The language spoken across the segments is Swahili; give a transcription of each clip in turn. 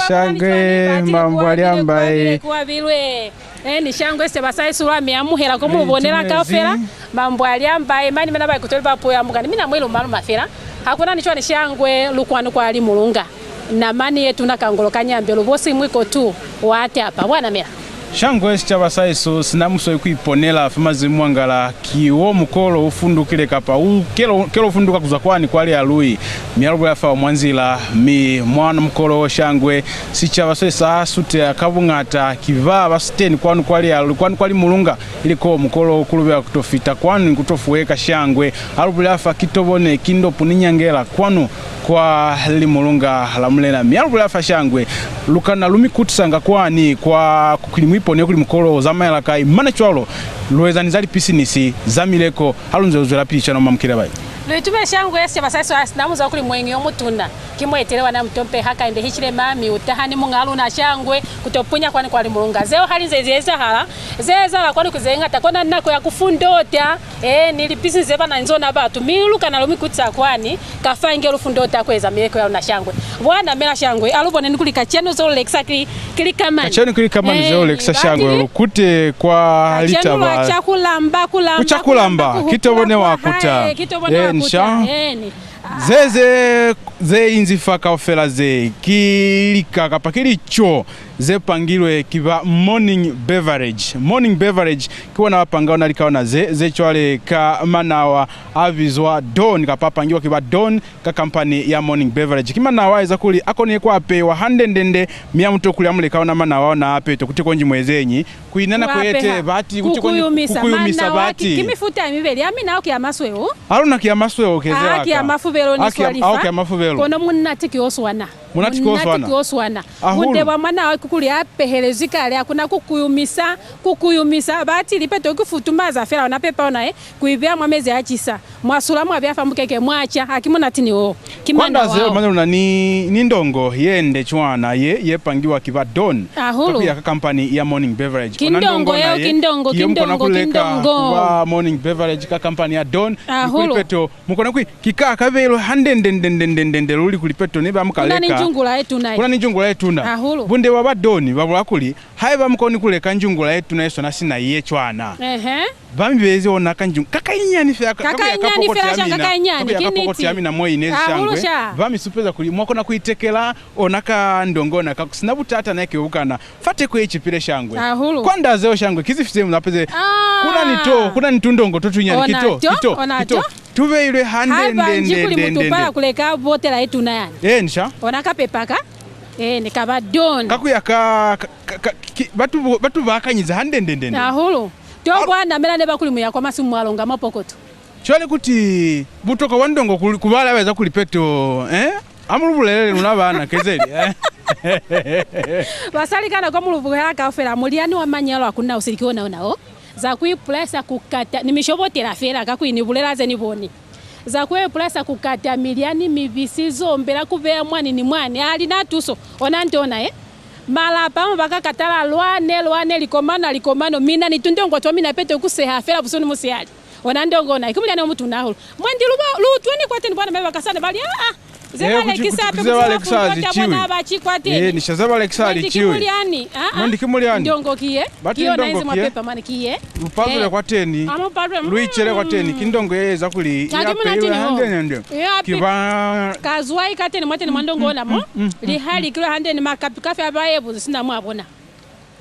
Shangwe mambo aliambaye kwa vilwe ni shangwe se basai sura miamuhera ko mubonera kafera mambo aliambaye mani mena bakutolipa poya mugani mina mwelo malu mafera hakuna nicho ni shangwe lukwanu kwa ali mulunga na mani yetu nakangolo kanyambe lubosi mwiko tu wate hapa bwana mera shangwe chabasai so sinamuso kuiponela famazi mwangala kiwo mukolo ufundukile kapa kelo ufunduka kuzakwani kwali alui mialubu yafa mwanzila mi mwana mukolo shangwe sichabasai saa sute akabungata kiva basiteni kwanu kwali alui kwanu kwali mulunga iliko mukolo kulubya kutofita kwanu kutofuweka shangwe alubu yafa kitobone kindo puninyangela kwanu kwa limulunga la mulena mialubu yafa shangwe lukana lumikutsanga kwani kwa kulimwipone kuli mukolo zamayala kai mana chwalo luweza nizali pisinisi zamileko halunze uzwela picha no mamkira bai Luitume shangwe ese basaso asinamuza kuli mwengi omutunda kimwetelewa na mtompe haka ende hichile mami utahani mungalu na shangwe kutopunya kwani kwali mulunga zeo hali zezeza hala zeza kwani kuzenga takona nako ya kufundota nilipisi zeba na nzona batu miluka na lumikutsa kwani kafange lufundota kweza mileko ya na shangwe bwana mera shangwe alubone nikulika cheno zo lexa kilikamani cheno kilikamani zo lexa shangwe lukute kwa litava chakulamba kitobone wakuta nisha ze inzifaka ofela ze kilika kapakili cho ze pangilwe kiva morning beverage kiwa na wapanga onalikaona ze chwale ka manawa avizwa don kapapangiwa kiva don ka kampani ya morning beverage kimanawa eza kuli akone kwa apewa handendende miyamuto kuli amulikaona manawa na apeto kutikonji mwezenyi kuinana kwete bati kukuyumisa bati kimifuta mibeli amina au kiamasweo aluna kiamasweo kezela kiamafuvelo ni swalifa kono munatiki oswana munde wa mwana wa kukuli apehelezika ale akuna kukuyumisa bati lipeto kufutumaza fera na pepa ona kuivya mwamezi achisa mwasula mwabyafa mukeke mwacha akimunatini o kimanda zero manuna ni ndongo yende chwana yepangiwa kiva don ya kampani ya morning beverage kindongo wa morning beverage ka kampani ya don kulipeto mukona kui kika kavelo handendendendendende luli kulipeto neba mukaleka kuna njungula yetu na bunde wa doni babula kuli haiba mukoni kuleka njungula yetu na yeso nasina ye chwana bambezi ona kanjung kakainyani fya kakapokoti amina moyi nezi shangwe bami supeza kuli mwako na kuitekela onaka ndongona kakusina butata na yake ukana fate kwe chipire shangwe kwanda zeo shangwe kizifise mnapeze kuna nitundongo totunyani kito tuve ile handendendende mutupala kuleka botela yetu na yani nisha onaka pepaka nikaba don kakuya batu bakanyiza handendendende ahulu tobwana mera ne bakuli muya kwa masimu alonga mapokoto chole kuti butoka wandongo kubala beza kulipeto amulubulele lunabana kezeli basalikana kwa mulubulele kafera muliani wa manyalo akuna usirikiona nao za kuiplesa kukata nimishobotera fera kakuinibulela ze niboni za kuiplesa kukata miliani mibisizo mbera kuvea mwani ni mwani ali natuso onantiona mala pamo baka katala lwane likomano mina nitundongo to mina pete kuseha fera busoni musiali onandongo na ikumulana omuntu nahulu mwandi lutweni kwateni bwana meba kasana bali zebale kisape bwana abachikwateni nishazabale kisali chiwe mwandi kimuliani ndongo kiye kiyo naizi mapepa mani kiye upazule kwateni luichere kwateni kindongo yeza kuli yapewe handende kiba kazwai kateni mwateni mwandongo onamo lihali kilo handeni makapi kafe abayebu sina mwabona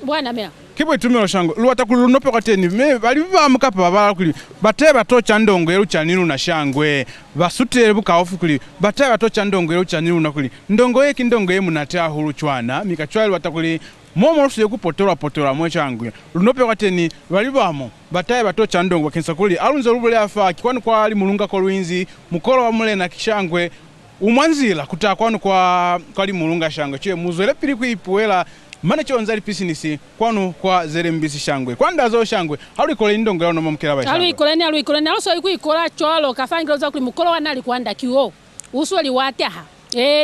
bwana mea kibo itumiro shango luwata kulunope kwateni me bali bamukapa babala kuli bateba tocha ndongo yeruchaniru na shangwe basutele bukaofu kuli bateba tocha ndongo yeruchaniru na kuli ndongo yeki ndongo ye munatea huru chwana mikachwali watakuli momo rusu potora mwe shangwe lunope kwateni bali bamo bateba tocha ndongo kensa kuli alunze lubule afa kikwani kwa ali mulunga ko luinzi mukolo wa mule na kishangwe umwanzila kutakwanu kwa ali mulunga shangwe chwe muzwele pili kuipuela mana chonzali pisinisi kwanu kwa ZNBC shangwe kwanda zo shangwe alikole ndongo yano momkera ba shangwe alikole also alikuikola cholo kafangiro za kuli mukolo wanali kwanda kiwo uswali wataha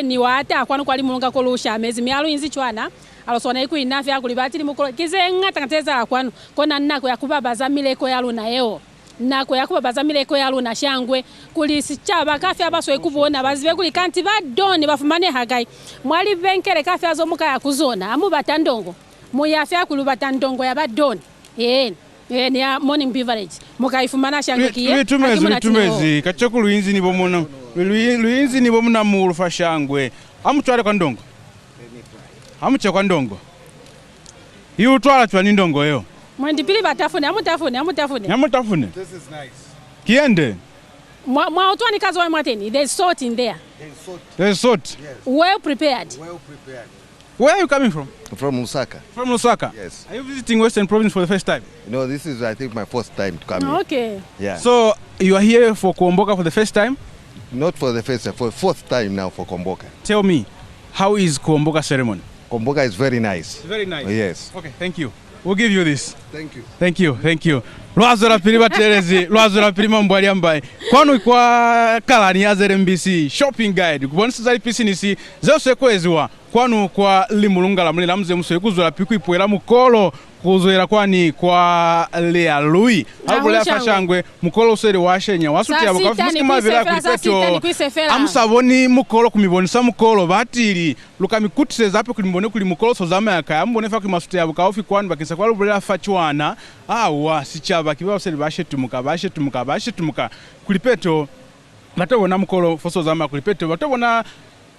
ni wataha kwanu kwali mulunga ko lusha mezi mialu inzi chwana alosona iku inafya kuli batili mukolo kizenga takateza kwanu kona nnako yakubabaza mileko yalu na yeo nako yakuba bazamileko yalo na shangwe kuli sichaba kafi abaswe kubona bazibe kuli kanti badoni bafumane hagai mwali benkere kafi azomuka yakuzona amu batandongo muyafya kulu batandongo ya badoni ni ya morning beverage mukaifumana shangwe kiye litumezi kachoko luinzi ni bomona luinzi ni bomona mu rufa shangwe amutwale kwa ndongo amuche kwa ndongo yu twala twa ni ndongo yo mwendi pili batafune amutafune This is nice. kiende mwa utwani kazi wa mwateni there's salt in there. There's salt. Yes. Well prepared. Where are you coming from? From Lusaka. From Lusaka? Yes. Are you visiting Western Province for the first time? No, this is, I think, my first time to come here. Okay. Yeah. So, you are here for Koumboka for the first time? Not for the first time, for the fourth time now for Koumboka. Tell me, how is Koumboka ceremony? Koumboka is very nice. Very nice? Yes. Okay, thank you. We'll give you this. Thank you. Thank you. Lwazo la pili batelezi, lwazo la pili mbali ambaye. Kwanu kwa kalani ya ZNBC shopping guide. Kubonisa zali pisinisi zose kwezwa. Kwanu kwa limulunga la mli namze mso kuzwa piku ipoela mukolo kuzoera kwani kwa lea lui. Hapo lea fashangwe mukolo useri washenya. Wasuti ya mukafuski mavila kulipeto. Amusaboni mukolo kumibonisa mukolo batili. Luka mikutise zape kulimbone kulimukolo sozama ya kaya. Mbonefa kumasuti ya bukaofi kwanu bakisa kwa lubulea fachuana. Awa sichaba kiba useri bashe tumuka kulipeto. Batobona mukolo foso zama kulipeto. Batobona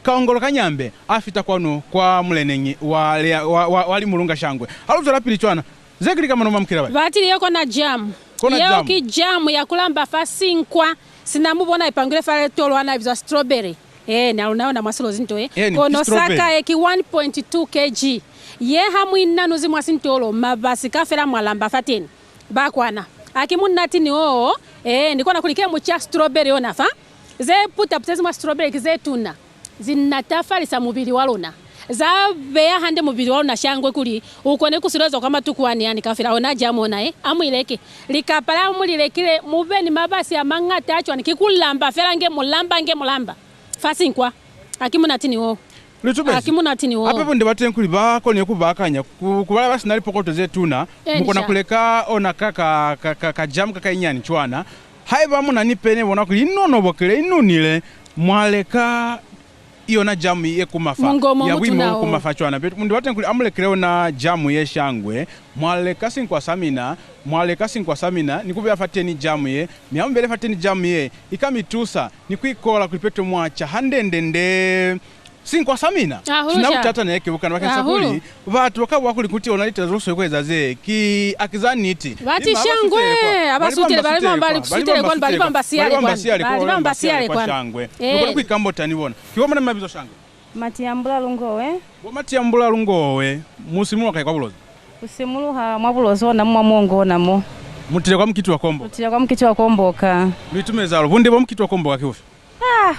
kaongolo kanyambe afita kwanu kwa mulenenyi wali mulunga shangwe aluzo lapili chwana zekili kama noma mkira batili yoko na jam yoko ki jam ya kulamba fasinkwa sinamubona ipangule fale tolo ana bizwa strawberry na unaona masolo zinto kono saka eki 1.2 kg ye hamu inanuzi mwasintolo mabasi kafera mwalamba fateni bakwana akimunati ni ndikona kulike mucha strawberry onafa ze puta putezi mwa strawberry kizetuna zinatafalisa mubili walona zabeya hande mubili walona shangwe kuli ukone kusiroza kama tukwani yani kafira ona jamona amwileke likapala mulilekile mubeni mabasi amangata acho nikikulamba ferange mulamba fasinkwa akimunatini akimunatini apepo ndibaten kuli bako ne kubakanya kubala basi nali pokoto zetuna mukona kuleka ona ka jam kaka inyani chwana haiba muna nipene bona kuli nono bokele inunile mwaleka iona jamu ye kumafa ya wimo kumafa chwana betu mundi waten kuli amulekelewo na jamu ye shangwe mwaleka sinkwa samina nikubya fateni jamu ye miambele fateni jamu ye ikamitusa nikuikola kulipeto mwacha handendende sinkwa samina sinamutata na yake bukana bakasa kuli batu bakabwa kuli kuti onalita zose kweza ze ki akizaniti bati shangwe abasutire bali kusutire kon bali bambasiale kwa shangwe nuko kwikambota nibona kiwoma na mabizo shangwe Matiambula lungowe bo matiambula lungowe musimu kai kwa bulozi usimulu ha mwabulozo na mwamongo namo mutire kwa mkitu wa Koumboka mutire kwa mkitu wa Koumboka litumezalo bunde bo mkitu wa Koumboka kiufi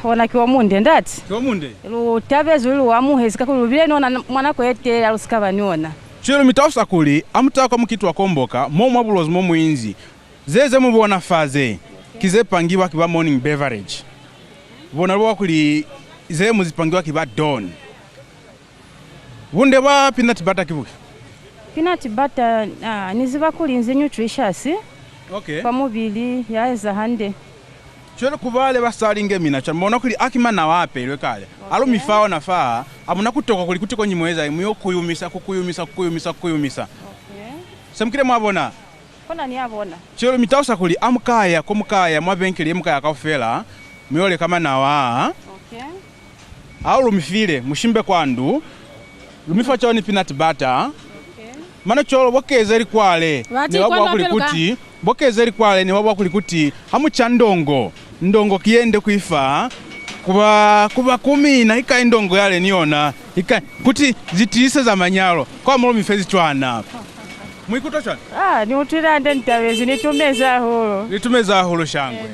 wana kiwa munde ndati kiwa munde lutabezo lu amuhezika kulubile nona mwana kwete alusikaba niona chero mitausa kuli amutaka mkitu wa Koumboka momwa bulozi momuinzi zeze mubona faze kize pangiwa kiba morning beverage bona lwa kuli ze muzipangiwa kiba dawn bunde ba peanut butter kibuki peanut butter niziba kulinze nutritious kwa mubili yaeza hande chero kubale basalinge mina chamona kuli akimana wape ilwe kale alo mifao nafaa amuna kutoka kuli kutiko nyimweza imyo kuyumisa semkire mwabona kona ni abona chero mitausa kuli amkaya komkaya mwabenkele mkaya kafela myole kama nawa au lumifile mushimbe kwandu lumifa chao ni peanut butter mana cholo bokeze likwale ne wabwa kuli kuti bokeze likwale ne wabwa kuli kuti hamucha ndongo kiende kuifa kuba kumina ika ndongo yale niona ika kuti zitise za manyalo kwa mulo mifezi chwana mwikuto chwana ni utirande ntawezi nitumeza holo shangwe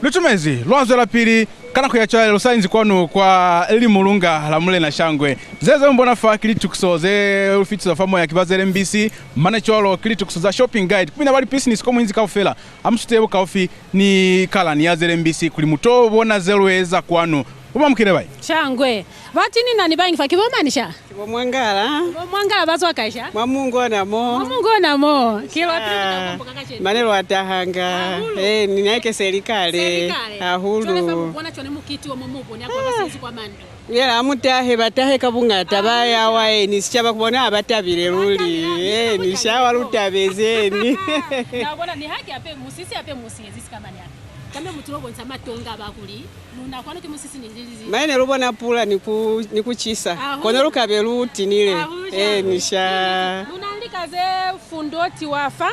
lutumezi lwazo la pili kana kuyachale lusainzi kwanu kwa limulunga la mule na shangwe zeze mbona fa kilitukso ze ufiti za famo ya kibaza ZNBC mana cholo kilitukso za shopping guide kumina bali business komu inzi kaufela amsutebo kaufi ni kala ni ya ZNBC kuli muto bona zelweza kwanu Uba mkile bai. Shangwe. Batini nani bangi fa kibomanisha? Kibomwangala. Kibomwangala bazwa kaisha? Mwamungu namo. Mwamungu namo. Kilo Komboka kacheni. Manelo atahanga. Ninaike serikali. Ahulu. Chole fa mbona chone mukiti wa mumubo ni akwa basi kwa mando. Yela amutahe batahe kabungata baya wae nisichaba kubona abatabire ruli. Nishawa rutabezeni. Nabona ni haki ape musisi zikamani yake. Kama muturobo nsama tonga bakuli nuna kwano kimusisi ninzizi maene rubona pula nikuchisa kone rukabe ruti nile nisha nunandika ze fundoti wafa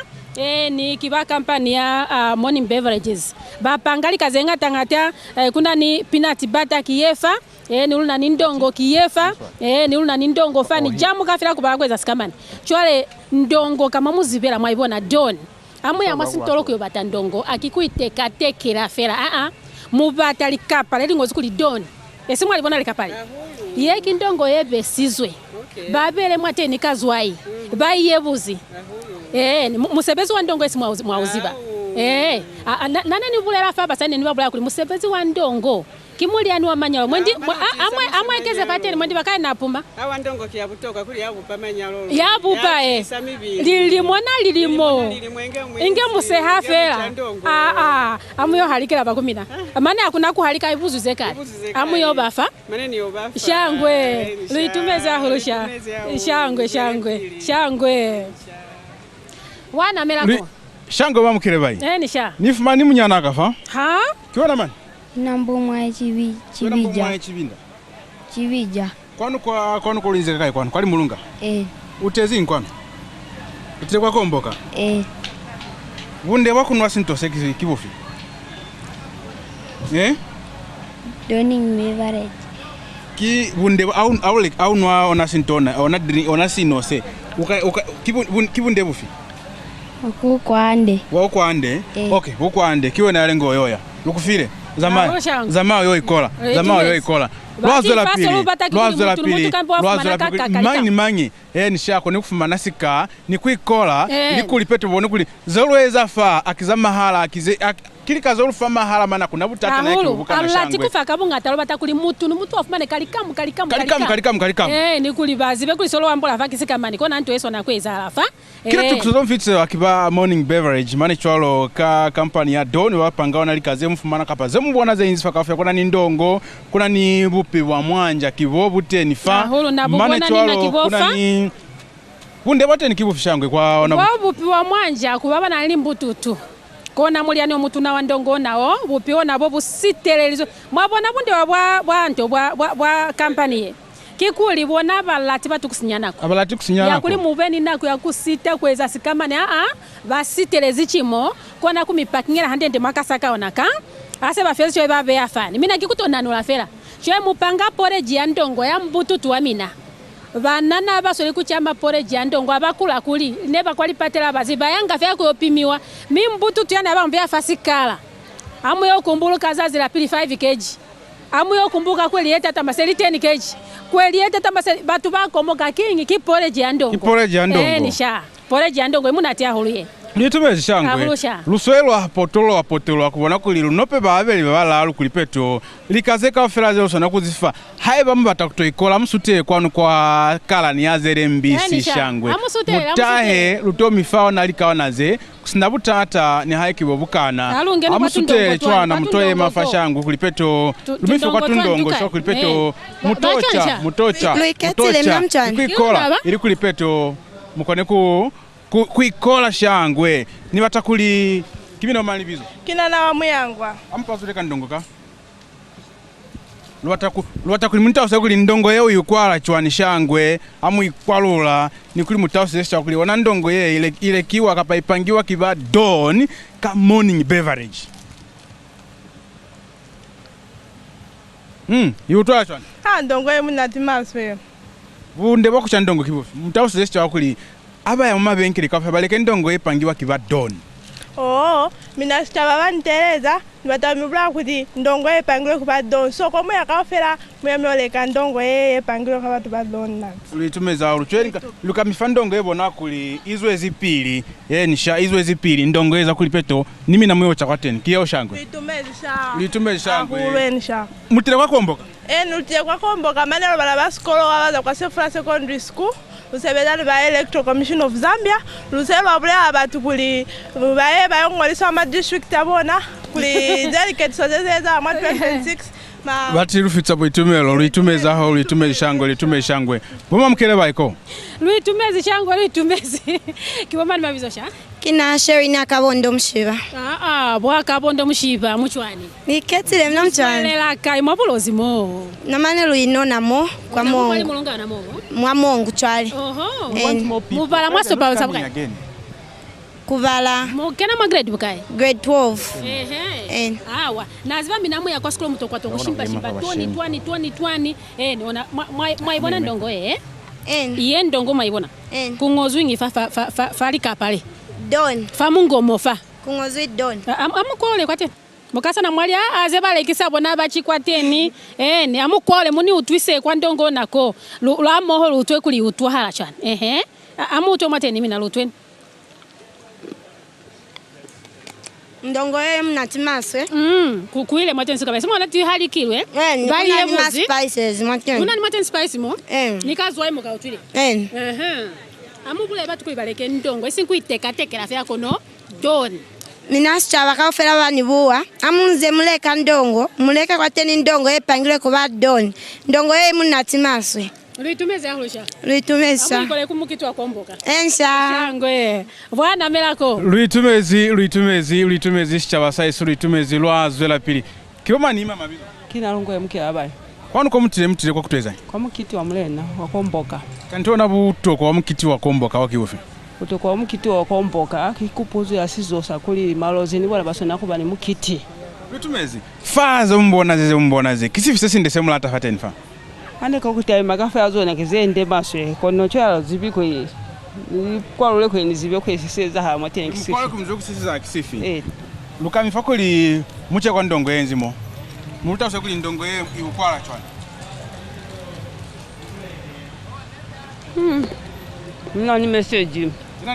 ni kiba kampani ya Morning Beverages bapangali kazenga tangata kuna ni peanut butter kiyefa ni uluna ni ndongo kiyefa ni uluna ni ndongo fani jamu kafira kubakweza sikamani chwale ndongo kama muzibera mwaibona don amu ya masintolo kuyo batandongo akikuiteka tekera fera mubata likapa leli ngozi kuli don esimwa libona likapali yeki ndongo yebe sizwe babele mwate ni kazwai bayebuzi musebezi wa ndongo esimwa mwauziba nana ni bulera fa basane ni babula kuli musebezi wa ndongo kimuli anu amanyalo mwendi amwe keze pateni mwendi bakaye napuma awa ndongo kia butoka kuli yabu pamanyalo yabupa lilimo inge museha fera amuyo halikira bakumina amane akuna kuhalika ibuzu zekali amuyo bafa maneni yobafa shangwe luitumeza hurusha shangwe wana melako shangwe bamukire bai nisha nifumani munyana akafa kiona man Nambo mwa chibija. Kwanu kulinze kai kwanu kwali mulunga? Utezi kwanu? Uteze kwa Koumboka? Bunde wakunwa sintose kibofi. Doning beverage. Ki bunde au nwa ona sintona ona sinose. Kibunde bufi? Kwande. Kwande? Okay, kwande kiwe na lengo yoya. Lukufile? Zamao yo ikola. Lwazo la pili. Manyi nishako nikufuma nasika nikuikola nikulipeto bone kuli zolweza fa akizama hala kili kazolu fa mahala mana kuna butata na kibuka na shangwe. Tikufa kabunga talobata kuli mutu afumane kalikamu. Nikuli bazibe kuli solo wambola fa kisikamani kona antu eso na kweza alafa. Kila tukuzomfitse akiba Morning Beverage mani chwalo ka company ya Don wapanga na likaze mfumana kapa zemu bona ze inzifa kafa kuna ni ndongo kuna ni bupi wa mwanja kivo buteni fa mani chwalo kuna ni bunde bote ni kivu fishangwe kwa bupi wa mwanja kubaba na limbututu kona muliani omutu na wandongo nao bupi ona bobu sitelelizo mwabona bunde bwa company kikuli bona balati batukusinyanako yakuli mubeni nako yakusita kweza sikamane basitelezi chimo kona kumipakingira handende makasaka onaka ase bafezi chwe babe yafani mina kikutonanula fera chwe mupanga porage ya ndongo ya mbututu wa mina banana basole kuchamba porage ya ndongo abakula kuli neba kwali patela baziba yanga fya kuyopimiwa mbututu yana bambya fasikala amu yokumbulu kazazi la pili 5 kg amu yokumbuka kweli yeta tamaseli 10 kg kweli yeta tamaseli batu bakomoka kingi kiporage ya ndongo nisha porage ya ndongo imunatia huluye Nitubezi shangwe luswelo apotolo akubona kuli lunope babeli babala kulipeto likazeka oferaze usana kuzifa haye bamu batakutoikola musute kwanu kwa kala ni ya ZNBC shangwe mutahe lutomi fao na likawa naze kusindabutata ni haye kibobukana amusute chwana mutoye mafashangu kulipeto lumifu kwa tundongo shwa kulipeto mutocha kuikola ili kulipeto mkoneku kuikola shangwe ni batakuli kibino mali bizo kina na wa muyangwa ampazule kandongoka lwatakuli mutawuse kuli ndongo ye uyikwala chwani shangwe amu ikwalula ni kuli mutawuse shakuli wana ndongo ye ile kiwa kapaipangiwa kiba Don ka Morning Beverage yutwa chwani ndongo ye munatimaswe bunde bakucha ndongo kibofu mutawuse shakuli abaya mumabenkile kafa baleke ndongo epangiwa kiba Don mina sitaba bantereza nibatamibula kuti ndongo epangile kuba don so komwe yakafera mwemoleka ndongo epangile kuba tuba don na ulitumeza uluchwenika luka mifandongo ebona kuli izwe zipili nisha izwe zipili ndongo eza kuli peto nimi na mweyo chakwateni kiyo shangwe ulitumeza shangwe ulenisha mutile kwa Koumboka nutile kwa Koumboka manelo bala basikolo wabaza kwa Sefra Secondary School usebedani ba Electoral Commission of Zambia luselo abule abatu kuli bae bayongolisa ama district abona kuli delicate sozeza ama 2026 Bati rufitsa bwitumelo luitumeza ho luitumeza shangwe boma mkele baiko luitumeza shangwe luitumeza kiboma ni mabizosha kina Sherina Kabondo Mushiba bwa Kabondo Mushiba muchwani niketile mna mchwani la kai mabulozi mo namane luino namo kwa Mungu mulonga na mo mwa Mungu chwali mubala mwaso pa sabuka kuvala mukena ma grade bukai grade 12 awa naziba minamu ya kwa skolo mutokwa tokushimba shimba twani niona maibona ndongo iye ndongo maibona kungozwi ngifa falika pale don famungo mofa kungozwi don amukole kwate mukasa na mwali azebale kisabona bachikwateni ni amukole muni utwise kwa ndongo nako lwa moho lutwe kuli utwa hala chana amuto mateni mina lutweni ndongo mnatimaswe kukuile mateni sika sema nati hali kilwe bali ma spices mateni kuna ni mateni spice mo nikazwa mo ka utwile amubule batu kuibaleke ndongo esinkuiteka tekera fya kono don minascha bakafera bani buwa amunze muleka ndongo muleka kwateni ndongo epangile kuba don ndongo munatimaswe luitumeza hosha luitumeza amukole kumukitu wa Koumboka ensha shangwe bwana melako luitumezi chabasaiso luitumezi lwazwe la pili kiboma ni mama bizo kina longo yemke abaye kwanu ko mutile kwa kutweza kwa mukiti wa mulena wa Koumboka kantona buto kwa mukiti wa Koumboka wakiwofe utoko mukiti wa Koumboka kikupuzu ya sizosa kuli malozi ni bora basona kuba ni mukiti luitumezi faza umbona ze kisifise sinde semula tafateni fa ane kokutai magafa yazona kizende maswe kono cha zibiko yi kwa rule ko ni zibiko isiseza ha mateni kisifi kwa kumzo kusisiza kisifi lukami fakoli muche kwa ndongo enzimo multa usakuli ndongo iukwala chwana nani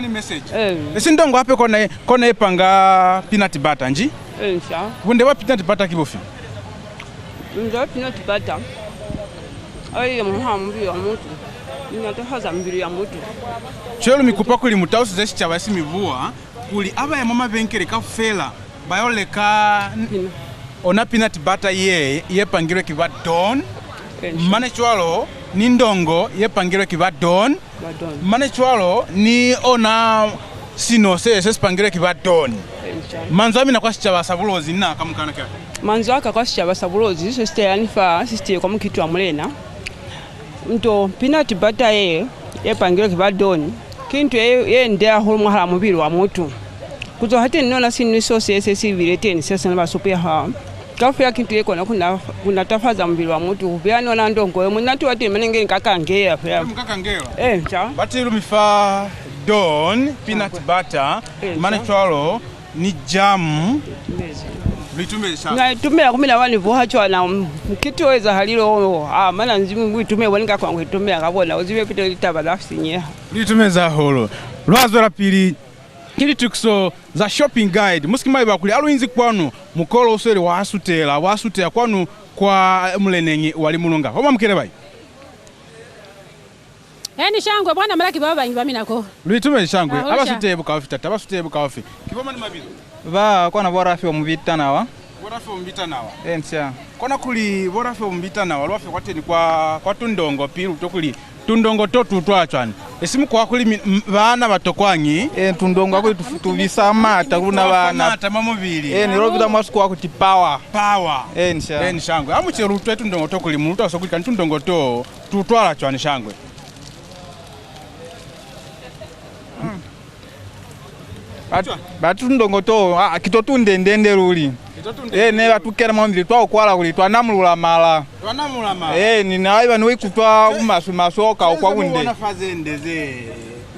message esi ndongo ape kona epanga peanut butter nji ensha wunde wa peanut butter kibofi ndo peanut butter ayi muhambi ya mutu ninatohaza mbiri ya mutu chelo mikupa kuli mutausi zeshi chabasi mivua kuli aba ya mama benkere ka fela bayoleka ona peanut butter ye pangirwe kiba don mane chwalo ni ndongo ye pangirwe kiba don mane chwalo ni ona sino se pangirwe kiba don manzo amina kwa chabasa bulozi na kamukana kya manzo aka kwa chabasa bulozi so stay anifa sister kwa mkitu wa mulena nto peanut butter ye pangirwe kiba don kintu ye ndea holo hala mubiri wa mutu kuzo hati nona sinu sose sesi vireteni sasa na basupe ha kafia kintu yeko na kuna tafaza mbili wa mutu kupiano na ndongo munatu wati menenge nkakangea fya mkakangea cha batiru mifa don peanut butter mane chwalo ni jam litumeza na tumea kumina wani vuhacho na mkitu weza halilo maana nzimu tumea waninga kwa tumea kabona uzibe pito litaba lafsinya litumeza holo lwazo la pili kili tukso za shopping guide musikimai bakuli aluinzi kwanu mukolo usere wasutela kwanu kwa mulenengi wali mulunga homa mkele bai ni shangwe bwana malaki baba ingi baminako luitume shangwe abasuteye bukawafita tabasuteye bukawafi kiboma ni mabizo ba kwana borafi omubita nawa ensha kona kuli borafi omubita nawa lwafi kwateni kwa tundongo pilu tokuli tundongo totu twachwana esimu kwa kuli bana batokwanyi tundongo akuli tuvisa mata kuna bana mata mamubili ni robita mwasuku wako ti power ensha shangwe amuche rutwe tundongo tokuli muluto asokuli kan tundongo to tutwala chwana shangwe batundongo to kitotunde ndende ruli ne batukera mwambili twa kwala kuli twa namulula mala ni naiba ni kutwa masoka kwa kunde bona fazendeze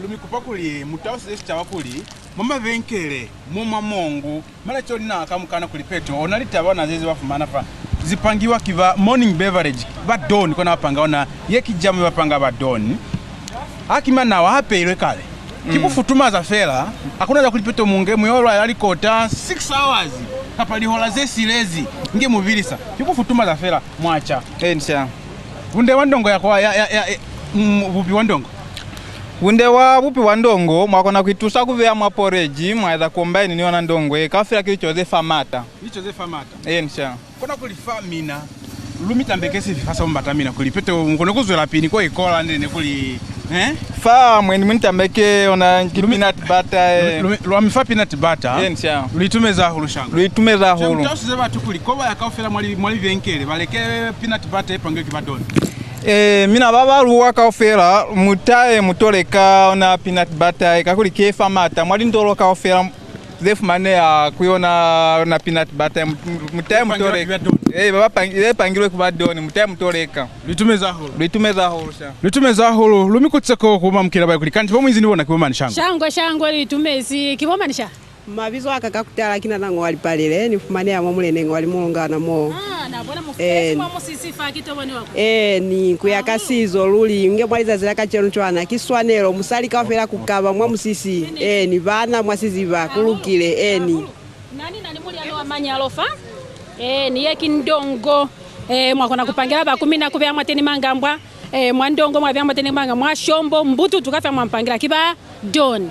lumikupa kuli mutausi esi chaba kuli mama venkele muma mongu mala cholina akamukana kulipeto onalitabona zezi bafumana fa zipangiwa kiva morning beverage badoni kona bapanga ona yekijamu bapanga badoni akimana wapeilwe kale kibufutuma za fela akunaza kulipeto munge muyolo alikota 6 hours kapali hola zesilezi nge muvilisa kibufutuma za fela mwacha ensha bunde wandongo yakwa bupi wandongo Wunde wa bupi wandongo mwakona kuitusa kuvea mwaporeji mwaeza combine niona ndongo kafira kilichoze famata ensha kona kulifamina lumita mbekesi fasa mbatamina kulipete ngono kuzwela pini ko ikola ndene kuli fa mweni mwintambeke ona peanut butter lwa mifa peanut butter ensha luitumeza hulu shango luitumeza hulu mtausize batu kuli koba yakafela mwali venkele baleke peanut butter epange kibadoni mina baba ruwa kaofera mutae mutoleka ona peanut butter kakuli kefa mata mwali ndolo kaofera zef mane ya kuiona na peanut butter mutae mutoleka baba pangirwe kubadoni mutae mutoleka luitumeza hulu sha luitumeza hulu lumikutseko kuma mkira bayi kuli kanti pomwizi ndibona kiboma shango luitumezi kiboma nisha mabizo akakakutala kina nango walipalile nifumane ya mwamulene ngo walimulungana mo nabona mufesi mwamusisifa kitoboni wako ni kuyakasizo luli nge mwaliza zilaka chenu chwana kiswanelo musali kafela kukaba mwamusisi ni bana mwasiziba kulukile ni nani muli ano amanya alofa ni yekindongo mwakona kupangira ba 10 kubya mwateni mangambwa mwandongo mwavya mwateni manga mwashombo mbutu tukafa mwampangira kiba don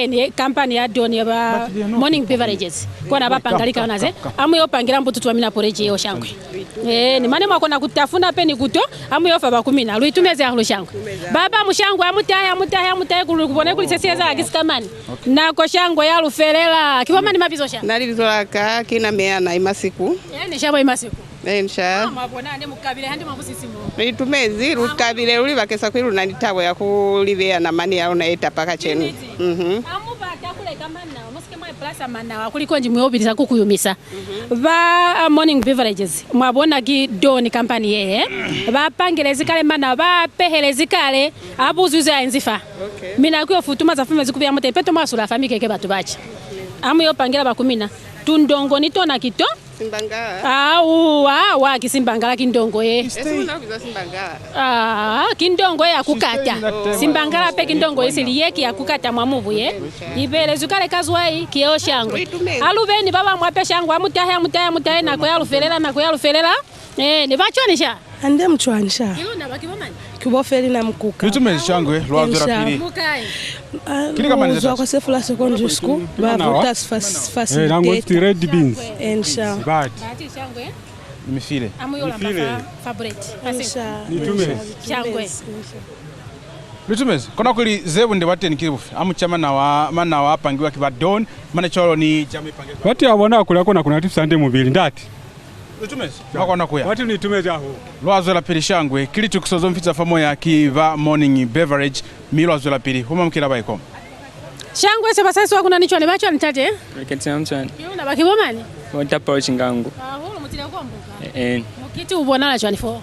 ni company ya don ya morning beverages kona bapangalika onaze amu yopangira mbutu twamina poreje yo shangwe ni mane mwakona kutafuna peni kuto amu yofa ba 10 luitumeze ya shangwe baba mushangwe amutaya kubone kulisesiza akisikamani na ko shangwe ya luferela kiboma ni mabizo shangwe nalizolaka kina meana imasiku ni shabo imasiku ensha mwabonane mukabile handi mwabusisimu luitumezi lukabile luli bakesa kwilu na nitabo ya kulivea na mani yao na eta paka chenu amubata kuleka manna musike mwa plaza manna kuliko nji mwobiriza kukuyumisa ba morning beverages mwabona ki doni company yeye bapangelezi kale manna bapehelezi kale abuzuze enzifa mina kuyo futuma za fume zikubya mote peto masula famike ke batu bacha amu yopangira ba 10 tundongo nitona kito Simbangala. Wa kisimbangala kindongo kindongo akukata. Simbangala pe kindongo isili akukata mwamuvuye. Ibele zukale kazwai kiyo shangwe. Alubeni baba mwape shangwe amutahe na ko yaluferela ni bachonisha. Ande mchwanisha. Yuna bakibomani. Kibofeli na mkuka. Lutumezi shangwe lwazura pili. Kili kama nizata. Kwa sefula secondary school. Bavutas facilitate. Nango red beans. Ensha. Bad. Bati shangwe. Mifile. Amuyola favorite. Nitumezi. Shangwe. Lutumezi. Kona kuli zebu ndi wateni kibufi. Amuchama na wapangiwa kibadoni. Mane cholo ni jami pangiwa. Wati wabona kulako na kuna tips ande mubili ndati. Lutumezi. Wakona kuya. Wati nitumezi aho. Lwazwela pili shangwe. Kili tukusozo mfitza famo ya kiva morning beverage. Mi lwazwela pili. Huma mkila baiko. Shangwe seba sasa wakuna nicho ni bacho nitate? Ketia mchani. Yuna bakibomani? Wata pouch ngangu. Holo mutile Koumboka. Mukiti ubona la chani fo.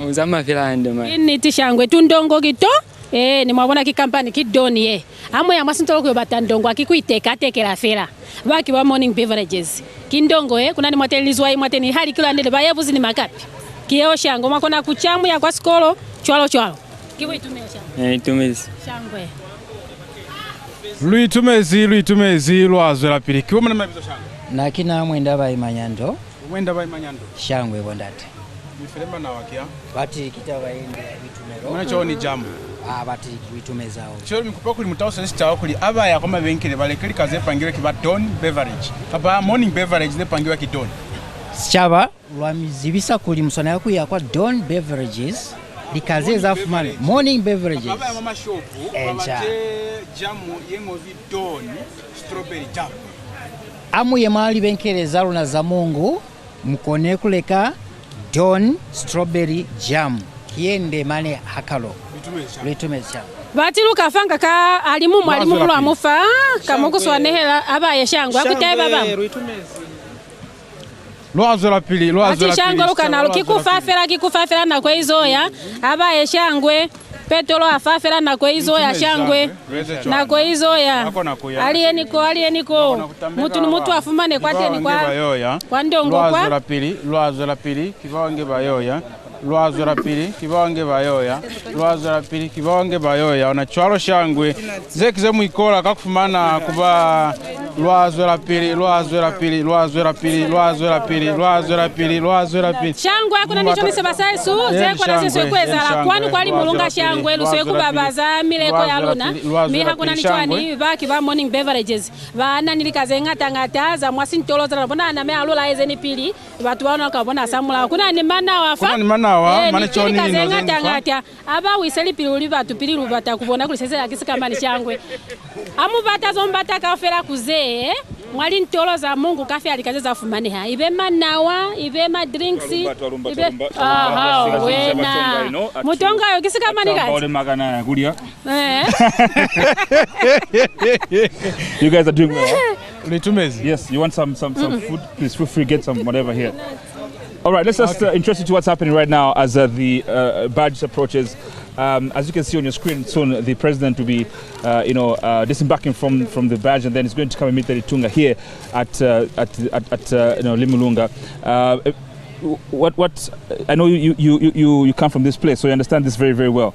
Uzama vila ande man. Ini tishangwe tundongo kito. Ni mwabona ki kampani kidoni ye. Amo ya masintolo kuyo batandongo akikuiteka tekela fera. Baki wa morning beverages. Kindongo kuna ni mwatelizwa mwateni hali kilo andele bayevuzi ni makapi. Kiyo shango mwakona kuchamu ya kwa skolo chwalo. Kiwe itumea shangwe. Itumezi. Shangwe. Luitumezi lwazwela pili. Kiwo mana mabizo shangwe? Nakina mwenda bai manyando. Mwenda bai manyando. Shangwe bondati. Mifelemba na wakia? Bati kita baende bitumero. Mwana choo ni jamu. Bati bitumezao. Choo mikupa kuli mutausa sita kuli aba ya koma venkele balekeli kaze pangiwe kiba don beverage. Kapa morning beverage ne pangiwa kidon. Sichaba lwamizibisa kuli musona yaku yakwa don beverages. Likaze zafumane morning beverages. Baba ya mama shopu bamate jamu yengozi don strawberry jam. Amu yemali benkeleza luna za Mungu mkone kuleka don strawberry jam kiende mane hakalo litumesha bati luka fanga ka alimu mwalimu kulo amufa kamukuswa nehela abaye shangwe akutaye baba lwazwela pili shangwe luka na kikufafela na kwa izoya abaye shangwe petolo afafela na kwezo ya shangwe na kwezo ya alieniko mutu afumane kwateni kwa ndongo lwazo la pili kibawange bayoya lwazo la pili kibawange bayoya lwazo la pili kibawange bayoya ona chwalo shangwe zekize muikola kakufumana kuba lwazo la pili shangwe kuna nicho nisebasaisu zekona zekwezala kwani kwali mulunga shangwe luseku babaza mileko ya luna miha kuna nichwani baki ba morning beverages bana nilikaze ngata za mwasi ntoloza bona na me alola ezeni pili batu bana kabona samula kuna ni mana wafa mane choni ni ngata aba wiseli pili uli batu pili rubata kubona kulisezela kisikama ni shangwe amu bata zombata kafela kuze mwali ntoloza Mungu kafe alikazeza fumane ha ibe manawa ibe ma drinks ibe wena mutonga yo kisikama ni kazi magana ya gulia You guys are doing well. Yes, you want some food? Please feel free, get some whatever here. All right, let's just introduce you to what's happening right now as the Barge approaches. As you can see on your screen, soon the president will be, disembarking from the Barge, and then he's going to come and meet the Litunga here at Limulunga. What I know you come from this place, so you understand this very, very well.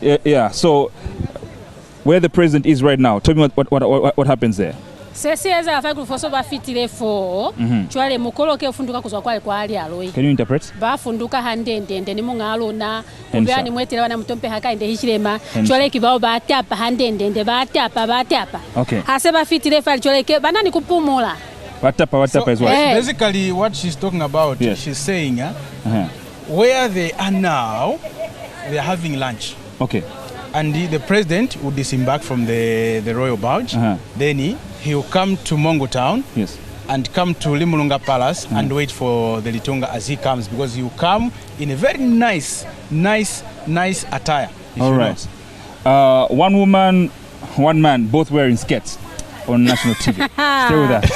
Yeah. So where the president is right now, tell me what happens there. Sesieza afaku foso bafitire fo chwale mukoloke ufunduka kuzwa kwa ali aloi. Can you interpret? Bafunduka handende ni mungalo na kubyani mwetera bana mutompe hakainde hishirema chwale kibao batapa handende batapa. Okay. Hase bafitire fa chwale ke banani kupumula. Batapa as well. Basically what she's talking about, she's saying where they are now, they are having lunch. Okay. And the president will disembark from the royal barge. Then he will come to Mongo town. Yes. And come to Limulunga Palace and wait for the Litunga as he comes, because he will come in a very nice attire. All right. One woman, one man, both wearing skirts on national TV. Stay with us.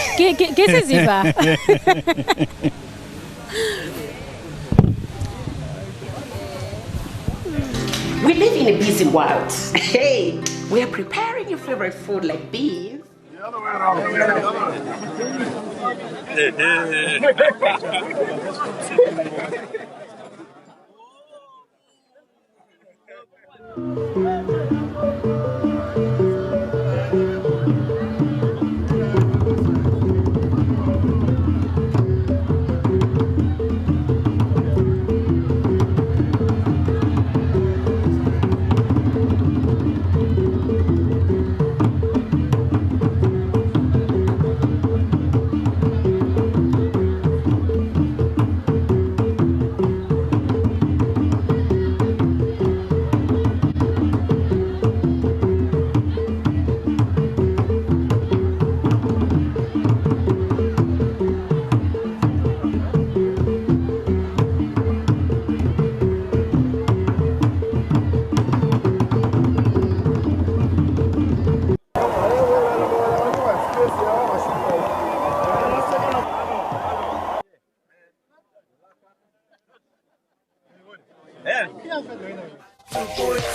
We live in a busy world. Hey, we are preparing your favorite food like beans. The other way around.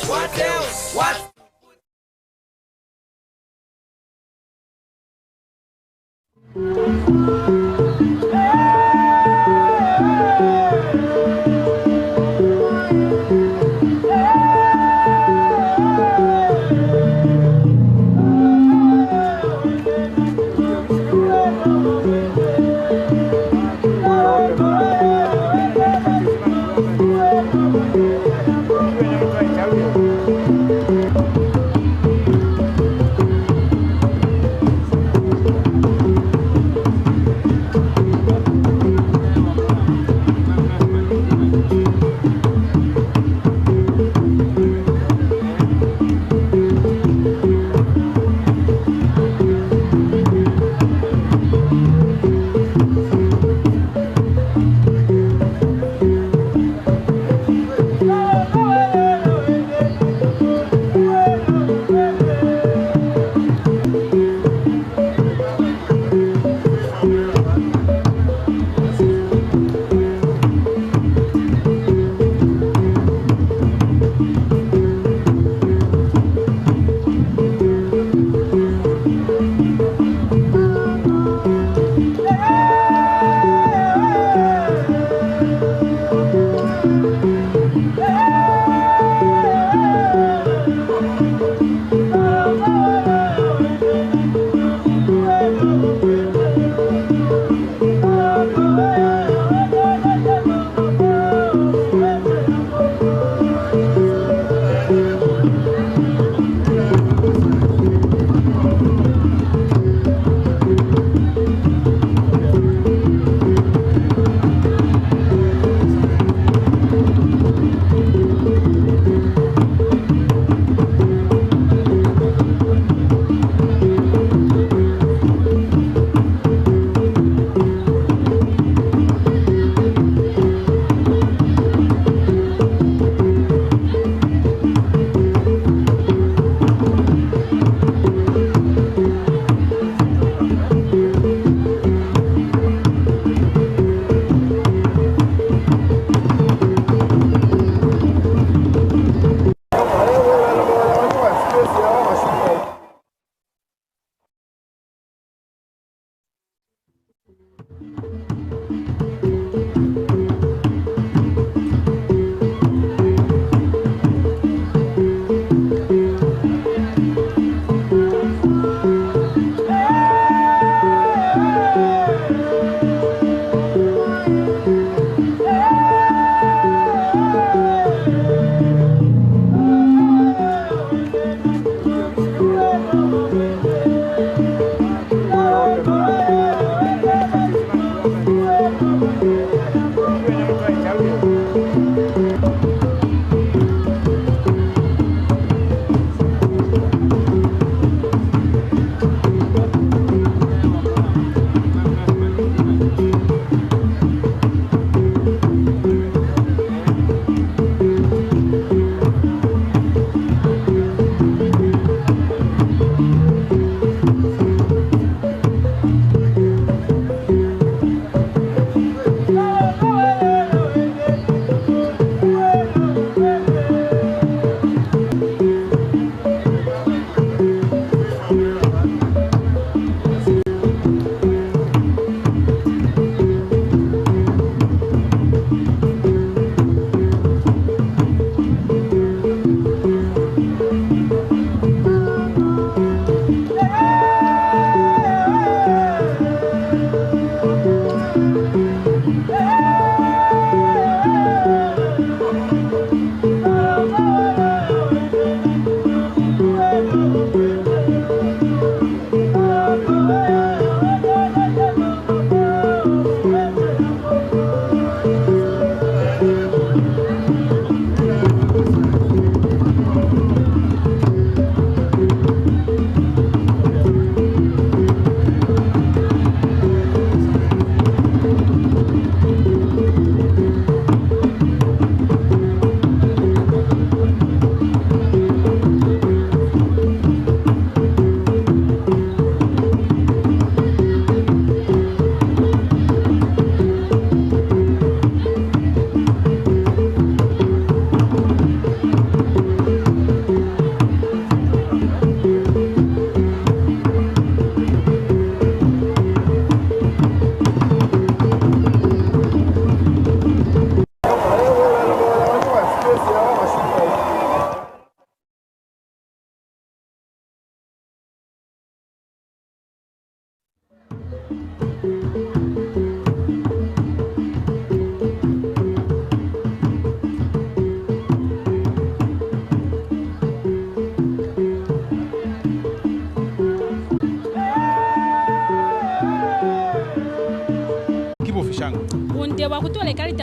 What else? What?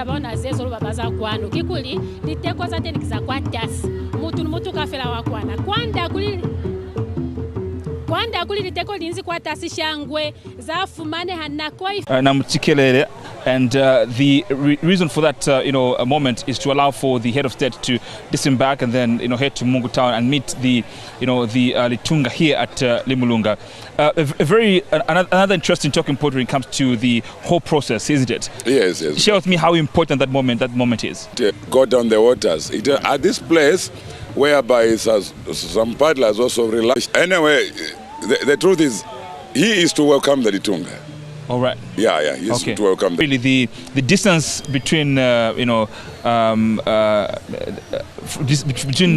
kwanda baona zezo babaza kwano kikuli litekwa za tenikiza kwa tasi mutu kafela wa kwana kwanda kuli liteko linzi kwa tasi shangwe zafumane hanakoi Namtikelele. And the reason for that, moment is to allow for the head of state to disembark and then, head to Mungu town and meet the Litunga here at Limulunga. Another interesting talking point when it comes to the whole process, isn't it? Yes. Share with me how important that moment is. To go down the waters. At this place, whereby some paddlers also relax. Anyway, the truth is, he is to welcome the Litunga. All right. Yeah. He's to welcome. Really, the distance between between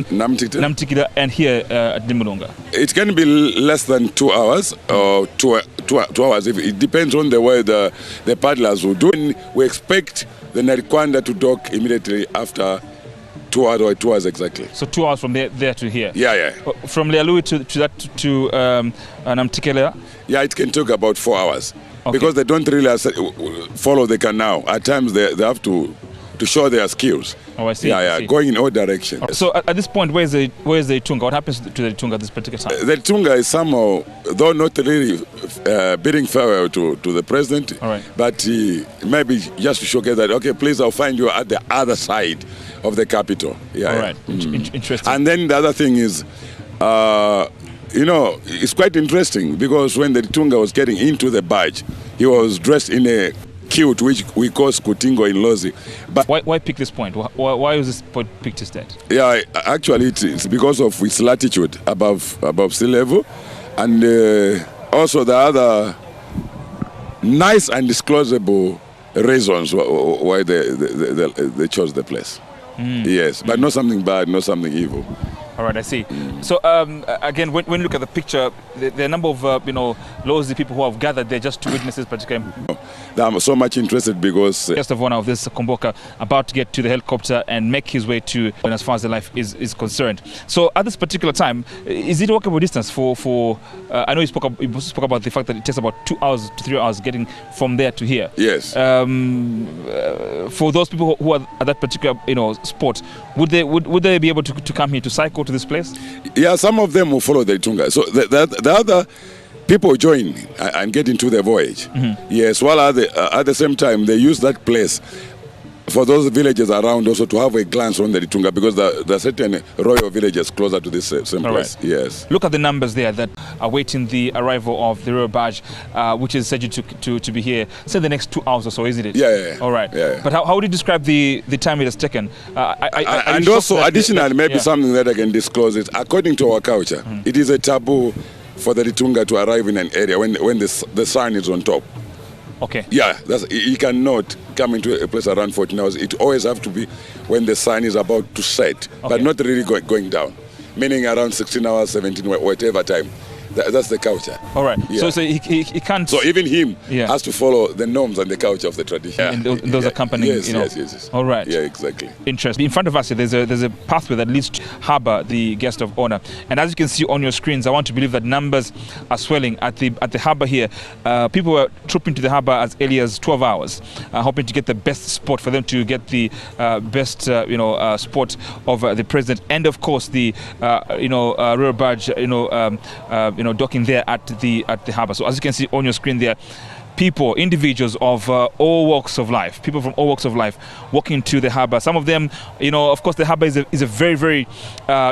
Namtikila and here at Limulunga. It can be less than 2 hours or 2 hours. It depends on the way the paddlers will do. We expect the Narikwanda to dock immediately after 2 hours or 2 hours exactly. So 2 hours from there to here. Yeah. From Lealui to Namtikila. Yeah, it can take about 4 hours. Okay. Because they don't really follow the canal. At times they have to show their skills. Oh, I see. Yeah, going in all directions. So at this point, where is the Tunga? What happens to the Tunga at this particular time? The Tunga is somehow, though not really bidding farewell to the president, all right, but maybe just to showcase that, okay, please, I'll find you at the other side of the capital. Yeah. All right. Interesting. And then the other thing is, it's quite interesting because when the Tunga was getting into the barge, he was dressed in a kilt which we call skutingo in Lozi. But why pick this point? Why was this point picked instead? Yeah, actually it's because of its latitude above sea level, and also the other nice and disclosable reasons why they chose the place. Yes, but not something bad, not something evil. All right, I see. So again, when you look at the picture, there are a number of Lozi people who have gathered there just to witness this particular. I'm so much interested because guest of honor of this Koumboka about to get to the helicopter and make his way to, as far as the life is concerned. So at this particular time, is it walkable distance for? I know you spoke about the fact that it takes about 2 hours to 3 hours getting from there to here. Yes. For those people who are at that particular spot, would they be able to come here to cycle to this place? Yeah, some of them will follow the Tunga. So the other people join and get into the voyage. Yes, while at the same time they use that place for those villages around also to have a glance on the Litunga, because there are certain royal villages closer to this same place. Right. Yes. Look at the numbers there that are waiting the arrival of the royal barge, which is scheduled to be here, say the next 2 hours or so, isn't it? Yeah. All right. Yeah. But how would you describe the time it has taken? And also, additionally, maybe something that I can disclose is, according to our culture, it is a taboo for the Litunga to arrive in an area when the sun is on top. Okay. Yeah, you cannot come into a place around 14 hours. It always have to be when the sun is about to set, but not really going down. Meaning around 16 hours, 17, whatever time. That's the culture. All right. Yeah. So he can't. So even him has to follow the norms and the culture of the tradition. And those accompanying. Yes. All right. Yeah, exactly. Interesting. In front of us, there's a pathway that leads to Harbour, the guest of honor. And as you can see on your screens, I want to believe that numbers are swelling at the Harbour here. People were trooping to the Harbour as early as 12 hours, hoping to get the best spot for them to get the best spot of the president, and of course the royal barge docking there at the harbour. So as you can see on your screen there, people, individuals of all walks of life, people from all walks of life walking to the harbour. Some of them, of course, the harbour is a very, very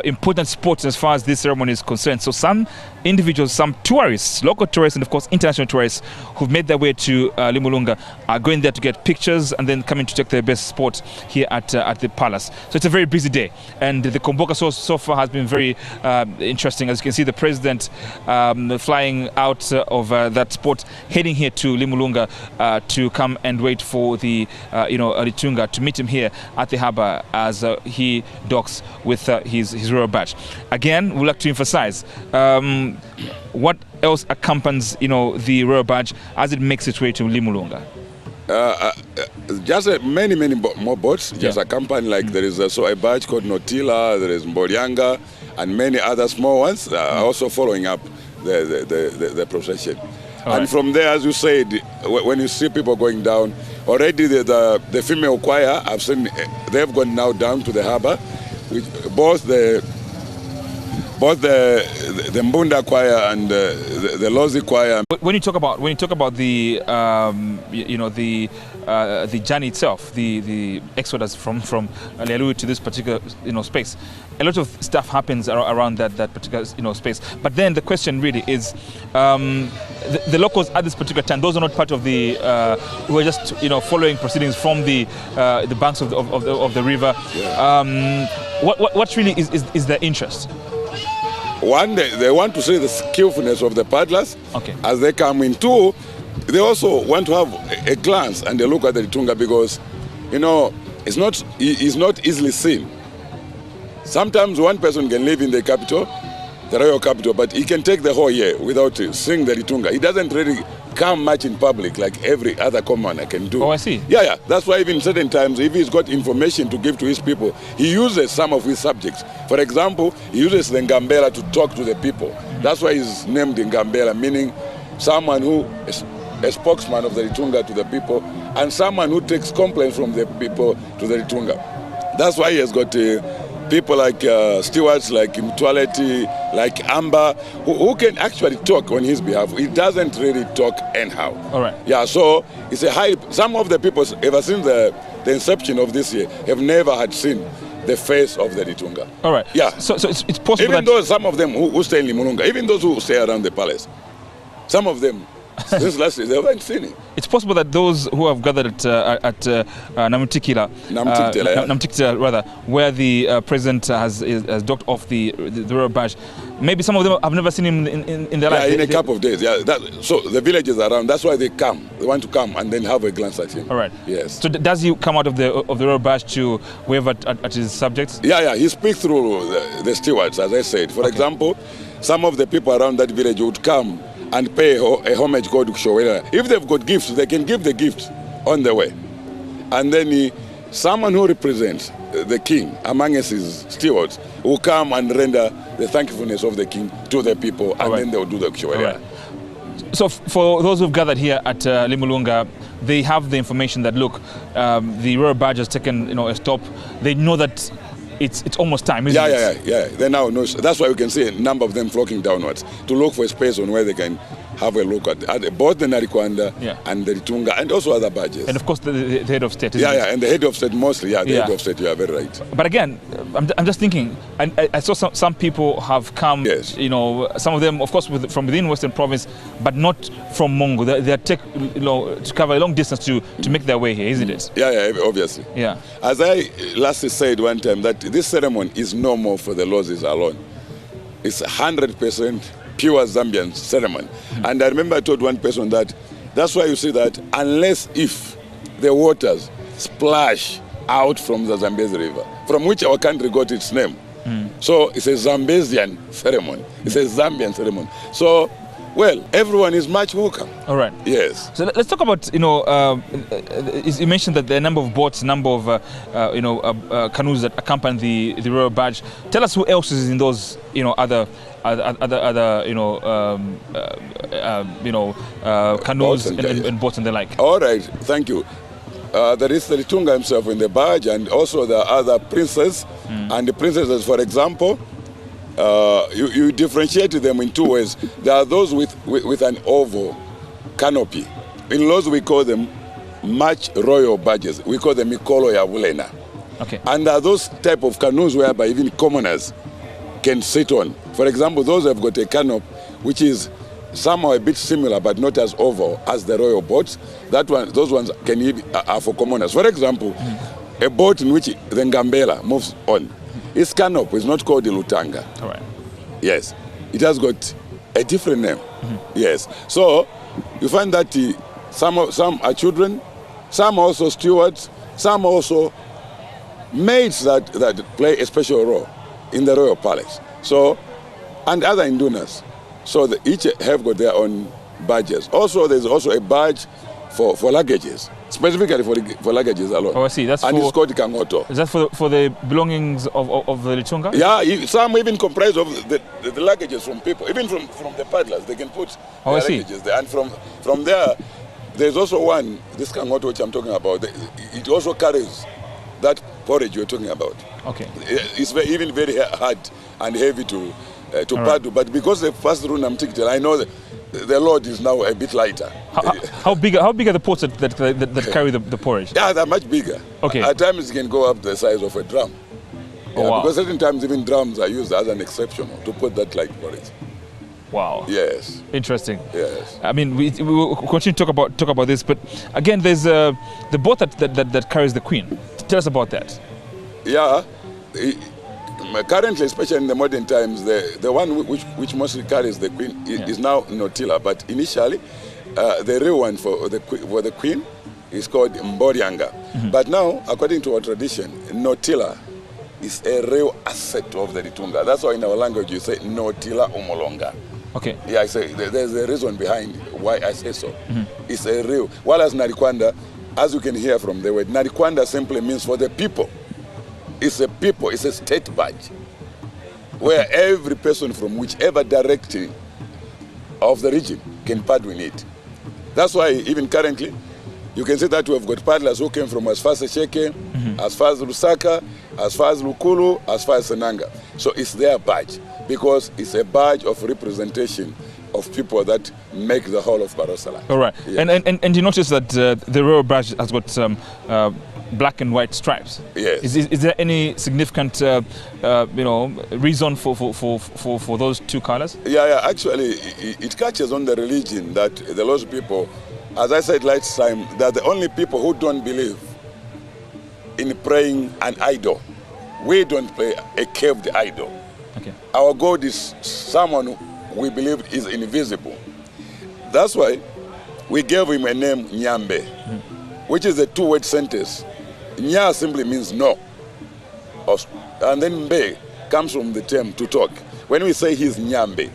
important spot as far as this ceremony is concerned. So some individuals, some tourists, local tourists, and of course international tourists who've made their way to Limulunga are going there to get pictures and then coming to take their best spot here at the palace. So it's a very busy day, and the Koumboka so far has been very interesting. As you can see, the president flying out of that spot, heading here to Limulunga to come and wait for the Litunga to meet him here at the harbour as he docks with his royal badge. Again, we'd like to emphasize what else accompanies the royal badge as it makes its way to Limulunga. Just many more boats just accompany. Like there is also a barge called Notila, there is Mborianga, and many other small ones also following up the procession. And from there, as you said, when you see people going down, Already the female choir, I've seen, they've gone now down to the harbour, which both the Mbunda choir and the Lozi choir. When you talk about the the journey itself, the exodus from Lealui to this particular space, a lot of stuff happens around that particular space. But then the question really is, the locals at this particular time, those are not part of the who are just following proceedings from the banks of the river. Yeah. What really is their interest? One, they want to see the skillfulness of the paddlers as they come in. Two, they also want to have a glance and a look at the Litunga because, it's not easily seen. Sometimes one person can live in the capital, the royal capital, but he can take the whole year without seeing the Litunga. He doesn't really come much in public like every other commoner can do. Oh, I see. Yeah. That's why even certain times, if he's got information to give to his people, he uses some of his subjects. For example, he uses the Ngambela to talk to the people. That's why he's named Ngambela, meaning someone who is a spokesman of the Litunga to the people and someone who takes complaints from the people to the Litunga. That's why he has got people like stewards, like Mtwaleti, like Amber, who can actually talk on his behalf. He doesn't really talk anyhow. All right. Yeah, so it's a high. Some of the people, ever since the inception of this year, have never had seen the face of the Litunga. All right. Yeah. So it's possible. Even though some of them who stay in Limulunga, even those who stay around the palace, some of them, since last year, they haven't seen it. It's possible that those who have gathered at Namtikila, rather, where the president has docked off the royal barge, maybe some of them have never seen him in their life. Yeah, in a couple of days. Yeah, so the villages around, that's why they come. They want to come and then have a glance at him. All right. Yes. So does he come out of the royal barge to wave at his subjects? Yeah. He speaks through the stewards, as I said. For example, some of the people around that village would come and pay a homage God to Showera. If they've got gifts, they can give the gifts on the way. And then someone who represents the king among his stewards will come and render the thankfulness of the king to the people, and then they'll do the Showera. Right. So for those who've gathered here at Limulunga, they have the information that, look, the royal barge has taken a stop. They know that it's almost time, isn't it? Yeah. They now know. That's why you can see a number of them flocking downwards to look for a space on where they can have a look at both the Narikwanda and the Litunga and also other barges. And of course the head of state, isn't it? And the head of state mostly, the head of state, you are very right. But again, I'm just thinking, I saw some people have come, some of them, of course, from within Western Province, but not from Mongo. They take, to cover a long distance to make their way here, isn't it? Yeah, obviously. Yeah. As I last said one time, that this ceremony is no more for the Lozis alone. It's 100% pure Zambian ceremony. And I remember I told one person that's why you see that unless if the waters splash out from the Zambezi River, from which our country got its name. So it's a Zambesian ceremony. It's a Zambian ceremony. So, well, everyone is much welcome. All right. Yes. So let's talk about, you mentioned that there are a number of boats, number of, canoes that accompany the royal barge. Tell us who else is in those, other canoes and boats and the like. All right. Thank you. There is the Litunga himself in the barge, and also the other princes. And the princesses, for example, you differentiate them in two ways. There are those with an oval canopy. In laws, we call them much royal barges. We call them Mikolo Yavulena. Okay. And there are those type of canoes whereby even commoners can sit on. For example, those have got a canopy which is somehow a bit similar but not as oval as the royal boats. Those ones are for commoners. For example, a boat in which the Ngambela moves on, its canopy is not called the Lutanga. All right. Yes. It has got a different name. Yes. So you find that some are children, some are also stewards, some are also maids that play a special role in the royal palace. So, and other indunas. So each have got their own badges. Also, there's also a badge for luggages, specifically for luggages alone. Oh, I see. It's called Kangoto. Is that for the belongings of the Litunga? Yeah, some even comprise of the luggages from people, even from the paddlers. They can put their luggages there, and from there, there's also one, this kangoto which I'm talking about, it also carries that porridge you're talking about. Okay. It's even very hard and heavy to paddle, but because the first run I'm taking, I know that the load is now a bit lighter. How big are the pots that carry the porridge? Yeah, they're much bigger. Okay. At times it can go up the size of a drum. Oh, wow. Because certain times even drums are used as an exception to put that like porridge. Wow. Yes. Interesting. Yes. I mean, we will continue to talk about this, but again, there's the boat that carries the queen. Tell us about that. Yeah. Currently, especially in the modern times, the one which mostly carries the queen is now Notila. But initially, the real one for the queen is called Mborianga. But now, according to our tradition, Notila is a real asset of the Litunga. That's why in our language you say Notila Umolonga. Okay. Yeah, I say there's a reason behind why I say so. It's a real. Whereas Narikwanda, as you can hear from the word, Narikwanda simply means for the people. It's a people, it's a state badge, where every person from whichever direction of the region can paddle in it. That's why even currently, you can see that we have got paddlers who came from as far as Sheke, as far as Lusaka, as far as Lukulu, as far as Senanga. So it's their badge, because it's a badge of representation of people that make the whole of Barosala. All right. Yes. And you notice that the royal badge has got some black and white stripes. Yes. Is there any significant reason for those two colors? Yeah. Actually, it catches on the religion that the Lord's people, as I said last time, they're the only people who don't believe in praying an idol. We don't pray a carved idol. Okay. Our God is someone we believe is invisible. That's why we gave him a name Nyambe, which is a two-word sentence. Nya simply means no. And then Mbe comes from the term to talk. When we say he's Nyambe,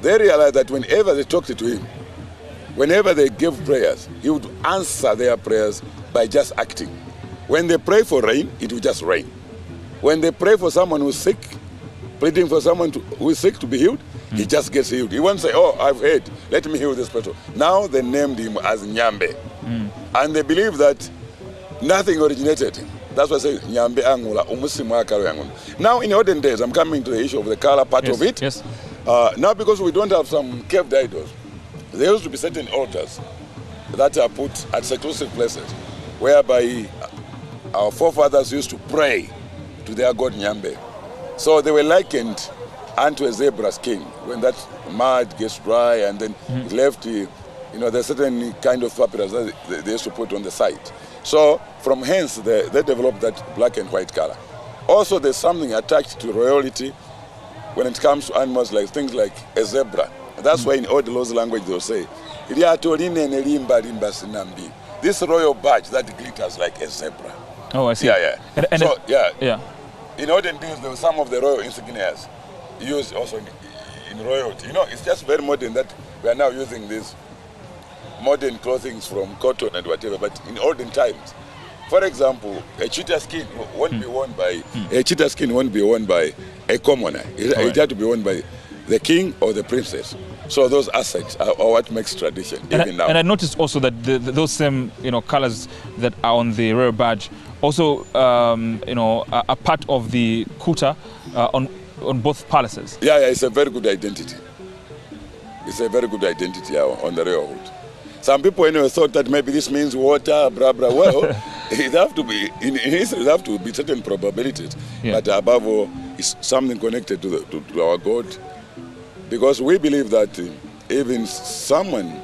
they realize that whenever they talked to him, whenever they gave prayers, he would answer their prayers by just acting. When they pray for rain, it will just rain. When they pray for someone who's sick, pleading for someone who is sick to be healed, he just gets healed. He won't say, oh, I've heard, let me heal this person. Now they named him as Nyambe. And they believe that nothing originated. That's why I say Nyambe Angula, Umusimu Akaru Angula. Now in olden days, I'm coming to the issue of the color part of it. Yes. Now because we don't have some caved idols, there used to be certain altars that are put at seclusive places, whereby our forefathers used to pray to their god Nyambe. So they were likened unto a zebra skin. When that mud gets dry and then left, there's certain kind of papyrus that they used to put on the side. So from hence, they developed that black and white color. Also, there's something attached to royalty when it comes to animals, like things like a zebra. That's why in Old Law's language they'll say, this royal badge that glitters like a zebra. Oh, I see. Yeah. Yeah. In olden days, there were some of the royal insignias used also in royalty. It's just very modern that we are now using these modern clothing from cotton and whatever. But in olden times, for example, a cheetah skin won't be worn by a commoner. It had to be worn by the king or the princess. So those assets are what makes tradition even now. And I noticed also that those same colors that are on the royal badge also are part of the kuta on both palaces. Yeah, it's a very good identity. It's a very good identity on the royal hood. Some people thought that maybe this means water, blah blah. Well, it have to be in history. There have to be certain probabilities, but above all, it's something connected to our God. Because we believe that even someone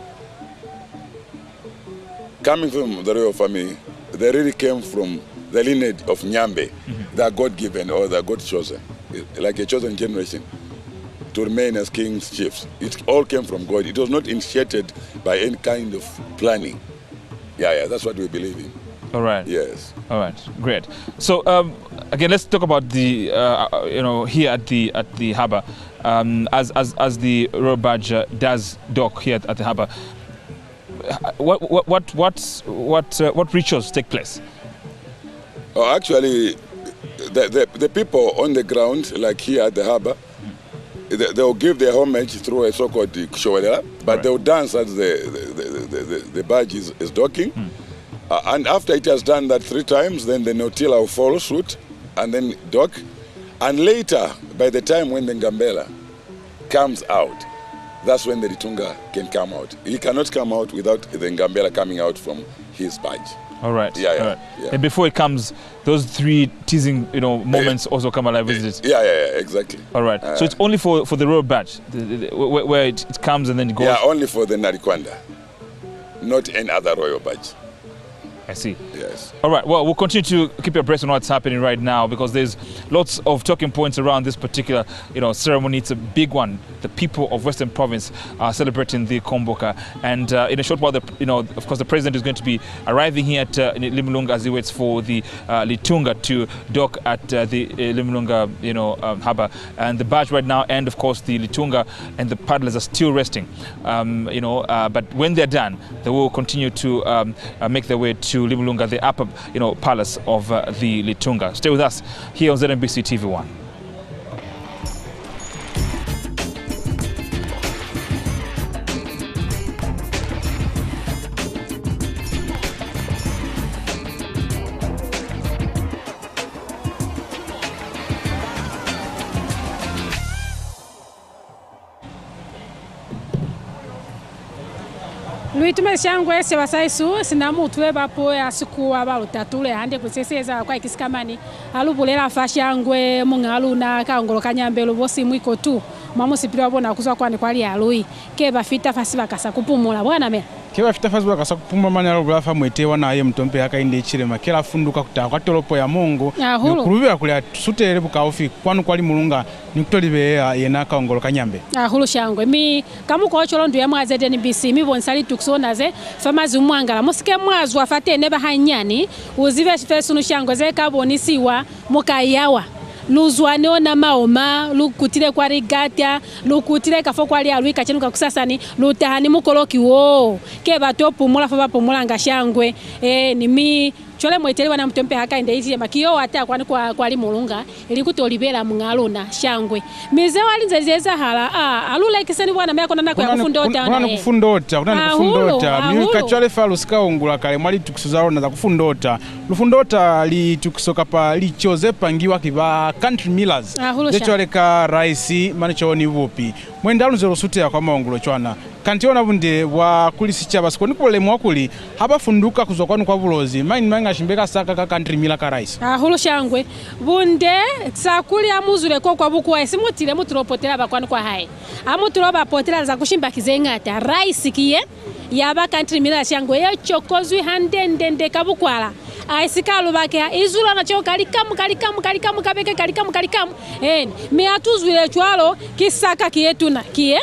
coming from the royal family, they really came from the lineage of Nyambe, that God-given or that God-chosen, like a chosen generation, to remain as kings, chiefs. It all came from God. It was not initiated by any kind of planning. Yeah, that's what we believe in. All right. Yes. All right. Great. So again, let's talk about the here at the harbour. As the royal badge does dock here at the harbour, what rituals take place? Oh, actually, the people on the ground, like here at the harbour, they will give their homage through a so-called showera, but they will dance at the the barge is docking. And after it has done that 3 times, then the Nautila will follow suit and then dock. And later, by the time when the Ngambela comes out, that's when the Litunga can come out. He cannot come out without the Ngambela coming out from his barge. All right. Yeah. And before it comes, those 3 teasing, moments also come alive, isn't it? Yeah, exactly. All right. So it's only for the royal barge, where it comes and then it goes. Yeah, only for the Narikwanda, not any other royal barge. I see. Yes. All right. Well, we'll continue to keep you abreast on what's happening right now, because there's lots of talking points around this particular, ceremony. It's a big one. The people of Western Province are celebrating the Koumboka, and in a short while, of course, the president is going to be arriving here at Limulunga as he waits for the Litunga to dock at the Limulunga, harbor, and the barge right now, and of course the Litunga and the paddlers are still resting. But when they're done, they will continue to make their way to Limulunga, the upper, palace of the Litunga. Stay with us here on ZNBC TV1. Luitume shangwe sebasaisu sinamutwe bapo ya siku abalutatule hande kuseseza kwa ikisikamani alubulela fashangwe mungalu na kaongolo kanyambelo bosi mwiko tu mamusipira bona kuzwa kwani kwali alui keba fita fasiba kasa kupumula bwana me keba fita fasiba kasa kupumula mani alubula fa mwetewa na ye mtompe akainde chirema kela funduka kutaka kwa tolopo ya Mungu nikurubira kule sutere bukaofi kwanu kwali mulunga nikutolibe yena kaongolo kanyambe hulu shangwe mi kamuko cholo ndu ya mwa ZNBC mi bonsali tuksona ze famazi mwangala musike mwazwa fate neba hanyani uzive fesunu shangwe ze kabonisiwa mukayawa luzwane ona maoma lukutire kwa rigatia lukutire kafo kwa lia luika chenuka kusasani lutahani mukoloki wo ke batopu mula fa bapumula ngashangwe ni mi chole mweteliwa na mtompe hakainde izi makio hata kwa limulunga ilikutolibela mungaluna shangwe mize walinze zeza hala alula ikiseni bwana meko nanako ya kufundota kuna kufundota mika chole fa lusikaungula kale mwali tukusuzaona na za kufundota lufundota litukusoka pa lichoze pangiwa kiba country millers chole ka raisi manichoni vupi mwenda lunze rusute ya kwa maungulo chwana kantiona bunde wa kulisicha basikoni kule mwakuli haba funduka kuzokwanu kwa bulozi manga shimbeka saka ka country mila ka rice hulu shangwe bunde sakuli amuzure ko kwa buku wa simutire muturopotera bakwanu kwa hai amuturoba potera za kushimba kizengata rice kiye yaba country mila shangwe yo chokozwi handendende kabukwala aisikalu bake izula na cho kalikamu kabeke kalikamu me atuzwile chwalo kisaka kiyetuna kiye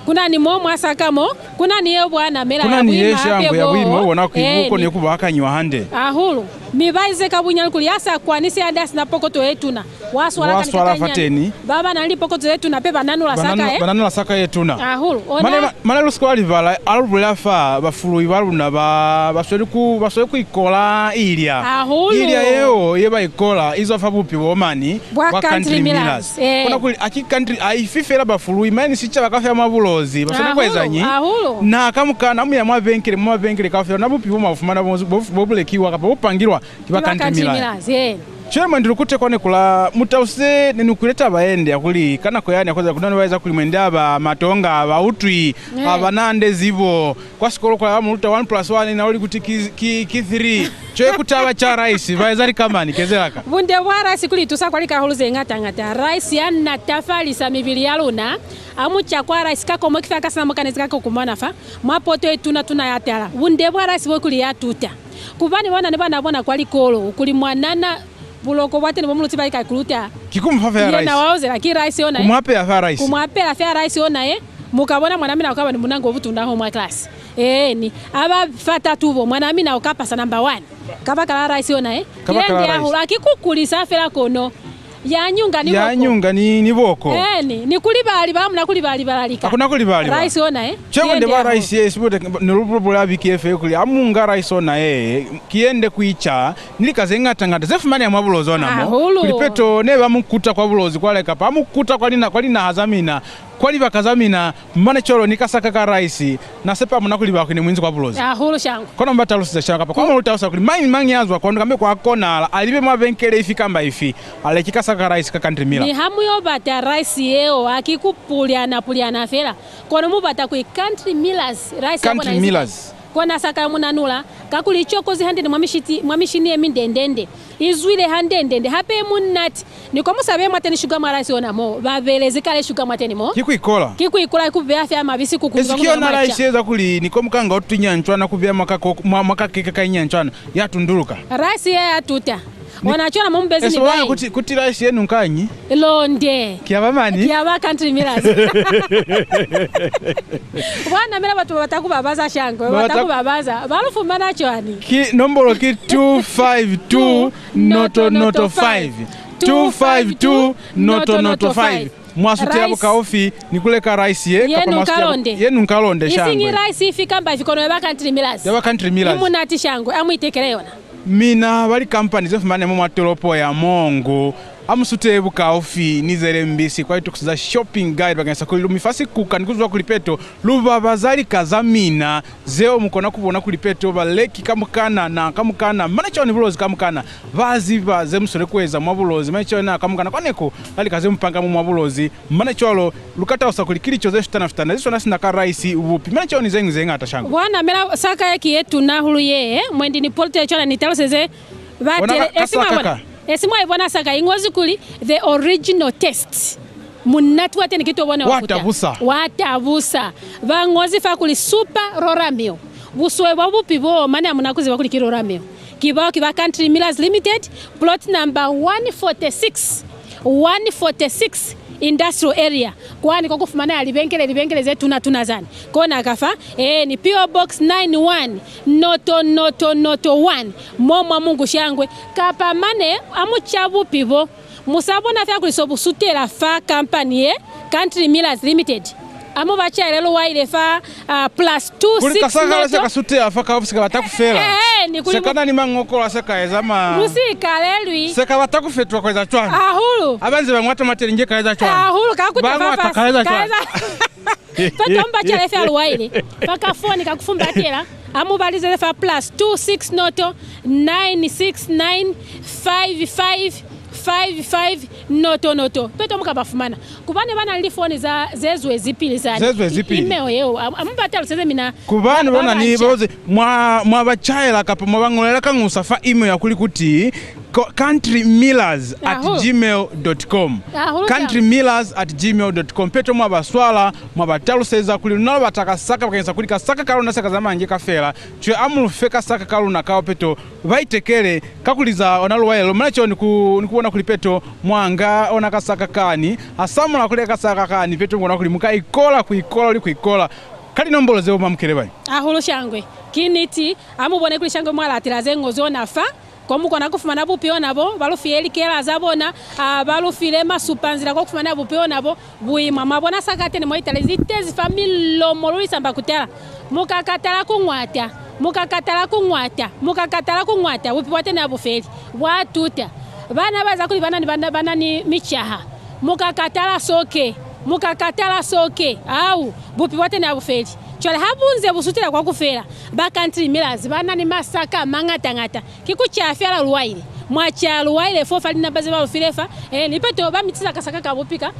kuna ni momo asakamo kuna ni ye bwana mera kuna ni ye shangwe ya bwimo ubona kwibuko ne kuba akanywa hande ahulu mibaize kabunya kuli asa kwa nisi adas na pokoto yetuna waswala fateni baba na li pokoto yetuna pe bananula saka bananula saka yetuna ahulu mana lusko alivala alubula fa bafulu ibaluna baswele ku ikola ilya yeo yeba ikola izo fa bupi bomani kwa country millers kuna kuli aki country aififera bafulu imani sicha bakafa mabulozi baswele kwezanyi na kamukana mu ya mwabenkele kafa na bupi bomafumana bobulekiwa kapa bopangirwa kiba country millers chema ndilukute kone kula mutause nenukuleta baende yakuli kana koyani yakoza kunani waiza kulimwende aba matonga aba utwi aba nande zibo kwa sikolo kwa muluta 1+1 na uli kuti ki 3 choe kutaba cha rice waiza likamani kezelaka bunde wara sikuli tusakwalika huluze ngata rice yana tafali sa mibili yaluna amucha kwa rice kako mokifaka sana mokanezi kako kumanafa mapoto etuna tunayatala bunde wara sibokuli yatuta kubani wana nebana bona kwali kolo kuli mwanana buloko bwate ne bomuluti balika kuluta kikumfafa ya rice na waoze la ki rice ona kumwape ya rice rice ona mukabona mwana mina ukaba ni munango obutunda ho mwa class ni aba fata tubo mwana mina ukapa sa number 1 kaba kala rice ona yende aho akikukulisa fela kono yanyunga ni boko ni kulibali bamuna kulibali balalika akuna kulibali rice ona chemwe ba rice sibote nurubula bikefe kuli amunga rice ona kiende kuicha nilikaze ngata zefumani ya mabulozi ona mo kulipeto ne bamukuta kwa bulozi kwaleka pa amukuta kwalina hazamina kwali bakazamina mmane cholo nikasaka ka raisi na sepa munakuliba kuni mwinzi kwa bulozi ahulu shangu kono mbatalusiza shanga pa kwa mulutausa kuli mangi yazwa kwa ngambe kwa kona alibe mabenkele ifi kamba ifi alekikasaka raisi ka country mila ni hamu yo bata raisi yeo akikupuliana fela kono mubata ku country millers raisi country millers kona saka munanula kakuli chokozi handende mwamishini emindendende izwile handende hape munati niko musabe mwateni shuga maraisi onamo babeleze kale shuga mwateni mo kikuikola kubya fya mabisi kukuza esikio na raisi eza kuli niko mukanga otunyanchwana kubya makakeke kanyanchwana yatunduluka raisi ya tuta wanachona mumbezi ni bai kuti raisi yenu nkanyi londe kiabamani kiaba country millers bwana mera batu batakubabaza shango batakubabaza balufumana chwani nombolo ki 252 noto 5 252 noto 5 mwasuti yabo kaofi nikuleka raisi yenu nkalonde shango isingi raisi ifika mba ifikono yaba country millers imunati shango amuitekeleyona mina bali company zefumane mu matolopo ya Mongo amusute buka ofi ni ZNBC kwa itukuza shopping guide bagasa kuli mifasi kuka nikuzwa kulipeto luba bazali kazamina zeo mukona kubona kulipeto baleki kamukana mana choni bulozi kamukana bazi baze musore kweza mwabulozi mana chona kamukana kwaneko bali kaze mpanga mu mwabulozi mana cholo lukata usakuli kilicho ze fitana ziso nasina ka raisi ubupi mana choni zenga atashango bwana mera saka yake yetu na hulu ye mwendi ni polite chona nitaloseze batele esimwa ibona saka ingozi kuli the original test munatu wate nikito bwana watabusa bangozi fa kuli super roramio buswe babupi bo mane amunakuzi bakuli kiroramio kibao kiba country millers limited plot number 146 industrial area kwani kwa kufumana libenkele zetu tunazani kona akafa ni PO box 91 noto 1 momwa Mungu shangwe kapa mane amuchabu pivo musabona fya kulisobu sutela fa company country millers limited amu bacha lelo waile fa plus 26 kuli kasaka saka sutela fa ka ofisi batakufela sekana ni mangokola saka ezama musika lelwi seka batakufetwa kwa za chwana ahulu abanze bamwata materinje kaza chwana ahulu kakuta fa kaza chwana patomba chale fa waile paka phone kakufumba tela amu balize fa plus 26 noto 96955 noto peto mukabafumana kubane bana lifoni za zezwe zipili zani email yeo amubata luseze mina kubane bana ni boze mwa bachaela kapa mabangolera kangusa fa email yakuli kuti countrymillers@gmail.com countrymillers@gmail.com peto mwa baswala mwa bataluseza kuli nalo batakasaka bakenza kuli kasaka kalona saka zamanje kafela twe amulufeka saka kalona kawo peto baitekele kakuliza onalo waelo mnacho nikubona kuli peto mwanga ona kasaka kani asamula kuli kasaka kani peto ngona kuli muka ikola kuikola kali nombolo zeo mamkelebai ahulu shangwe kiniti amubone kuli shangwe mwala atiraze ngozo nafa komuko nakufumana bupio nabo balufiyeli kela zabona balufile masupanzira ko kufumana bupio nabo buima mabona sakate ni moitale zitezi familo moluli samba kutela mukakatala kungwata bupi wate na bufeli watuta bana baza kuli bana ni michaha mukakatala soke au bupi wate na bufeli chole habunze busutira kwa kufela ba country millers bana ni masaka mangata kikuchafya luwaile mwacha luwaile fofa linabaze ba filefa nipeto ba mitisa kasaka kabupika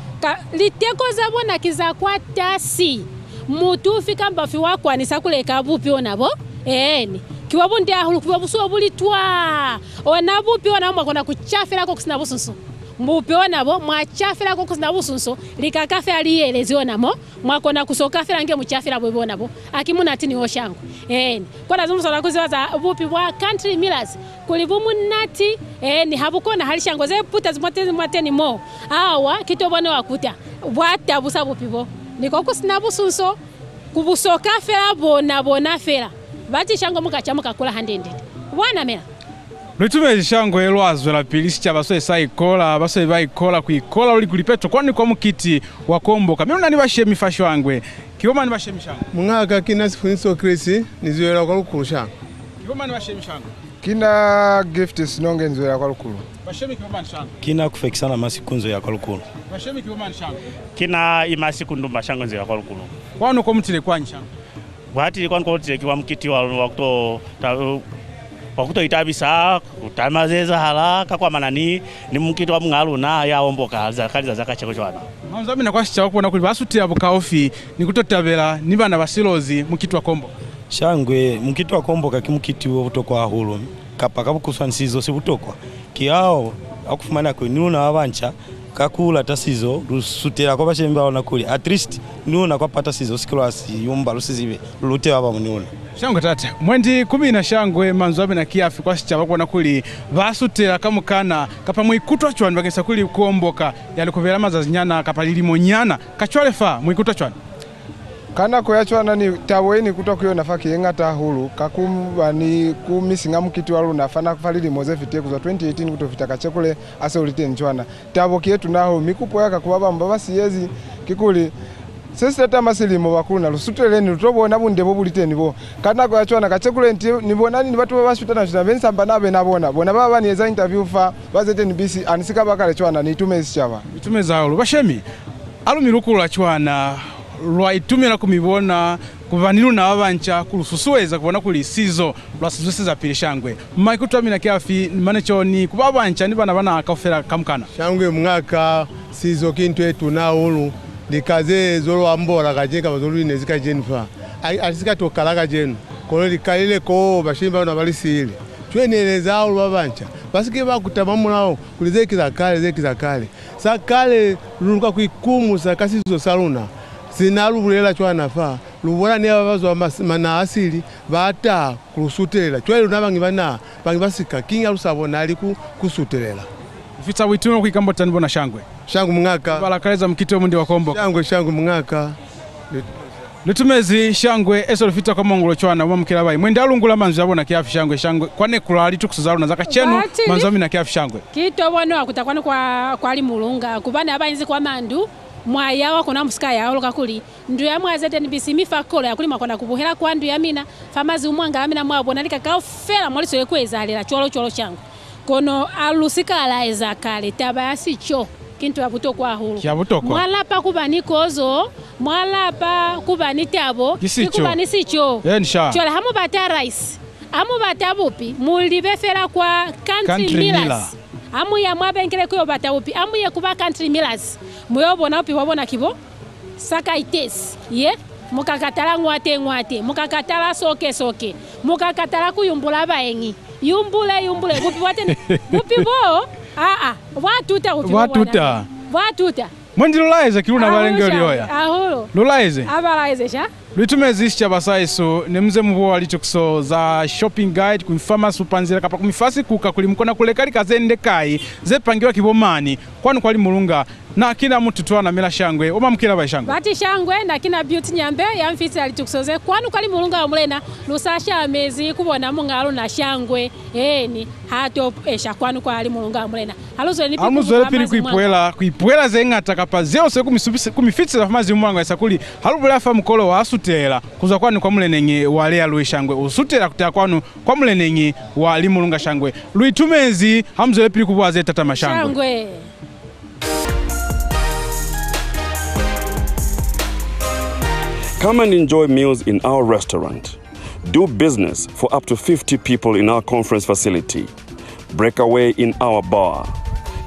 liteko zabona kiza kwa tasi mutu fika mbafi wako anisa kuleka bupi onabo kiwabundi ahulu kiwabuso bulitwa onabupi onamo kona kuchafela ko kusina busunsu mupeona bo mwachafela ko kusina busunso likakafela liyelezona mo mwakona kusokafela nge muchafela bwebona bo akimuna tini oshango kona zumusola kuziwaza bupi bwa country millers kulibumu nati ni habukona halishango ze puta zimoteni mo awa kitobone wakuta bwata busa bupi bo niko kusina busunso kubusokafela bona fela bati shango mukachamuka kula handende bwana mera Lutume shango elwazwe la pilisi cha basoe saikola basoe baikola kuikola uli kulipeto kwani kwa mukiti wa Koumboka mimi nani bashemi fasho wangwe kioma ni bashemi shango mungaka kina sifuniso Krisi niziwela kwa lukulu shango kioma ni bashemi shango kina gift sinonge nziwela kwa lukulu Bashemi kioma nshangwe. Kina kufekisana masikunzo ya kolukulu. Bashemi kioma nshangwe. Kina imasikundu mashangwe nzira kolukulu. Kwano ko mutile kwa nshangwe. Bwati kwano ko mutile kwa mkiti wa wakuto itabisa kutamazeza haraka kwa manani ni mkiti wa mngaluna ya omboka zakali zakacheko chwana. Manzabi na kwashicha kubona kuli basutira bukaofi nikutotabela ni bana basilozi mkiti wa Koumboka. Shangwe mkiti wa Koumboka kimkiti wo butokwa hulu kapa kabukuswa nsizo sibutokwa kiao akufumana ko nuna abancha kakula tasizo rusutira kwa bashemba ona kuli at least nuna kwa pata sizo sikilasi yumba lusizibe lute baba mununa. Shangwe tata mwendi 10 na shangwe manzabi na kiafi kwashicha bakona kuli basutira kamukana kapa mwikutwa chwana bagesa kuli Koumboka yalikuvera mazazinyana kapalilimo nyana kachwalefa mwikutwa chwana. Kana koyachwana ni taweni kutokuyo nafaki yengata hulu kakumba ni kumisinga mkiti walu nafana kufalili mozefite kuza 2018 kutofita kachekule ase ulite nchwana tabo kietu naho mikupo yaka kubaba mbaba siyezi kikuli sisi tata masilimo bakulu na lusuteleni lutobona bundebo bulite nibo kana koyachwana kachekule nibona ni batu babashutana shina bensamba nabe nabona bona baba ni eza interview fa ba ZNBC anisika bakale chwana ni tumezi chaba itumeza ulu bashemi alumilukulu la chwana lwaitumira kumibona kuvaniru na wabancha kulususuweza kubona kuli sizo lwasizwesiza pili shangwe maikutamina kiafi manecho ni kubabancha ni bana akafera kamkana shangwe mwaka sizo kintu etu na ulu likaze zolo ambora kajeka bazolu inezika jenfa alisika tokalaka jenu kolo likalile ko bashimba na balisile chweneleza ulu babancha basike bakutamamulao kulizekiza kale sakale luluka kuikumu sakasizo saluna sinalubulela chwana fa lubona ne abazo mana asili bata kusutelela chwele nabangi bana bangi basika kinga lusabona ali kusutelela fitsa wituno kuikambota nibona shangwe mwaka balakaleza mkito mundi wa Koumboka shangwe mwaka Litumezi shangwe eso lufita kwa mongulo chwana mwamkila bai mwende alungula manzu yabona kiafi shangwe kwane kulali tukusuzalu na zaka chenu manzomi na kiafi shangwe kito bono akutakwano kwa limulunga kubana abainzi kwa mandu mwaya wako na musikaya oloka kuli ndu ya mwa ZNBC mifakolo yakuli makona kubuhera kwa ndu ya mina famazi umwanga amina mwabona lika kaofera mwaliso yekwezalira cholo changu kono alusika alaeza kale tabayasi cho kintu yabuto kwa hulu mwalapa kubani kozo mwalapa kubani tabo kubani sicho chola hamu bata rice hamu bata bupi mulibefera kwa country millers amu ya mwabenkele kuyo bata upi amu ya kuba country millers muyobona upi wabona kibo saka itesi ye mukakatala ngwate mukakatala soke mukakatala kuyumbula baengi yumbule bupi wate bupi bo watuta mwendi lulaize kiluna balenge lioya ahulu lulaize abalaize sha Litumezi chabasaiso nemze mubo alichokso za shopping guide kumfama supanzira kapa kumifasi kuka kulimkona kulekali kazende kai zepangiwa kibomani kwani kwali mulunga na kina mtu twana mila shangwe oma mkila ba shangwe bati shangwe na kina beauty nyambe yamfisi alichoksoze kwani kwali mulunga wa mulena lusasha amezi kubona mungalo na shangwe ni hato esha kwani kwali mulunga wa mulena aluzole pili kuipwela zengata kapa zeo se kumifitsi la famazi mwanga esakuli halubula fa mkolo wa asutela kuza kwani kwa mulenenye wale aluwe shangwe usutela kutea kwanu kwa mulenenye wali mulunga shangwe Litumezi hamzole pili kubuwaze tata mashangwe Come and enjoy meals in our restaurant. Do business for up to 50 people in our conference facility. Break away in our bar.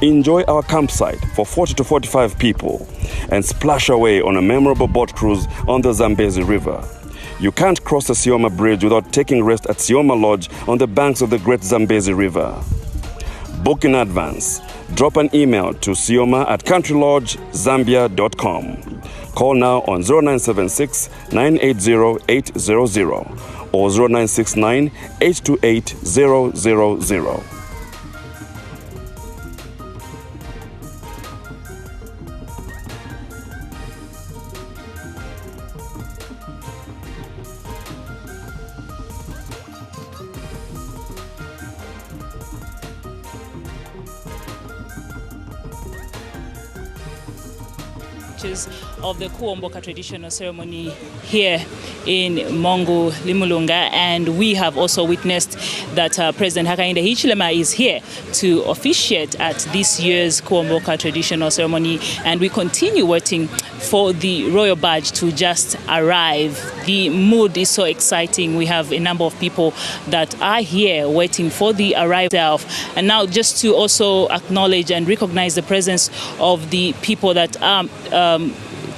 Enjoy our campsite for 40 to 45 people. And splash away on a memorable boat cruise on the Zambezi River. You can't cross the Sioma Bridge without taking rest at Sioma Lodge on the banks of the Great Zambezi River. Book in advance. Drop an email to sioma@countrylodgezambia.com. Call now on 0976 980 800 or 0969 828 000. pictures of the Koumboka traditional ceremony here in Mongu, Limulunga, and we have also witnessed that President Hakainde Hichilema is here to officiate at this year's Koumboka traditional ceremony, and we continue waiting for the royal barge to just arrive. The mood is so exciting. We have a number of people that are here waiting for the arrival. And now just to also acknowledge and recognize the presence of the people that are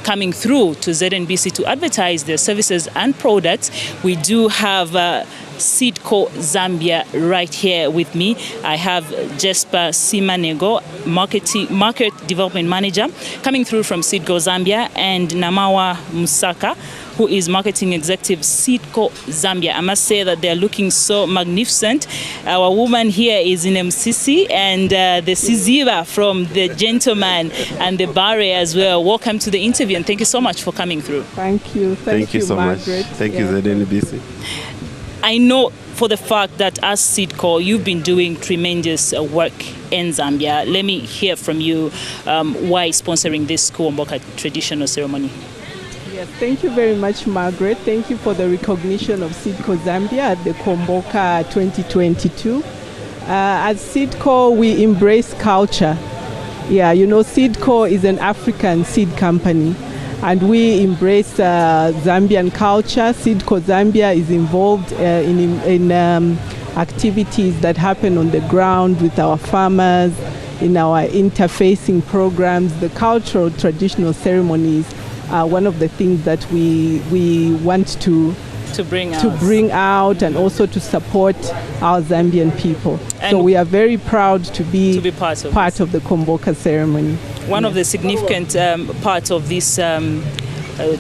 coming through to ZNBC to advertise their services and products. We do have Sidco Zambia right here with me. I have Jesper Simanego, Market Development Manager, coming through from Sidco Zambia, and Namawa Musaka, who is Marketing Executive, Sidco Zambia. I must say that they're looking so magnificent. Our woman here is in MCC, and the Siziva from the gentleman and the Barge as well. Welcome to the interview, and thank you so much for coming through. Thank you. Thank you so Margaret. much. Thank you, ZNBC. I know for the fact that as Sidco, you've been doing tremendous work in Zambia. Let me hear from you why sponsoring this Koumboka traditional ceremony. Yes, thank you very much, Margaret. Thank you for the recognition of Sidco Zambia at the Koumboka 2022. As Sidco, we embrace culture. Yeah, you know, Sidco is an African seed company, and we embrace Zambian culture. Sidco Zambia is involved in activities that happen on the ground with our farmers, in our interfacing programs. The cultural traditional ceremonies are one of the things that we want to bring out and also to support our Zambian people. And so we are very proud to be part of the Koumboka ceremony. One of the significant parts of this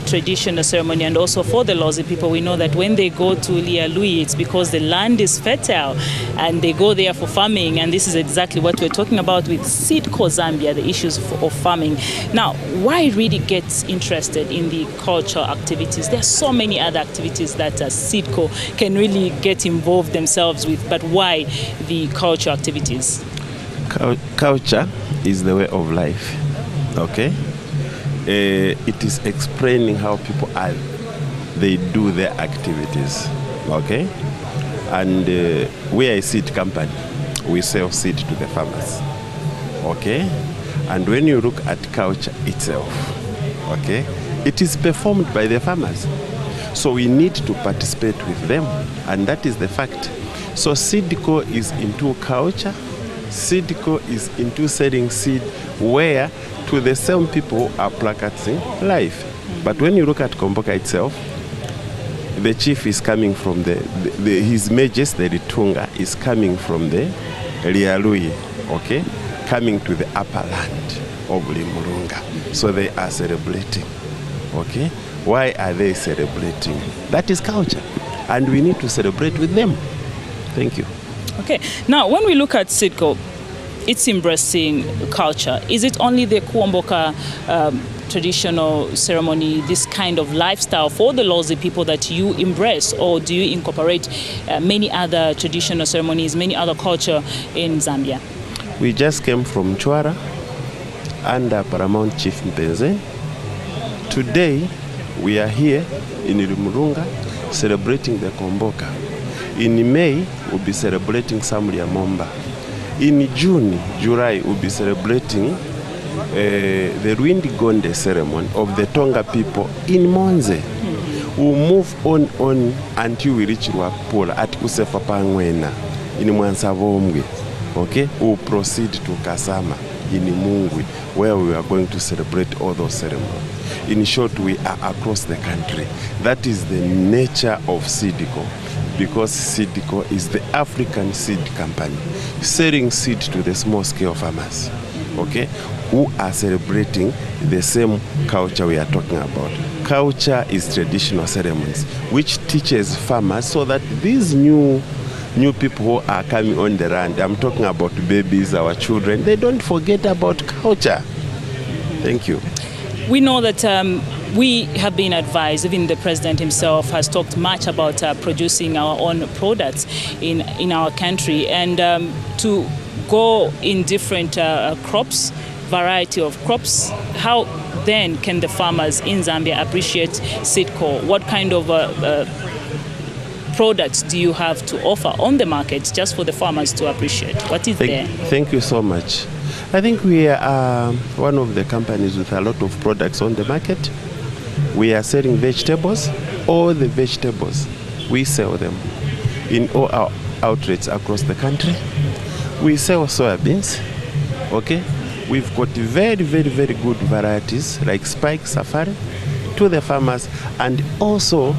traditional ceremony, and also for the Lozi people, we know that when they go to Lialui, it's because the land is fertile and they go there for farming, and this is exactly what we're talking about with Sidco Zambia, the issues of farming. Now, why really get interested in the cultural activities? There are so many other activities that Sidco can really get involved themselves with, but why the cultural activities? Culture is the way of life, okay? It is explaining how people are, they do their activities, okay? And we are a seed company. We sell seed to the farmers, okay? And when you look at culture itself, okay, it is performed by the farmers. So we need to participate with them, and that is the fact. So Sidco is into culture. Sidco is into selling seed where to the same people who are practicing life. But when you look at Koumboka itself, the chief is coming from His Majesty the Litunga is coming from the Lialui, okay, coming to the upper land of Limulunga. So they are celebrating, okay. Why are they celebrating? That is culture, and we need to celebrate with them. Thank you. Okay, now when we look at Sidco, it's embracing culture. Is it only the Koumboka traditional ceremony, this kind of lifestyle for the Lozi people that you embrace, or do you incorporate many other traditional ceremonies, many other culture in Zambia? We just came from Chwara under Paramount Chief Mpenze. Today we are here in Limulunga celebrating the Koumboka. In May, we'll be celebrating Samlia Momba. In June, July, we'll be celebrating the Rwindi Gonde ceremony of the Tonga people in Monze. We'll move on until we reach Rwapola at Kusefa Pangwena in Mwansavomwe. Okay? We'll proceed to Kasama in Mungwi, where we are going to celebrate all those ceremonies. In short, we are across the country. That is the nature of Sidco, because Sidco is the African seed company, selling seed to the small-scale farmers, okay, who are celebrating the same culture we are talking about. Culture is traditional ceremonies, which teaches farmers so that these new people who are coming on the land, I'm talking about babies, our children, they don't forget about culture. Thank you. We know that we have been advised, even the president himself has talked much about producing our own products in our country, and to go in different crops variety of crops, how then can the farmers in Zambia appreciate Seedco? What kind of products do you have to offer on the market just for the farmers to appreciate? What is there? Thank you so much. I think we are one of the companies with a lot of products on the market. We are selling vegetables. All the vegetables, we sell them in all our outlets across the country. We sell soybeans, okay? We've got very, very, very good varieties like Spike, Safari to the farmers, and also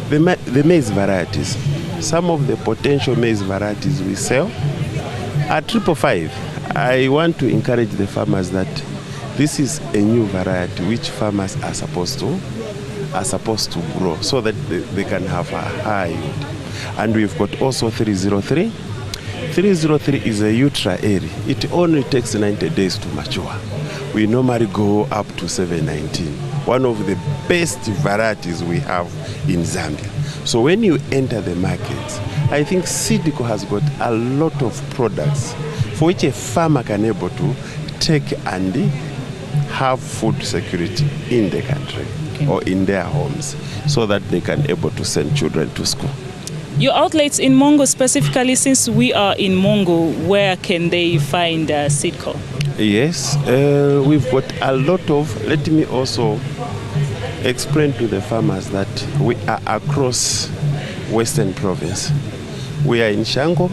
the maize varieties. Some of the potential maize varieties we sell at 555. I want to encourage the farmers that this is a new variety which farmers are supposed to grow so that they can have a high yield. And we've got also 303. 303 is a ultra area. It only takes 90 days to mature. We normally go up to 719. One of the best varieties we have in Zambia. So when you enter the market, I think Seedco has got a lot of products for which a farmer can able to take and have food security in the country or in their homes so that they can able to send children to school. Your outlets in Mongo specifically, since we are in Mongo, where can they find Seedco? Yes, we've got a lot of, let me also explain to the farmers that we are across Western Province. We are in Shango.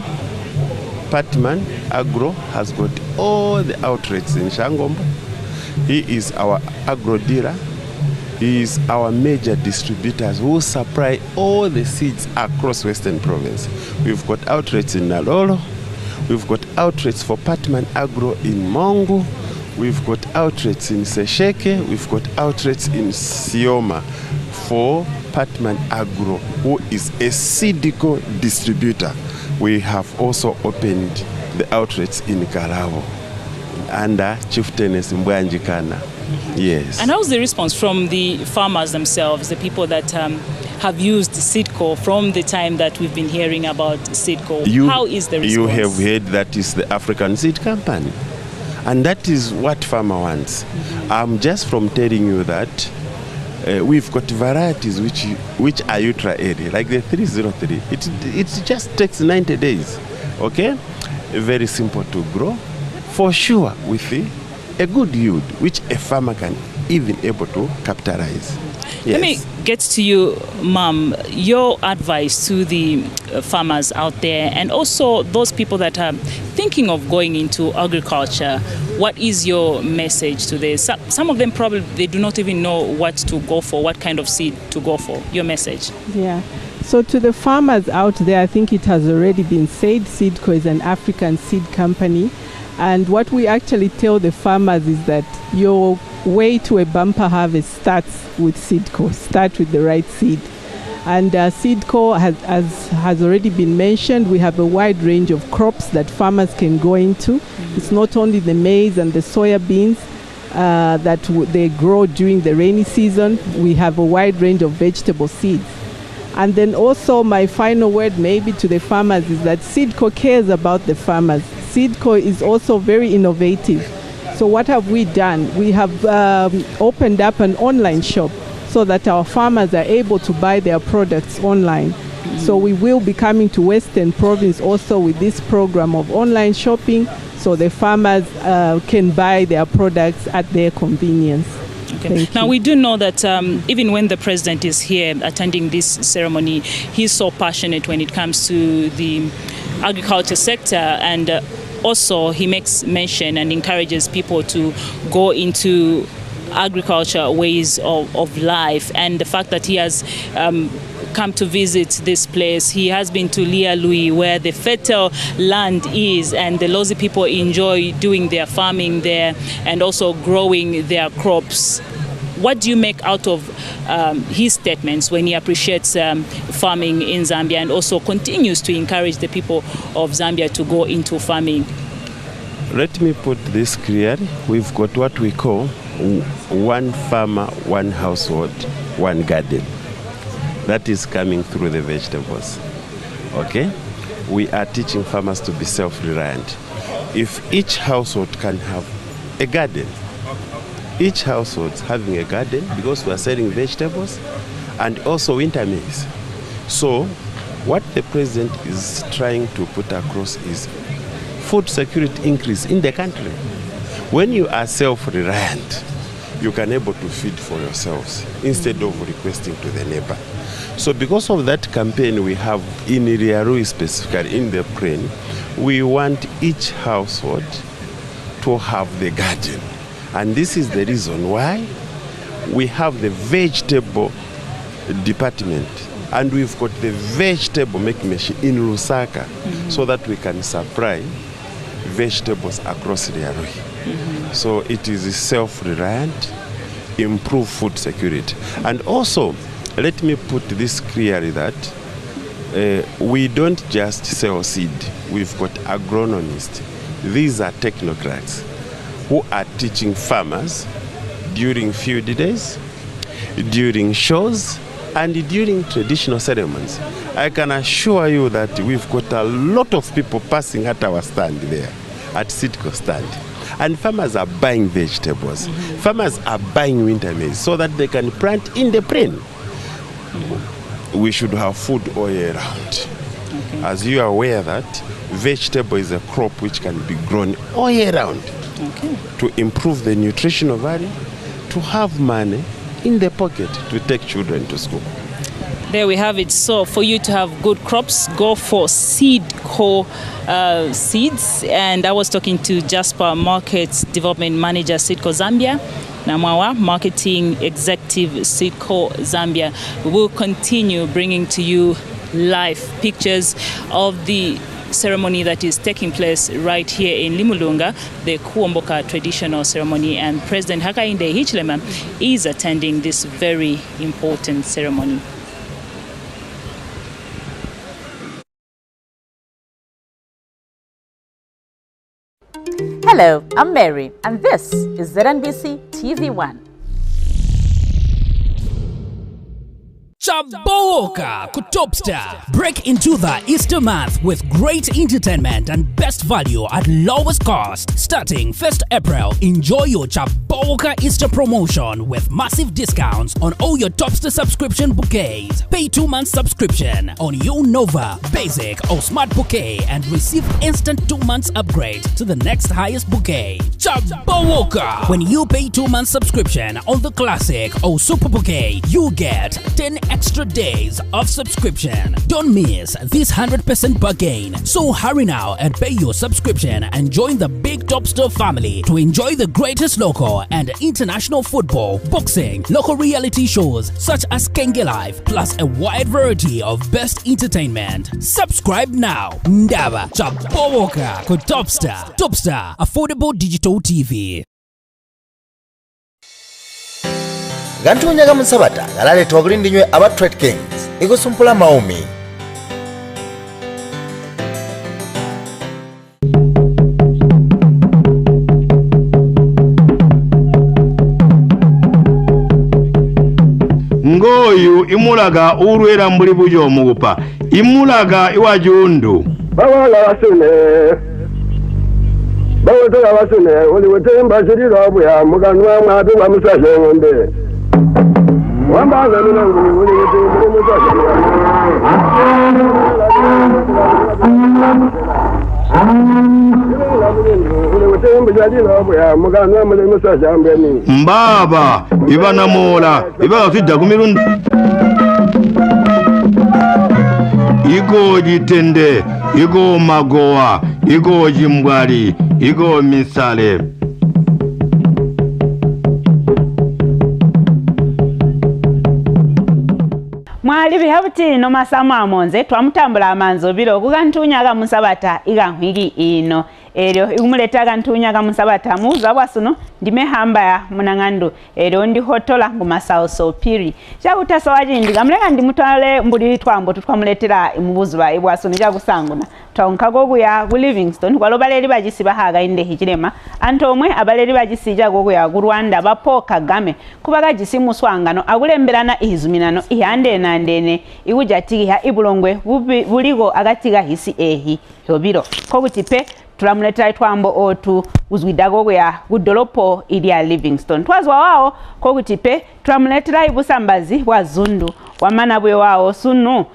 Patman Agro has got all the outlets in Shangombo. He is our agro dealer. He is our major distributors who supply all the seeds across Western Province. We've got outlets in Nalolo. We've got outlets for Patman Agro in Mongo. We've got outlets in Sesheke. We've got outlets in Sioma for Patman Agro, who is a Seedco distributor. We have also opened the outlets in Karabo under Chieftainess Mbwanjikana. Yes. And how's the response from the farmers themselves, the people that have used Seedco from the time that we've been hearing about Seedco? How is the response? You have heard that is the African Seed Company. And that is what farmer wants. I'm just from telling you that we've got varieties which are ultra area, like the 303. It just takes 90 days, okay? Very simple to grow, for sure, with a good yield, which a farmer can even able to capitalize. Yes. Let me get to you, Ma'am. Your advice to the farmers out there and also those people that are thinking of going into agriculture, what is your message to this? Some of them probably they do not even know what to go for, what kind of seed to go for. Your message? Yeah. So to the farmers out there, I think it has already been said, Seedco is an African seed company. And what we actually tell the farmers is that your way to a bumper harvest starts with Seedco, start with the right seed. And Seedco, has already been mentioned, we have a wide range of crops that farmers can go into. It's not only the maize and the soya beans that they grow during the rainy season. We have a wide range of vegetable seeds. And then also my final word maybe to the farmers is that Seedco cares about the farmers. Seedco is also very innovative. So what have we done? We have opened up an online shop so that our farmers are able to buy their products online. So we will be coming to Western Province also with this program of online shopping so the farmers can buy their products at their convenience. Okay. Now we do know that even when the president is here attending this ceremony, he's so passionate when it comes to the agriculture sector, and also he makes mention and encourages people to go into agriculture ways of life. And the fact that he has come to visit this place, he has been to Lialui where the fertile land is and the Lozi people enjoy doing their farming there and also growing their crops. What do you make out of his statements when he appreciates farming in Zambia and also continues to encourage the people of Zambia to go into farming? Let me put this clearly. We've got what we call one farmer, one household, one garden. That is coming through the vegetables. Okay? We are teaching farmers to be self-reliant. If each household can have a garden. Each household having a garden because we are selling vegetables and also winter maize. So what the president is trying to put across is food security increase in the country. When you are self-reliant, you can able to feed for yourselves instead of requesting to the neighbor. So because of that campaign we have in Riarui specifically in the plain, we want each household to have the garden. And this is the reason why we have the vegetable department and we've got the vegetable making machine in Lusaka so that we can supply vegetables across Riarui. So it is self-reliant, improve food security. And also, let me put this clearly that we don't just sell seed. We've got agronomists. These are technocrats who are teaching farmers during field days, during shows, and during traditional ceremonies. I can assure you that we've got a lot of people passing at our stand there, at Sitco stand. And farmers are buying vegetables. Farmers are buying winter maize so that they can plant in the plain. We should have food all year round. As you are aware that vegetable is a crop which can be grown all year round. To improve the nutritional value, to have money in the pocket to take children to school. There we have it. So for you to have good crops, go for Seedco seeds. And I was talking to Jasper, Market Development Manager, Seedco Zambia, Namawa, Marketing Executive, Seedco Zambia. We will continue bringing to you live pictures of the ceremony that is taking place right here in Limulunga, the Koumboka traditional ceremony, and President Hakainde Hichilema is attending this very important ceremony. Hello, I'm Mary, and this is ZNBC TV1. Koumboka Kutopstar. Break into the Easter month with great entertainment and best value at lowest cost. Starting 1st April, enjoy your Koumboka Easter promotion with massive discounts on all your Topstar subscription bouquets. Pay 2 months subscription on your Nova, Basic or Smart bouquet and receive instant 2 months upgrade to the next highest bouquet. Koumboka. When you pay 2 months subscription on the Classic or Super bouquet, you get 10 extra days of subscription. Don't miss this 100% bargain. So hurry now and pay your subscription and join the big Topstar family to enjoy the greatest local and international football, boxing, local reality shows such as Kenge Live, plus a wide variety of best entertainment. Subscribe now. Ndaba Koumboka ku Topstar. Topstar, affordable digital TV. Gantunyaga Musabata, galale twagulindinywe aba Trade Kings, ikusumpula maumi. Ngoyu imulaga urwera mbuli bujo mugupa, imulaga iwajundu. Bawala wasune, bawatola wasune, uli wetemba shirira buya, muganwa mwatu wa musashe ngombe. Wambaza minangu uli wetemba musashe Mbaba, ibana mola, ibana fidda kumirundu. Igo jitende, igo magoa, igo jimbwari, igo misale. Mwali bihabuti no masama amonze twamutambula amanzo biro kugantunyaga Musabata iganhwigi ino eryo igumuletaga ntunyaga Musabata muza bwasuno ndime hamba ya munangandu eryo ndi hotola ngumasao sopiri chakuta wajindi gamuleka ndi mutwale mbuli twambo tutwamuletera imubuzuba ibwasuno chagusanguna twankagogu ya ku Livingstone kwalobaleri bagisiba haga inde hikirema antomwe abaleri bagisija gogo ya ku Rwanda bapo Kagame kubaga gisimu swangano agulemberana ihizuminano ihande nandene igujatigiha ibulongwe buligo agatiga hisi ehi yobiro ko gutipe tulamuleta twambo otu uzwidago gya gudolopo ilya Livingstone twazwa wao ko kutipe tulamuletera ibusambazi bwa zundu wamana bwe wao sunu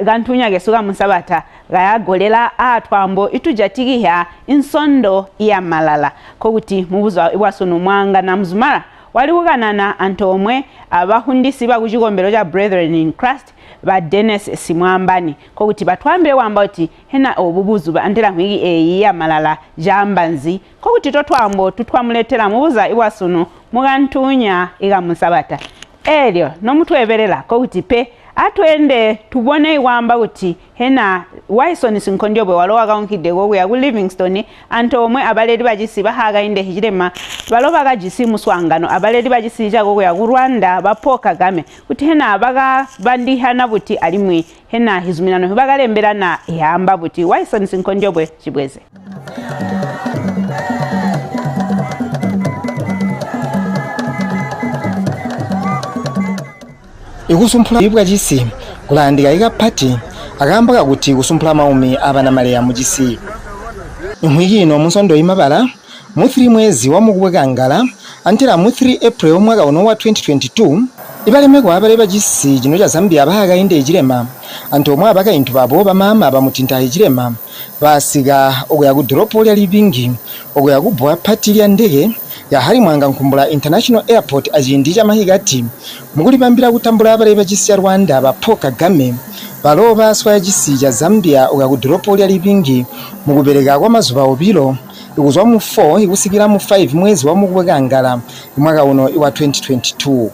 gantunya gesuga musabata gayagolela atwambo itujatigiha insondo ya malala ko kuti mubuzwa ibwasunu mwanga na mzumara waliuganana antomwe abahundisi bakujigombero ja Brethren in Christ ba Dennis Simwambani ko kuti batwambire wamba oti hena obubuzu bandera mwigi ya malala jambanzi ko kuti totwambo tutwamuletera mubuza ibwasunu mugantunya iga musabata elio no mutweberera ko kuti pe atwende tubone wamba kuti hena Waison sinkondio bwe walowa kaunkide go ya Livingstone antomwe abaleri bajisi bahaga inde hijirema baloba gajisi muswangano abaleri bajisi jago ya Rwanda bapoka game kuti hena baga bandihana buti alimwe hena hizuminano bagalembera na yamba buti Waison sinkondio bwe chibweze ikusumpula ibwa jisi kulandika ika pati agamba kuti kusumpula maumi abana maleya mujisi imwigino munsondo imabala mu 3 mwezi wa mugwegangala antira mu 3 April omwaka ono wa 2022 ibalemeko abale bajisi jino ja Zambia bahaga inde ejirema anto omwe abaka intu babo bamama abamutinta ejirema basiga ogoya ku drop lya libingi ogoya ku bwa pati lya ndege ya hari mwanga nkumbula International Airport ajindija mahigati muguli bambira kutambula abale bajisi ya Rwanda bapoka game baloba swaya jisi ya Zambia ogoya ku drop lya libingi muguberega kwa mazuba obilo ikuzwa mu 4 ikusigira mu 5 mwezi wa mugwegangala mwaka uno wa 2022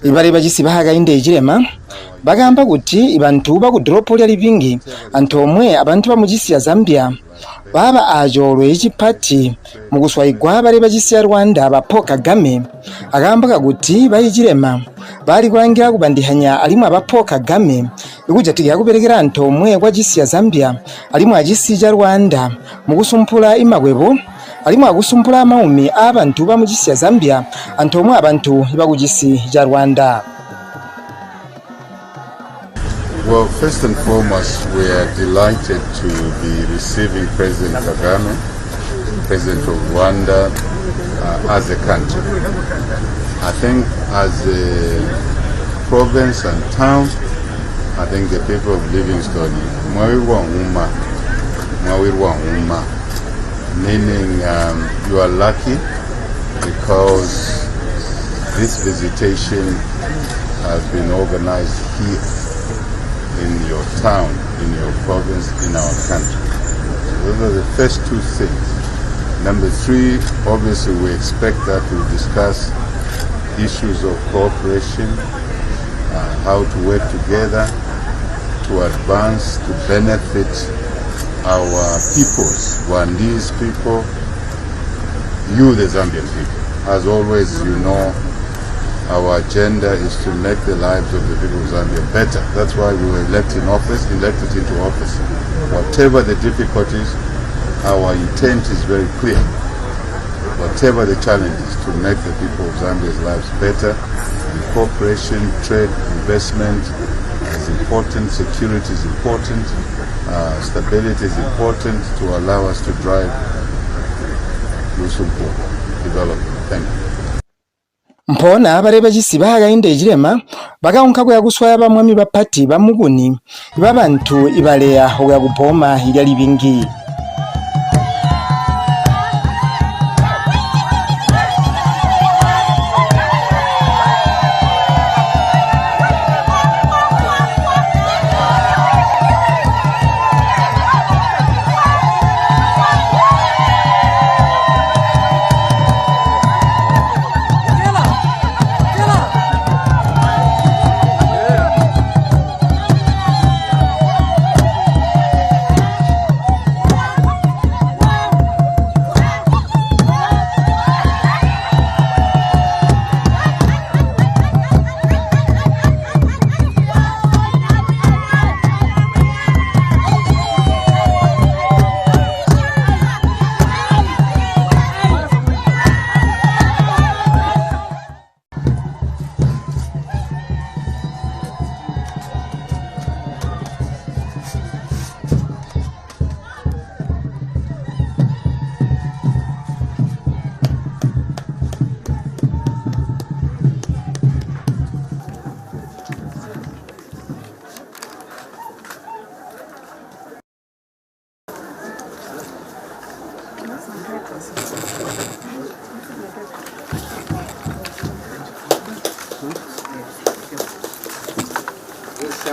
ibari bajisi bahaga inde ejirema bagamba kuti ibantu bakudrop lya libingi antomwe abantu bamujisi ya Zambia baba ajolwe echipati muguswaigwa bari bajisi ya Rwanda bapoka game agamba kuti bayijirema bali kulangira kubandihanya alimu abapoka game ikujatigira kuberekera antomwe kwa jisi ya Zambia alimu ajisi ya Rwanda mugusumpula imagwebo alimu agusumpula maumi abantu bamujisi ya Zambia antomwe abantu ibakujisi ya Rwanda. Well, first and foremost, we are delighted to be receiving President Kagame, President of Rwanda, as a country. I think as a province and town, I think the people of Livingstone, meaning you are lucky because this visitation has been organized here in your town, in your province, in our country. Those are the first two things. Number 3, obviously we expect that we'll discuss issues of cooperation, how to work together to advance, to benefit our peoples, Rwandese people, you the Zambian people. As always, you know, our agenda is to make the lives of the people of Zambia better. That's why we were elected into office. Whatever the difficulties, our intent is very clear. Whatever the challenges, to make the people of Zambia's lives better. And cooperation, trade, investment is important, security is important, stability is important to allow us to drive Lusumpu development. Thank you. Mpona abare bajisi bahaga inde ejirema bagaunka ko yaguswaya bamwami bapati bamuguni babantu ibaleya hoga gupoma ilya libingi.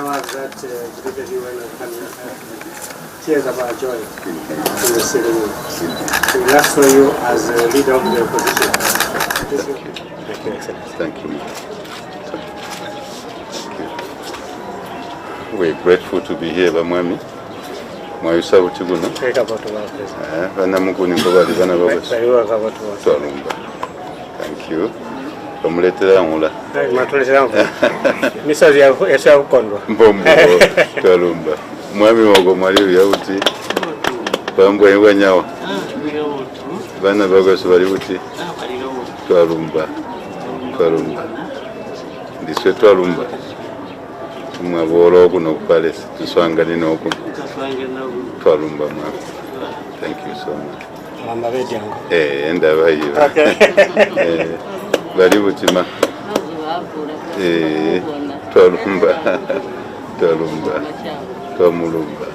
was that greeted you when you came here. Tears of our joy in the ceremony. We will ask for you as a leader of the opposition. Thank you, Excellency. Thank you. We're grateful to be here, Bamwami. Mwayusa uchiguno. Take about one, please. Bana mukuni mbabali bana babasi. Very well, about one. Twalumba. Thank you. Bamuletera ngula. Matuletera ngula. Misazi ya kukondwa. Mbombo. Twalumba. Mwami wago mwali yauti. Bambwa yewa nyawa. Bana bagosu bali uti. Twalumba. Twalumba. Ndiswe twalumba. Mwaboro kuno kupalesi. Tuswangani noku. Twalumba mwa. Thank you so much. Mama bedi yangu. Enda bayi. Okay. Bali utima. Twalumba. Twalumba. Twamulumba.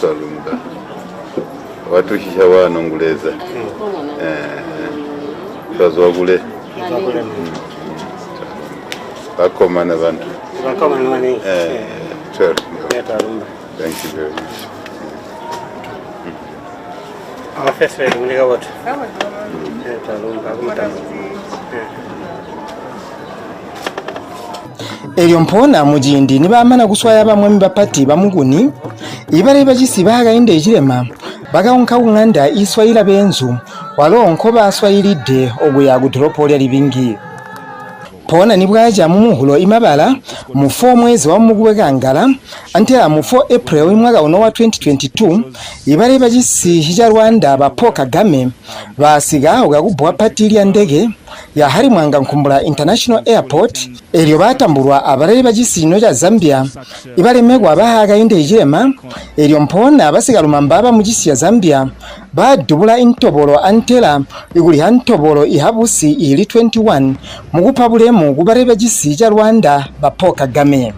Twalumba. Watu shisha wanonguleza. Twazwagule. Bakomana bantu. Bakomana mani. Twalumba. Thank you very much. Our first lady, we got what? Elyo mpona mujindi nibamana kuswaya bamwami bapati bamuguni ibale bajisi bagayinde ekirema bagawonka nganda iswayira benzu walonko baswayiride oguya gudropo lya libingi pona nibwaja mumuhulo imabala mu 4 mwezi wa mugwegangala antera mu 4 April mwaka ono wa 2022 ibale bajisi hija Rwanda bapo Kagame basiga ogagubwa pati lya ndege ya hari mwanga nkumbula International Airport elyo batambulwa abalele bajisi no ja Zambia ibale megwa bahaga inde ejirema elyo mpona abasiga lumambaba mujisi ya Zambia badubula intobolo antela iguli hantobolo ihabusi ili 21 mugupabulemu gubale bajisi ja Rwanda bapo Kagame.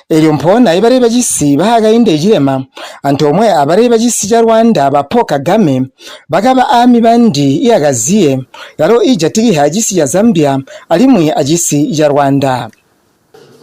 Elyo mpona ibale bajisi bahaga inde ejirema anti omwe abale bajisi ja Rwanda bapo Kagame bagaba ami bandi iyagaziye yaro ija tigi hajisi ya Zambia alimwe ajisi ja Rwanda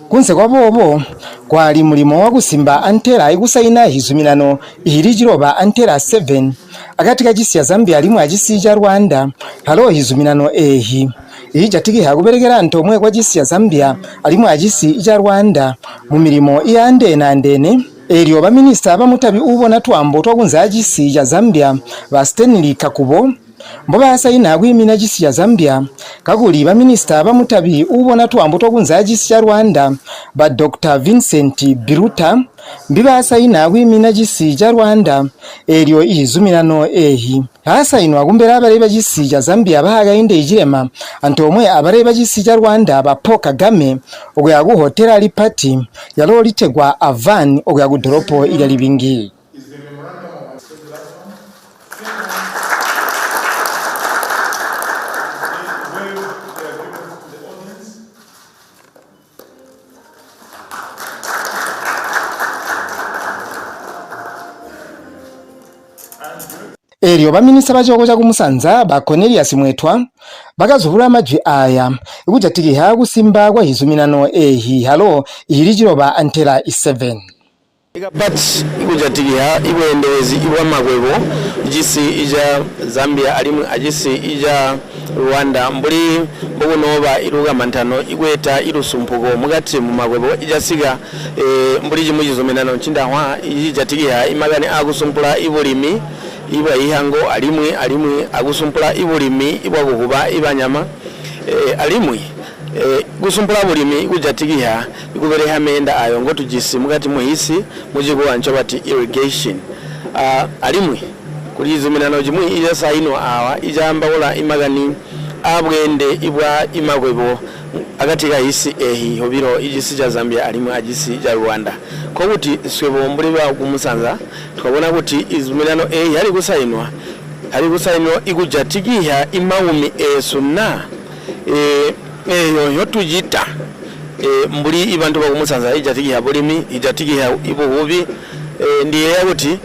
kunse kwa bobo kwali mulimo wa kusimba antera igusaina hizuminano ihirijiroba antera 7 agati kajisi ya Zambia alimwe ajisi ja Rwanda halo hizuminano ehi ija tigi haguberegera nto omwe kwa jisi ya Zambia alimwe ajisi ja Rwanda mu mirimo iyande na ndene elyo ba minister abamutabi ubona twambo twagunza ajisi ya Zambia ba Stanley Kakubo mboba asayina gwimina jisi ya Zambia kaguli ba minister abamutabi ubona twambo twagunza ajisi ya Rwanda ba Dr. Vincent Biruta mbiba asayina gwimina jisi ya Rwanda elyo izuminano ehi asayinwa gumbera abaleba jisi ya Zambia bahaga inde ejirema anti omwe abaleba jisi ya Rwanda bapo Kagame ogwe yagu hotel ali party yalo litegwa avan ogwe yagu dropo ila libingi. Elio baminisa bachoko cha kumusanza ba Cornelius Mwetwa bakazuvula amajwi aya ikujatikiha kusimba kwa hizuminano ehi halo ili chiloba antela 7 but ikujatikiha iwendewezi iwa magwebo jisi ija Zambia alimu ajisi ija Rwanda mbuli mbugunoba iruga mantano igweta irusumpugo mugati mu magwebo ijasiga mbuli jimujizuminano chindahwa ijatikiha imagani agusumpula ibulimi iba ihango alimwe agusumpula ibulimi ibwa gukuba ibanyama alimwe gusumpula bulimi kujatikiha ikubere hamenda ayo ngo tujisi mugati muhisi mujigo wancho bati irrigation alimwe kulizuminano jimwe ija saino awa ijamba ola imagani abwende ibwa imagwebo agatika hisi ehi hobiro ijisi ja Zambia alimwe ajisi ja Rwanda ko kuti swebo mbuli ba kumusanza tukabona kuti izuminano ehi hari gusainwa ikujatikiha imawumi esuna yo tujita mbuli ibantu bakumusanza ijatikiha bulimi ijatikiha ibuhubi ndiye yakuti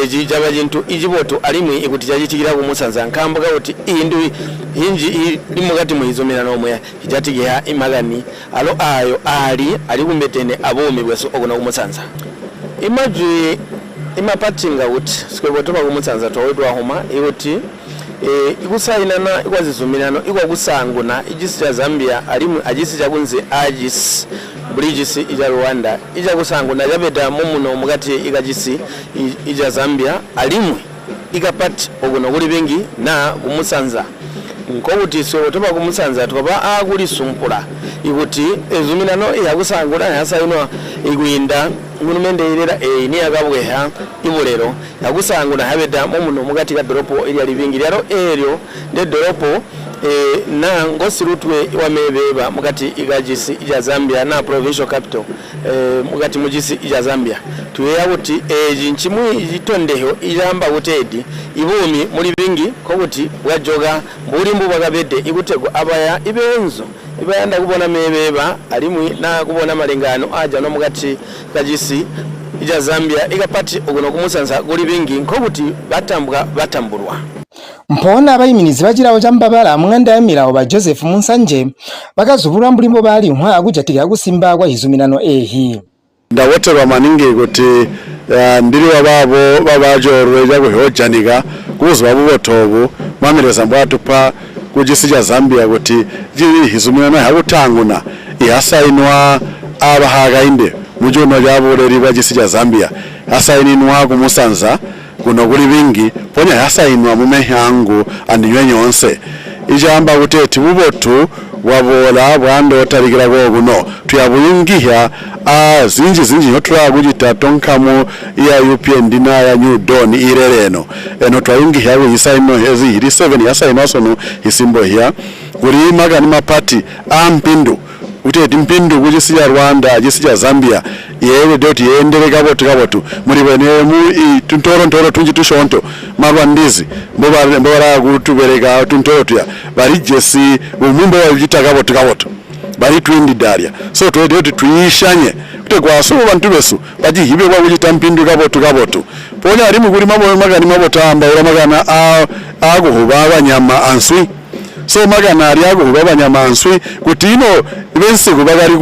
jijaba jintu ijiboto alimwe ikuti jajitikira kumusanza nkambuka kuti indu hinji limugati muhizomirano omwe ijatikiha imagani alo ayo ali kumbetene abomi bweso okuna kumusanza imagine imapatinga kuti sikweboto bakumusanza towedwa homa ikuti ikusainana ikwazizumirano ikwakusanguna ijisi ja Zambia alimwe ajisi jakunze ajisi bridges ija Rwanda ija kusanguna yabeda mumuno mugati ikajisi ija Zambia alimwe ikapati ogono kuli bengi na kumusanza nkobuti so toba kumusanza tukaba akuli sumpula ikuti ezumirano yakusanguna yasainwa igwinda munumende irera ni agabweha ibulero yakusanguna habeda mumuno mugati ka dropo iri ali bingi lero eryo de dropo na ngosirutwe wamebeba mugati igajisi ija Zambia na provincial capital mugati mujisi ija Zambia tuyeya kuti jinchimu itondeho ijamba utedi ibumi muri bingi ko kuti wajoga muri mbu bagabede ikutego abaya ibenzo ibayanda kubona mebeba alimwe na kubona malengano aja no mugati kajisi ija Zambia igapati ogono kumusanza guri bingi ko kuti batambulwa mpona abayiminizi bajirawo jambabala mwanda yamirawo ba Joseph Munsanje bakazubulwa mbulimbo bali nkwa akujatikira kusimba kwa hizuminano ehi ndawoterwa maningi kuti ndiri wababo babajorwe jakuhojanika kuzwa bubotobu mamireza mbwatupa kujisija Zambia kuti jiri hizuminano yakutanguna ihasainwa abahagainde mujono jabureri bajisija Zambia hasainwa kumusanza kuno kuli bingi ponya yasainwa mumehangu andinywe nyonse ijamba uteti bubotu wabola bwando tarikira goguno tuyabuyingiha zinji yotura kujita tonkamu ya UPN dina ya New Dawn irereno eno twayingiha yisaino hezi hiri 7 yasainwa sono hisimbo hiya kuri magani mapati ampindu uteti mpindu kujisiya Rwanda jisiya Zambia yewe doti yendere gabotu muri bene mu tuntoro tunji tushonto mabandizi mbora kutubereka tuntoro ya bari jesi umumbo wajita gabotu bari twindi daria so doti tuyishanye kutegwa so bantu besu baji hibe kwa kujita mpindu gabotu ponya ari mu kuri magani mabotamba ura magana aguhuba abanyama answi so magana ari aguhuba abanyama answi kutino bense kubagari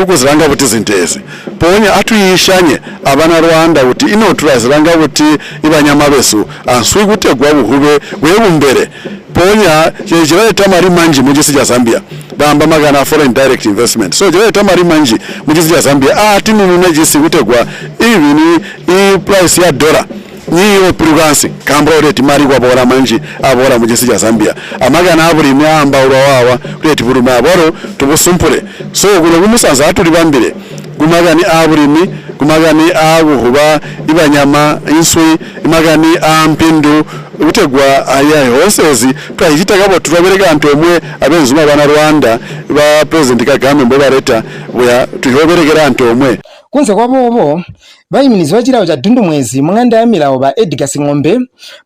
kuziranga buti zintezi ponya atuyishanye abana Rwanda buti ino turaziranga buti ibanyama besu answi gutegwa buhube webumbere ponya jere tamari manji mujisi ja Zambia bamba magana foreign direct investment so jere tamari manji mujisi ja Zambia atini nunejisi gutegwa ibi ni price ya dollar niyo prugance kamba ureti mari kwa bora manji abora mujisi ja Zambia amagana aburi myamba urawawa ureti buruma aboro tubusumpure so guno gumusanza aturi bambire gumagani aburimi gumagani abuhuba ibanyama inswi imagani ampindu utegwa aya hosezi twahita gabo turaberega antomwe abenzuma bana Rwanda ba president Kagame mbo bareta boya tuhoberegera antomwe kunze kwa bobo bayiminizi bajirawo ja dundu mwezi mwanda yamirawo ba Edgar Singombe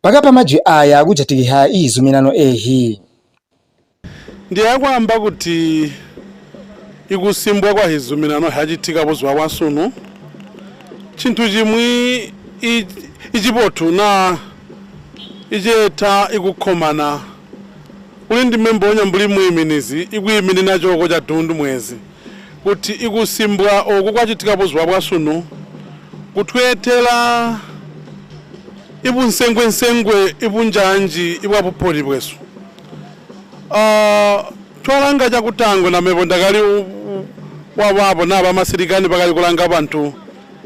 bakapa majwi aya kujatikiha izuminano ehi ndiyakwamba kuti ikusimbwa kwa hizuminano hajitika bozwa wasunu chintu jimwi ijibotu na ijeta ikukhomana ulindi membonya mbuli mwiminizi ikwimini nacho koja tundu mwezi kuti ikusimbwa okukwachitika pozwa bwasuno kutwetela ibunsengwe ibunjanji ibwapopoli bwesu twalanga chakutango na mepo ndakali wawabo naba masirikani bakali kulanga abantu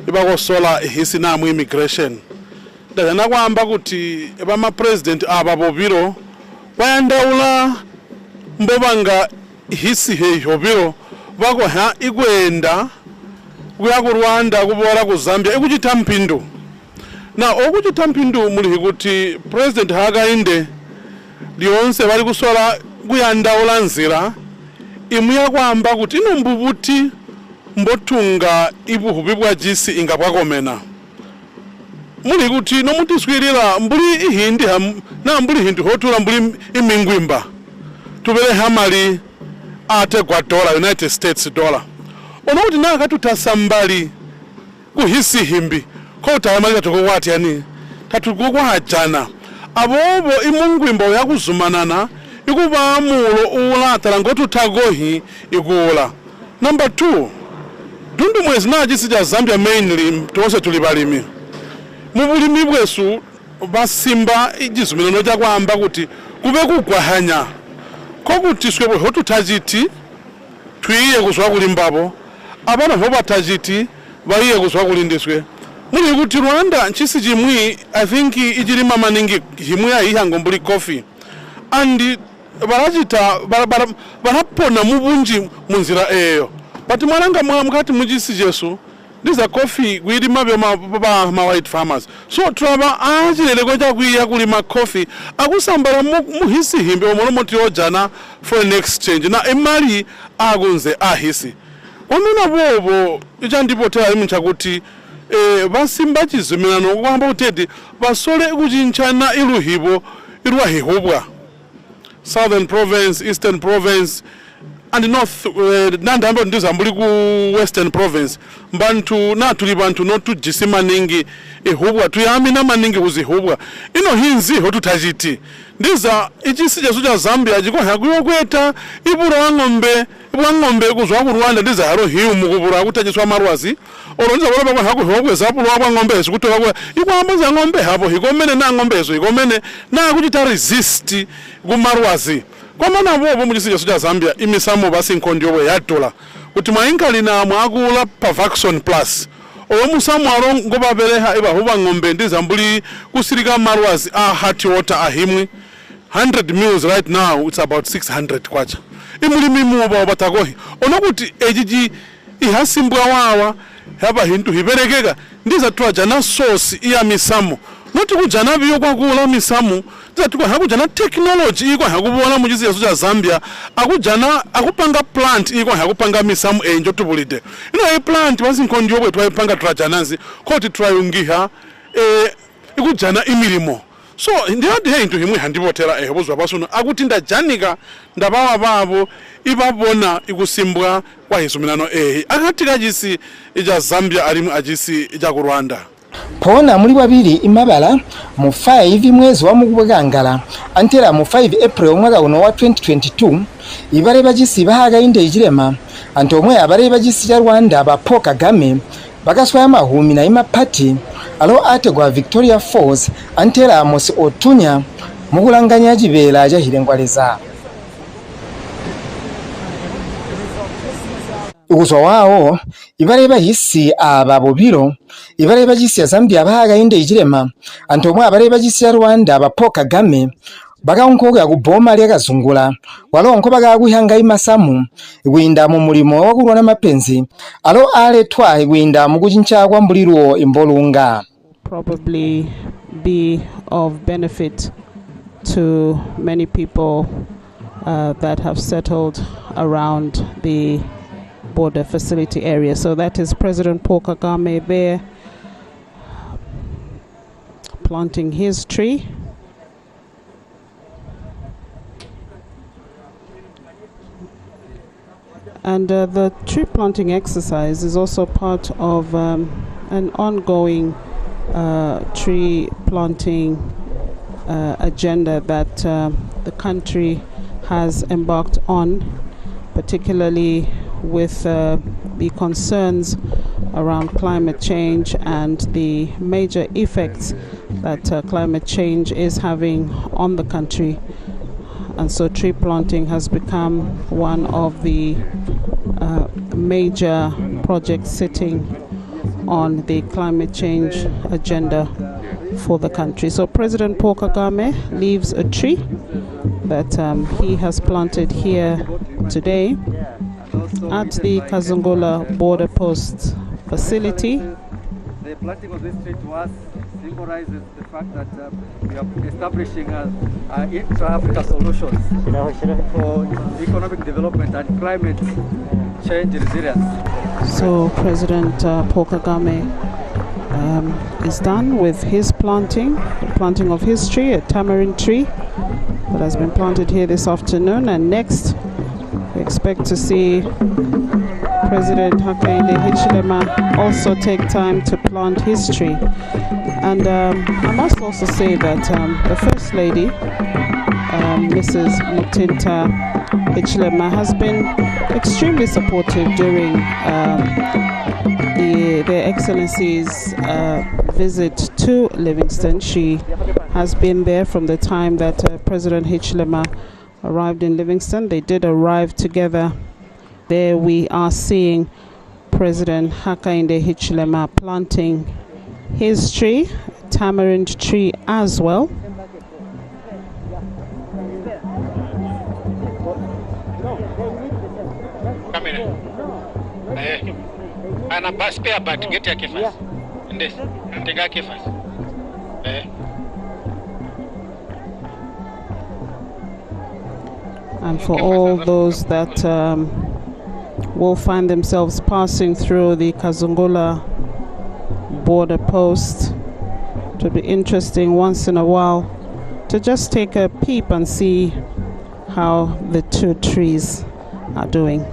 ibakosola ihisi namwe immigration ndakana kwamba kuti bama president aba bobiro bayandaula mbobanga ihisi heyo biro bako ha ikwenda kuya ku Rwanda kubora ku Zambia ikuchita mpindu na okuchita mpindu muli kuti president hakainde lionse bali kusola kuyandaula nzira imuya kwamba kuti ino mbubuti mbotunga ibuhubi bwa jisi ingabwakomena muli kuti no mutiswirira mbuli ihindi na mbuli hindu hotula mbuli imingwimba tubele hamali ate kwa dollar United States dollar ono kuti naka tutasambali kuhisi himbi ko tayamalika tokwati yani tatukukwa ajana abobo imungwimba yakuzumanana ikuba mulo ulatala ngotutagohi ikula. Number 2, dundu mwezi najisi ja Zambia mainly tuwose tulibalimi mubulimi bwesu basimba ijizumilano ja kwamba kuti kube kugwahanya ko kuti swebwe hotutajiti twiye kuswa kulimbabo abana hobatajiti baiye kuswa kulindiswe muli kuti Rwanda nchisi jimwi I think ijilima maningi jimwi ayihango mbuli coffee and barajita barapona mubunji munzira eyo but malanga mukati mujisi Jesu ndiza coffee gwilima byo ma white farmers so traba ajilele koja kwiya kulima coffee akusambala muhisi himbe omolomoti ojana for an exchange na emali agunze ahisi wamina bobo ichandipotera imuncha kuti basimba chizimilano kwamba utedi basole kuchinchana iluhibo ilwahihubwa Southern Province, Eastern Province, and North nandambo ndiza mbuli ku Western Province mbantu na tuli bantu notu jisima ningi ihubwa tuyamina maningi kuzihubwa ino hinzi hotutajiti ndiza ichisija suja Zambia jiko hakuyo kweta ibura ngombe kuzwa ku Rwanda ndiza haro hiu mukubura kutajiswa marwazi olonza baba kwa haku hokwe zapulo kwa ngombe kutoka kwa ikwamba za ngombe hapo hikomene na ngombe zo hikomene na kuchita resist ku marwazi kwa mana bobo mujisija suja Zambia imisamo basi nkondyowe yatola kuti mwaingali na mwakula pa vaccine plus omusamo aro ngoba beleha iba huba ngombe ndiza mbuli kusirika marwazi hati water ahimwi 100 mils right now it's about 600 kwacha imulimi muba batagohi onokuti ejiji ihasimbwa wawa haba hintu hiberekeka ndiza twajana source iya misamo noti kujana biyo kwa kula misamo ndiza tukwa hakujana technology iko hakubona mujizi ya suja Zambia akupanga plant iko hakupanga misamo enjo tubulide ino plant basi nkondi yobwe twayipanga trajananzi koti twayungiha ikujana imilimo so ndiyadi hintu himwe handibotera ehobozwa basuno akutinda janika ndabawa babo ibabona ikusimbwa kwa hisuminano akatika jisi ija Zambia alimu ajisi ija ku Rwanda pona muri babiri imabala mu 5 mwezi wa mugubwangala antera mu 5 April umwaka uno wa 2022 ibare bajisi bahaga inde ijirema anto omwe abare bajisi ya Rwanda ba Paul Kagame bagaswa amahumi na imapati alo ategwa Victoria Falls antera Mosi Otunya mugulanganya jibela jahirengwaleza Uguzo wao ibare bahisi ababobiro ibare bajisi ya Zambia bahaga inde ijirema anto omwe abare bajisi ya Rwanda ba Paul Kagame bagaunkoga kuboma lya kazungula walonko bagaguhanga imasamu igwinda mu mulimo wakulwa na mapenzi alo aletwa igwinda mu kuchincha kwa mbuliro imbolunga probably be of benefit to many people that have settled around the border facility area. So that is President Paul Kagame there planting his tree. And the tree planting exercise is also part of an ongoing tree planting agenda that the country has embarked on, particularly with the concerns around climate change and the major effects that climate change is having on the country. And so tree planting has become one of the major projects sitting on the climate change agenda for the country. So President Paul Kagame leaves a tree that he has planted here today at the Kazungola border post facility. The planting of this tree to us symbolizes the fact that we are establishing intra-Africa solutions for economic development and climate change resilience. So President Paul Kagame is done with his planting, the planting of his tree, a tamarind tree that has been planted here this afternoon. And next, we expect to see President Hakainde Hichilema also take time to plant his tree. And I must also say that the First Lady, Mrs. Mutinta Hichilema, has been extremely supportive during Their Excellency's visit to Livingston. She has been there from the time that President Hichilema arrived in Livingston. They did arrive together. There we are seeing President Hakainde Hichilema planting his tree, tamarind tree as well. And for all those that will find themselves passing through the Kazungola border post, it will be interesting once in a while to just take a peep and see how the two trees are doing.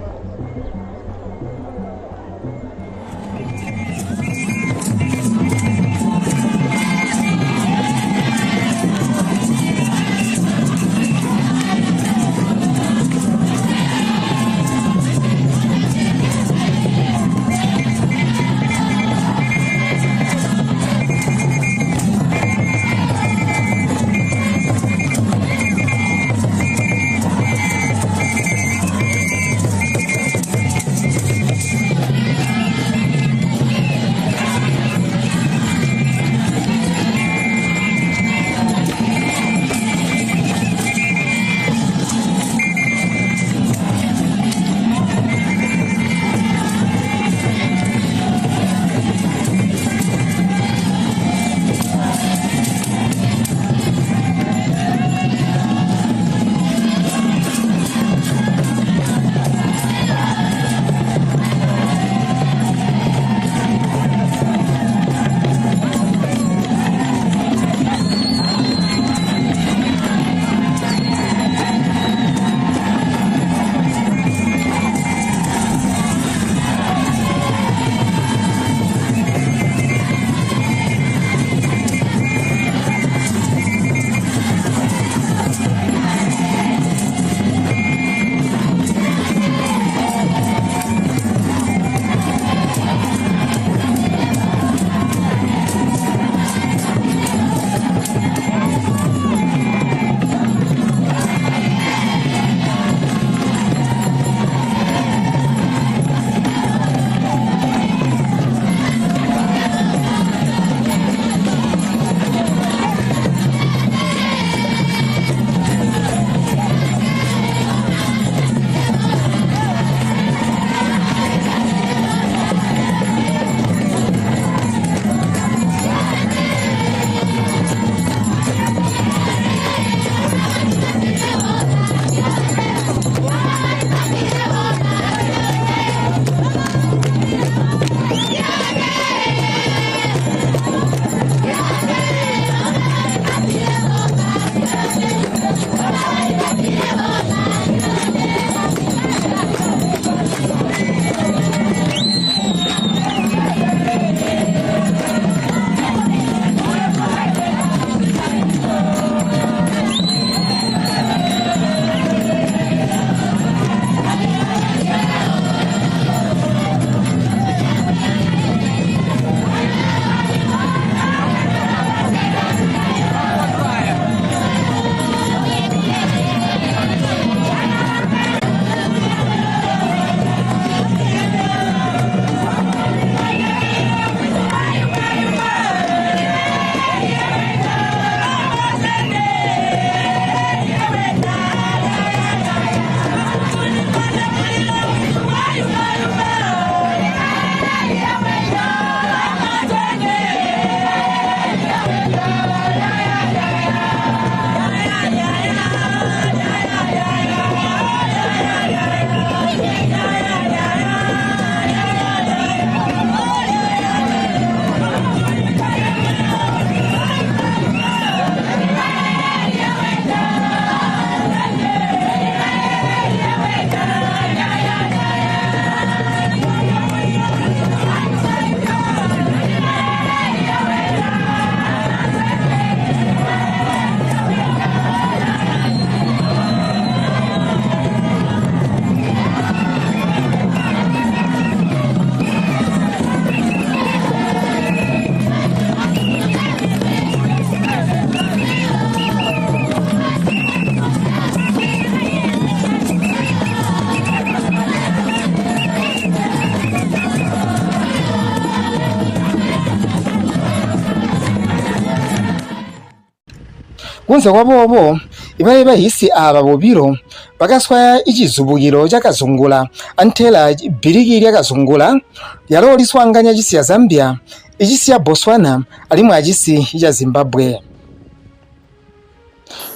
kunze kwabobo ibale bahisi aba bobiro bagaswa ikizubugiro cyakazungula antela birigi lyakazungula yalo liswanganya jisi ya Zambia ijisi ya Botswana alimu ajisi ya Zimbabwe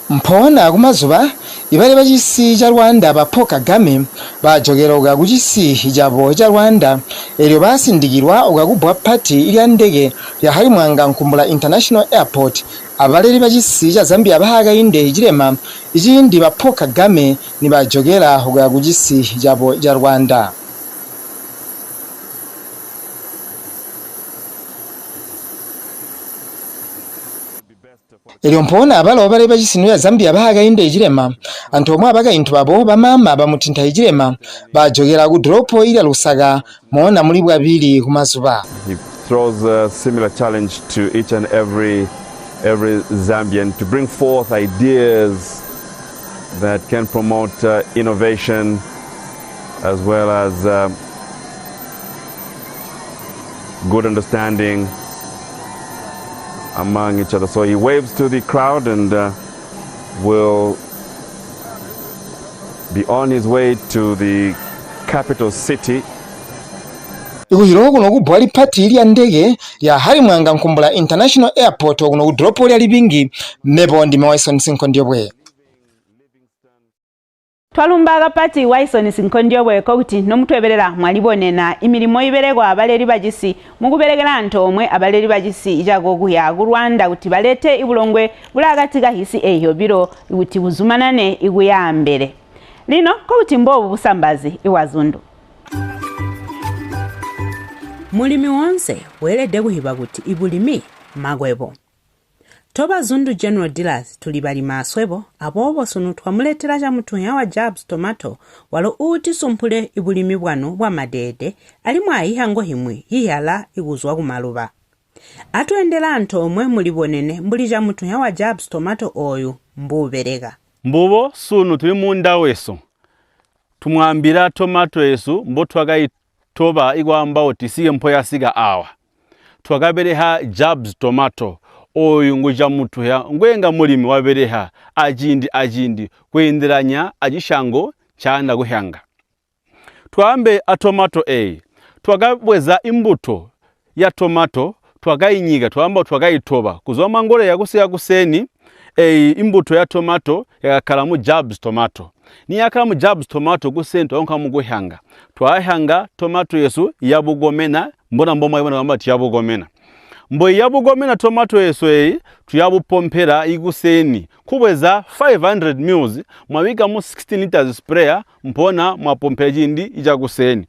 mpona kumazuba ibale bajisi ja Rwanda bapo Kagame bajogeroga kujisi ijabo ja Rwanda elyo basindigirwa ogagubwa party ili ndege ya Harimwanga Nkumbula International Airport abaleri bajisi ja Zambia bahaga inde ijirema ijindi bapo Kagame ni bajogera ogagujisi ijabo ja Rwanda elyo mpona abalo bale bajisinu ya Zambia bahaga inde ijirema antomwa abaga intu babo bamama bamutinta ijirema bajogera ku dropo ila lusaga mona muri bwabiri kumazuba. He throws a similar challenge to each and every Zambian to bring forth ideas that can promote innovation as well as good understanding among each other. So he waves to the crowd and will be on his way to the capital city. Uhirogo no kubwali party ili ndege ya Harimwanga Nkumbula International Airport no dropo ya libingi mebondi Wison Sinkondiobwe. Twalumbaga pati Wison Sinkondiobwe ko kuti nomutweberera mwalibonena imirimo iberegwa abaleri bajisi mukuberegera ntomwe abaleri bajisi ijago guya Rwanda kuti balete ibulongwe bulagatiga hisi eyo biro kuti buzumanane iguya mbere lino ko kuti mbovu busambazi iwazundu mulimi wonse welede kuhiba kuti ibulimi magwebo toba zundu general dealers tulibali maswebo abobo sunu twamuletera cha mutunya wa Jabs Tomato walo uti sumpule ibulimi bwano bwa madede alimu ayihango himwe yiyala iguzwa kumaluba atuendela ntomwe mulibonene mbuli cha mutunya wa Jabs Tomato oyu mbuberega mbubo sunu tuli munda weso tumwambira tomato yesu mbo twagayitoba igwamba oti siye mpoya siga awa twagabereha Jabs Tomato oyu nguja mutuya ngwenga mulimi wabereha ajindi kwenderanya ajishango cyanda guhanga twambe a tomato twagabweza imbuto ya tomato twagayinyiga twamba twagayitoba kuzoma ngore ya guseni imbuto ya tomato yakalamu Jabs Tomato ni yakalamu Jabs Tomato gusento onka muguhanga twahanga tomato yesu yabugomena mbona mboma yibona kwamba tiyabugomena mbo yabugomena tomato yesu tuyabupompera iguseni kubweza 500 ml mwabika mu 16 liters sprayer mpona mwapompera jindi ijaguseni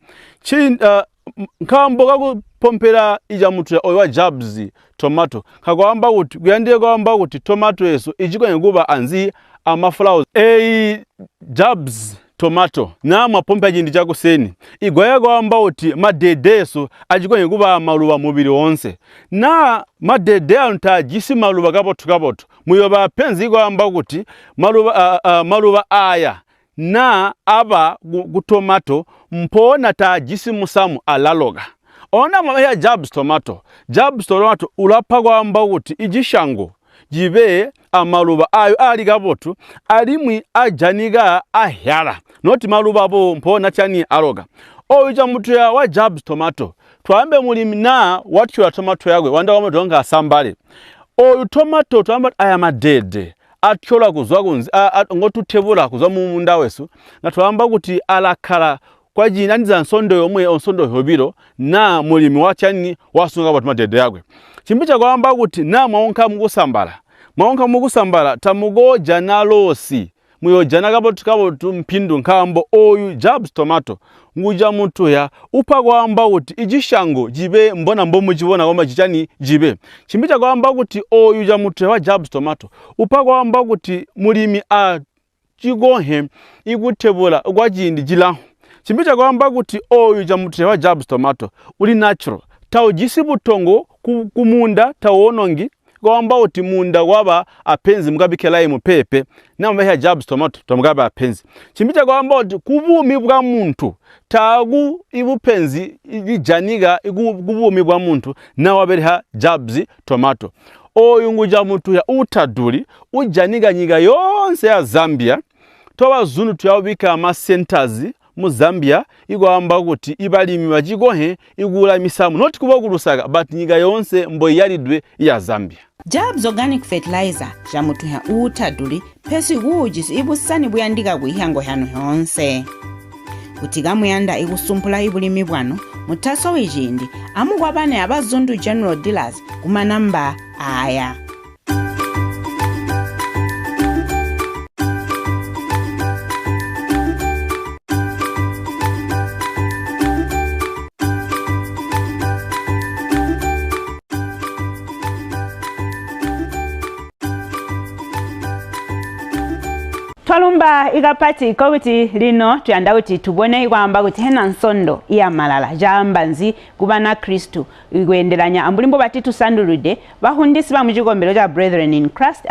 nkambo kakupompera ija mutu owa Jabs Tomato kagwamba kuti kuyandie kwamba kuti tomato yesu ijikwenye kuba anzi amaflowers Jabs Tomato na mwapompera jindi jaguseni igwaya kwamba kuti madedeso ajikwenye kuba maluba mubiri wonse na madede anta jisi maluba kabotu muyoba penzi kwamba kuti maluba aya na aba gutomato mpona ta jisi musamu alaloga ona mwa Jabs Tomato ulapa kwamba kuti ijishango jibe amaluba ayo ali gabotu alimwi ajaniga ahyala noti maluba bo mpona chani aloga oija mutu ya wa Jabs Tomato twambe mulimi na watu ya tomato yagwe wanda wamodonga asambale oyu tomato twamba aya madede atyola kuzwa kunzi ngotutebula kuzwa mu munda wesu na twamba kuti alakala kwa jina ndiza nsondo yomwe onsondo hobiro na mulimi wachani wasunga batu madede yagwe chimbicha kwamba kuti na maonka mugusambala tamugoja nalosi muyojana kabotu mpindu nkambo oyu Jabs Tomato nguja mutu ya upa kwamba kuti ijishango jibe mbona mbomu jibona kwamba jichani jibe chimbicha kwamba kuti oyu ja mutu wa Jabs Tomato upa kwamba kuti mulimi chigohe igutebula kwa jindi jilahu chimbicha kwamba kuti oyu ja mutu wa Jabs Tomato uli natural tao jisi butongo kumunda taonongi kwamba uti munda waba apenzi mugabikela imupepe na mbeha Jabs Tomato tamugaba apenzi chimbicha kwamba uti kubumi bwa muntu tagu ibupenzi ijaniga kubumi bwa muntu na wabereha Jabs Tomato oyunguja mutu ya utaduli ujaniga nyiga yonse ya Zambia toba zunu tuyawubika ama centers mu Zambia igwamba kuti ibalimi bajigohe igula misamu not kubagulusaga but nyiga yonse mboyalidwe ya Zambia. Jabs organic fertilizer jamutu ya utaduli pesi hujisi ibusani buyandika kuihango hano yonse. Kutiga muyanda igusumpula ibulimi bwano mutaso wijindi amugwabane abazundu general dealers kumanamba aya. Twalumba igapati kowiti lino tuyanda kuti tubone igwamba kuti hena nsondo iya malala jamba nzi kubana Kristu igwendelanya ambulimbo batitu sandulude bahundisi ba mujigombero ja Brethren in Christ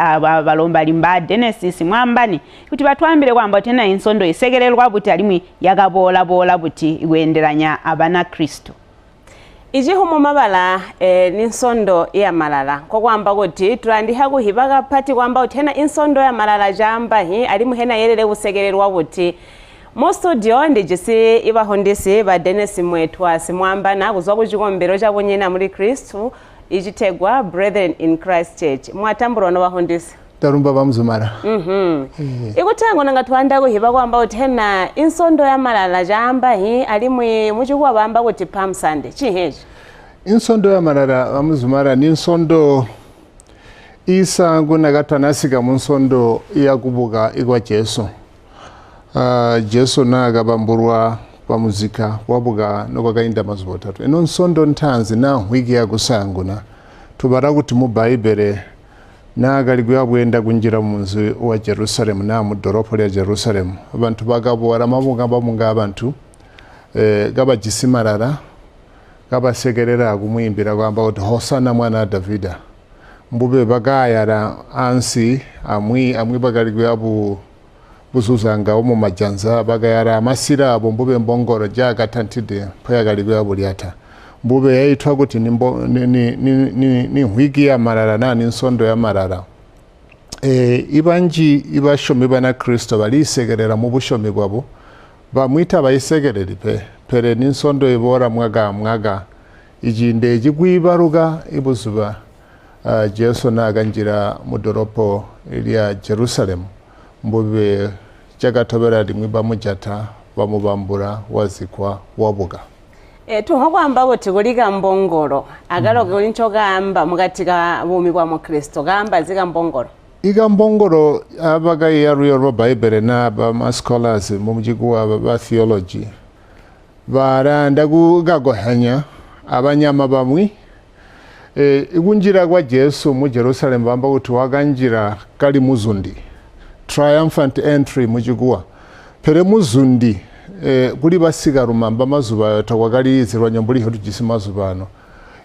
balomba limba Genesis mwambani kuti batwambire kwamba tena insondo isegerelwa buti alimwi yagabola bola buti igwendelanya abana Kristu. Ijihumo mabala n'insondo ya malala ko kwamba kuti turandi hagu hibaga pati kwamba utena insondo ya malala jamba hi ali muhena yerere busegererwa buti mu studio ndijisi ibahondisi ba Dennis Mwetwa simwamba na buzwa kujigombero jabonyena muri Kristu ijitegwa Brethren in Christ Church mwatamburo no bahondisi tarumba bamzumara ikutango nanga twanda kuhiba kwamba utena insondo ya malala jamba hi alimwe mujugwa bamba kuti Palm Sunday chiheje insondo ya malala bamzumara ni insondo isango nagatanasika mu nsondo ya kubuga igwa Jesu Jesu naga bamburwa bamuzika wabuga nokwagainda mazuba 3 eno nsondo ntanzi na hwigi ya gusanguna tubara kuti mu Bible nagaliguya bwenda kunjira munzu wa Jerusalem na mu doropo ya Jerusalem abantu bagabora mabuga bamunga abantu gaba jisimarara gaba segerera gumwimbira kwamba kuti hosana mwana Davida mbube bagayara ansi amwi bagaliguya buzuzanga mu majanza bagayara amasira abo mbube mbongoro jaga tantide payagaliguya buliata mbube yaitwa kuti ni hwigi ya marara na ni nsondo ya marara ibanji ibashomi bana Kristo balisegerera mu bushomi bwabo bamwita bayisegereri pere ni nsondo ibora mwaga ijinde jigwibaruga ibuzuba Jesu naganjira mu doropo ya Jerusalem mbube jagatobera limwe bamujata bamubambura wazikwa wabuga tuhogwamba kuti kuliga mbongoro agaloge ulincho gamba mugatika bumi kwa mu Kristo gamba ziga mbongoro iga mbongoro abaga ya Royal Bible na ba scholars mu mujiguwa ba theology baranda gugagohanya abanyama bamwi igunjira kwa Jesu mu Jerusalem bamba kuti waganjira kali muzundi triumphant entry mujiguwa pere muzundi kuli basigaruma mba mazuba yatawagali zirwanya mbuli hotu jisimazubano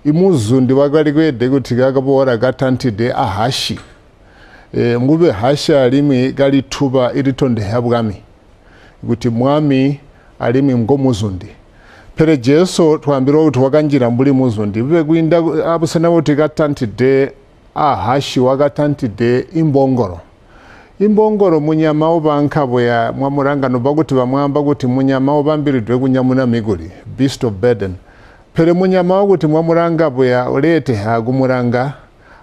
imuzundi wagali kwede kuti gagabora gatantide ahashi ngube hasha alimi gali tuba iritonde habwami kuti mwami alimi ngomuzundi pere Jesu twambiro kuti waganjira mbuli muzundi bibe gwinda abusana kuti gatantide ahashi wagatantide imbongoro imbongoro munyama obankabo ya mwamurangano baguti bamwamba guti munyama obambiridwe kunyamuna miguri beast of burden pere munyama guti mwamurangabo ya olete hagumuranga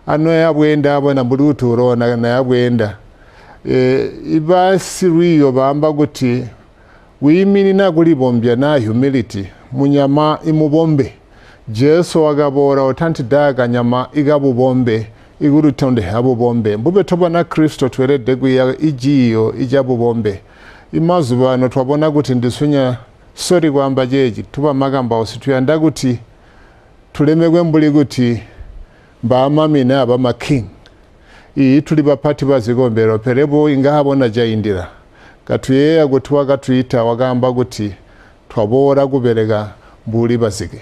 ano yabwenda abona buluturo na yabwenda ibasiriyo bamba guti wimini na gulibombya na humility munyama imubombe Jesu wagabora otantidaga nyama igabubombe iguru tonde habo bombe mbube tobona Kristo twerede guya ijiyo ijabo bombe imazubano twabona guti ndisunya sori kwamba jeji tuba magamba osituyanda guti tulemegwe mbuli guti ba mami na ba making tuli bapati bazigombero perebo ingahabona jaindira katuye agutwa gatwita wagamba guti twabora guberega mbuli bazige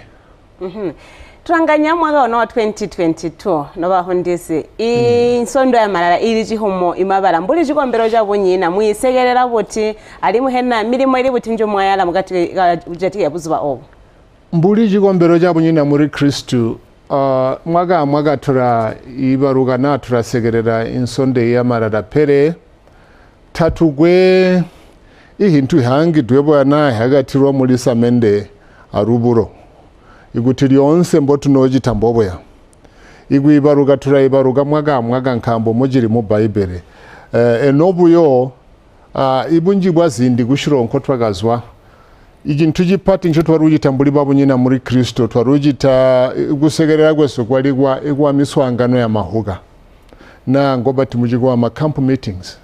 Turanganya mwaka wa 2022 no bahondisi insondo ya malala iri jihomo imabala mbuli jigombero jabonyina muyisegerera buti ali muhena mirimo iri buti njo mwayala mugati ujati yabuzuba obo mbuli jigombero jabonyina muri Kristu mwaga tura ibaruga na turasegerera insonde y'amarara pere tatugwe ihintu ihangidwe bwana hagatirwa muri samende aruburo igutiri yonse mbo tunogitamboboya igwibaruga turayibaruga mwaga nkambo mugiri mu Bible enobuyo ibungibwa zindi gushironko twagazwa igintu gipati ncho twarugitamburi babunyina muri Kristo twarugita gusegerera gweso kwaligwa igwa miswangano ya mahuga na ngobati mujigwa ama camp meetings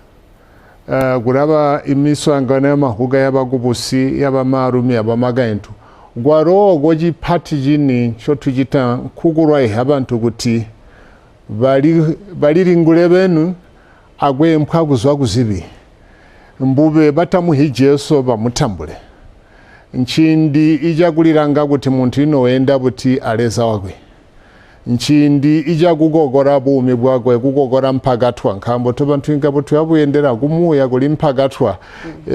guraba imiswangano ya mahuga y'abagubusi y'abamarumi y'abamagayentu gwaro goji pati jini cho tugita kugurwa abantu guti bari ringure benu agwe mpwaguzwa guzibi mbube batamuhijeso bamutambule nchindi ijaguliranga kuti muntu ino wenda buti aleza wagwe nchindi ijagugogora bumi bwagwe gugogora mpagatwa nkambo tobantu ingabo tuyabuyendera gumuya guli mpagatwa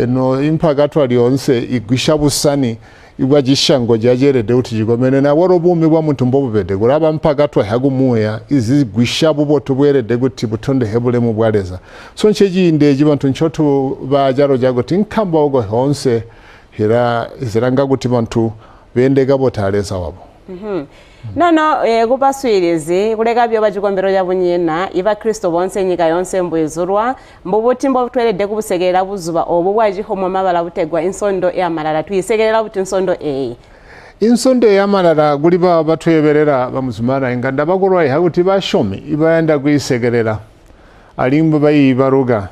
no impagatwa lyonse igwisha busani igwagishango jajerede uti jigomene na woro bumi bwa muntu mbobubede guraba mpagatwa hagumuya izi gwisha bubo tubwerede guti butonde hebule mu bwaleza so ncheji indeji bantu nchoto bajaro jagoti nkamba ogo honse hira iziranga guti bantu bendega botaleza wabo nono kupaswirizi kuleka byo bachikombero jabunyina iba Kristo bonse nyika yonse mbwizurwa mbubuti mbotwelede kubusegerera buzuba obo bwajihomo mabala butegwa insondo y'amarara tuyisegerera buti insondo insondo y'amarara guli ba batweberera bamuzumana inganda bagurwa haguti bashomi ibayenda kuyisegerera alimbo bayibaruga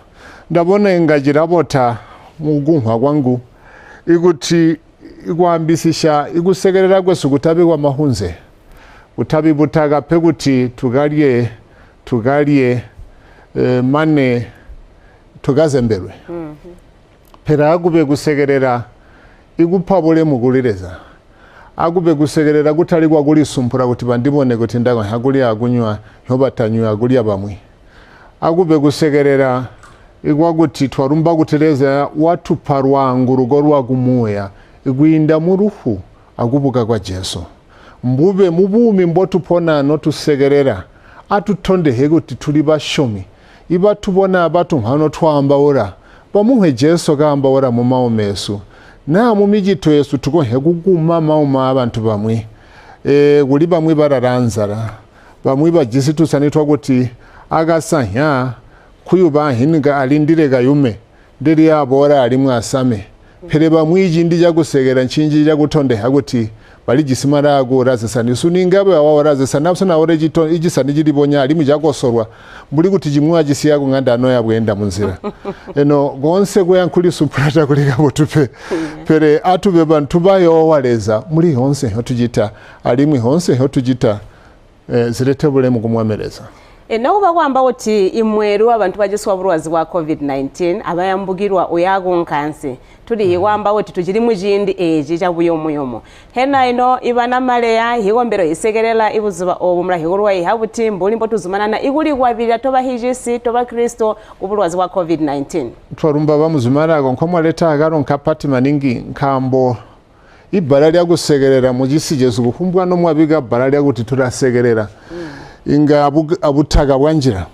ndabona ingagira bota mugunwa gwangu iguti igwambisisha igusegerera gwesu gutabirwa mahunze utabi butaga peguti tugalie mane tugazemberwe pera agube gusegerera igupabule mugulireza agube gusegerera gutaligwa guli sumpura guti bandibone guti ndago haguli agunywa nyobatanywa aguli abamwe agube gusegerera igwa guti twarumba gutereza watu parwangu rugo rwagumuya igwinda muruhu agubuga kwa Jesu mbube mubumi mbotu pona no tusegerera atutonde heguti tuli bashomi iba tubona abatu hano twamba ora bamuhe Jesu gamba ora mu maomesu na mu mijito Yesu tuko heguguma mauma abantu bamwe guli bamwe bararanzara bamwe bagisi tusanitwa guti agasanya kuyuba hinga alindire gayume ndiri yabora ali mwasame pereba mwiji ndija gusegera nchinji ja gutonde haguti bali gisimara agora zesani suningabe awora zesana abusana ore jito igisani jiribonya ali mujagosorwa buli guti jimwa gisiyago nganda no yabwenda munzira eno gonse gwe yankuli suprata kuliga botupe pere atube bantu bayo waleza muri honse hotujita ali mu honse hotujita ziretebule mu kumwamereza Nauba kwamba oti imweru abantu bajeswa burwazi wa COVID-19 abayambugirwa uyago nkansi tuli kwamba oti tujiri mujindi eji chabuyo muyomo hena ino ibana maleya higombero isegerela ibuzuba obumra higurwa ihabuti mbuli mbo tuzumanana iguli kwabira toba hijisi toba Kristo ubulwazi wa COVID-19 twarumba bamuzumara nkomwa leta agaro nkapati maningi nkambo ibarali ya gusegerera mujisi Jesu kumbwa no mwabiga barali ya guti turasegerera inga abutaga wanjira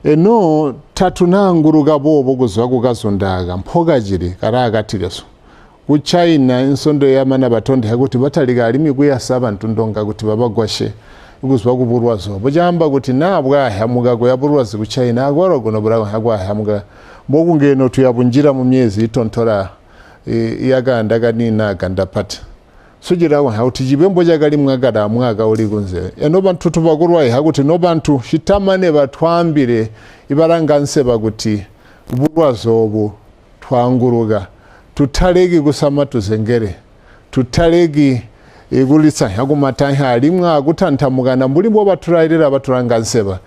eno tatunanguruga bobo guzwa kugazondaga mpoga jiri karagatigaso ku China insondo yamana batonde haguti bataliga alimi kuyasaba ntundonga guti babagwashe guzwa kuburwazo bujamba guti nabwa hamugago yaburwazi ku China agoro gono burago hagwa hamuga mbogu ngeno tuyabunjira mu myezi itontora iyagandaga nina gandapata sugira wa hautijibe mboja gali mwagada mwaga oligunze eno bantu tubagurwa haguti no bantu shitamane batwambire ibaranganse baguti uburwazo obu twanguruga tutalegi gusama tuzengere tutalegi igulitsa hagumata halimwa gutantamugana mbuli bo baturayirira baturanganseba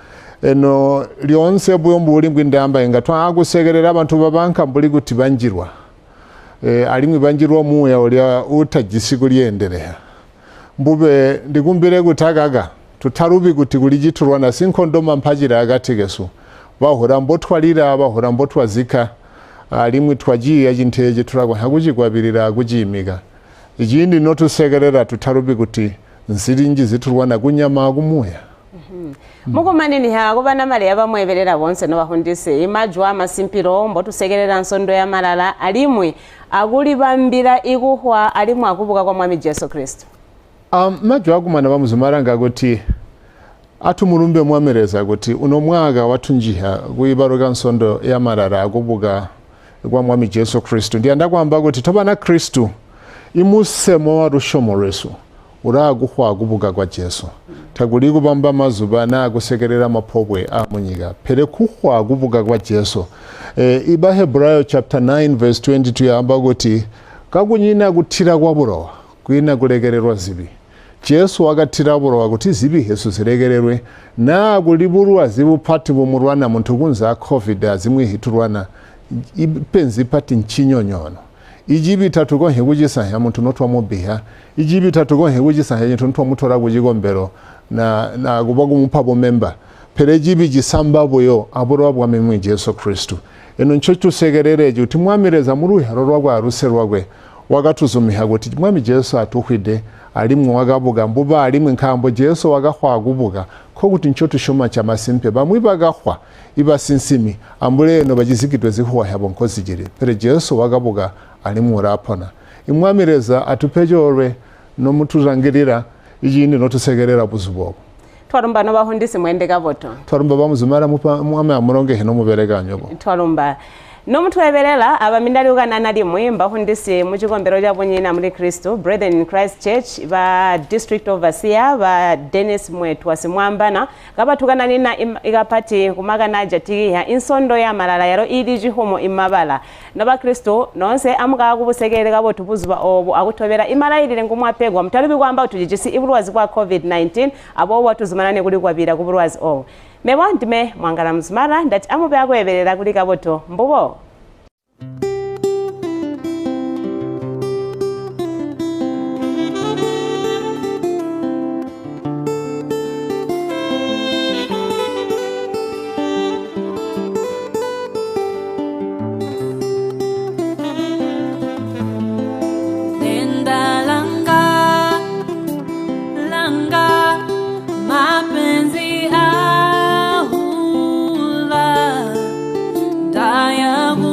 eno lyonse buyombu bulimbwi ndamba ingatwa agusegerera abantu babanka mbuli guti banjirwa alimwe banjirwa muya olya utagisiguli enderea mbube ndigumbire gutagaga tutarubi guti guligiturwa na sinkondoma mpajira agategeso bahora mbotwalira bahora mbotwazika alimwe twagiye yinteje turagwa hagujigwabirira gujimiga igindi no tusegerera tutarubi guti nsiringi ziturwana kunyama kumuya mukumanini hago bana mali abamweberera bonse no bahundise imajwa amasimpiro mbo tusegerera nsondo ya malala alimwe aguli bambira iguhwa alimwe akubuka kwa mwami Yesu Kristo majwa agumana bamuzumaranga goti atumurumbe mwamereza goti uno mwaga watunjiha kuibaruka nsondo ya malala akubuka kwa mwami Yesu Kristo ndi andakwamba goti tobana Kristo imusemo wa rushomo resu uraguhwa akubuka kwa Yesu taguli kubamba mazuba na gusegerera mapobwe amunyiga pere kuhwa akubuka kwa Yesu iba Hebrew chapter 9 verse 22 yamba goti kagunyina gutira kwa burowa kwina kulegererwa zibi Yesu wagatira burowa kuti zibi Yesu ziregererwe na guliburwa zibu pati bumurwana muntu kunza covid azimwe hiturwana ipenzi pati nchinyonyono ijibi tatuko hegujisanya muntu notwa mubiha ijibi tatuko hegujisanya muntu notwa mutora gujigombero na gubagu mupabo member pere jibi jisamba boyo aburo bwa memwe Yesu Kristo eno ncho tusegerereje uti mwamireza muri harorwa rwa ruserwagwe wagatuzumiha goti mwami Yesu atuhide alimwe wagabuga mbuba alimwe nkambo Yesu wagahwa gubuga ko guti ncho tushoma cha masimpe bamwe bagahwa iba sinsimi ambure no bagizikitwe zihuwa habo nkozigire pere Yesu wagabuga alimwe rapona imwamireza atupejorwe no mutuzangirira ijini no tusegerera buzubobo twarumba no bahundise mwende gaboto twarumba bamuzumara mwame amuronge heno muberega nyobo twarumba no mutweberera abamindali uganana limwe mbahundise mu kigombero lya bonyina muri Kristo Brethren in Christ Church ba district overseer ba Dennis Mwetu wasimwambana gabatugana nina igapati kumagana jati ya insondo ya malala yaro idiji homo imabala naba Kristo nonse amuga kubusegerera gabo tubuzuba obo agutobera imalayirire ngumwapegwa mutalibi kwamba utujijisi ibulwazi kwa COVID-19 abo watuzumanane kuli kwabira kubulwazi obo mewa ndime mwangala mzumara ndati amube agweberera kuli kaboto mbubo I am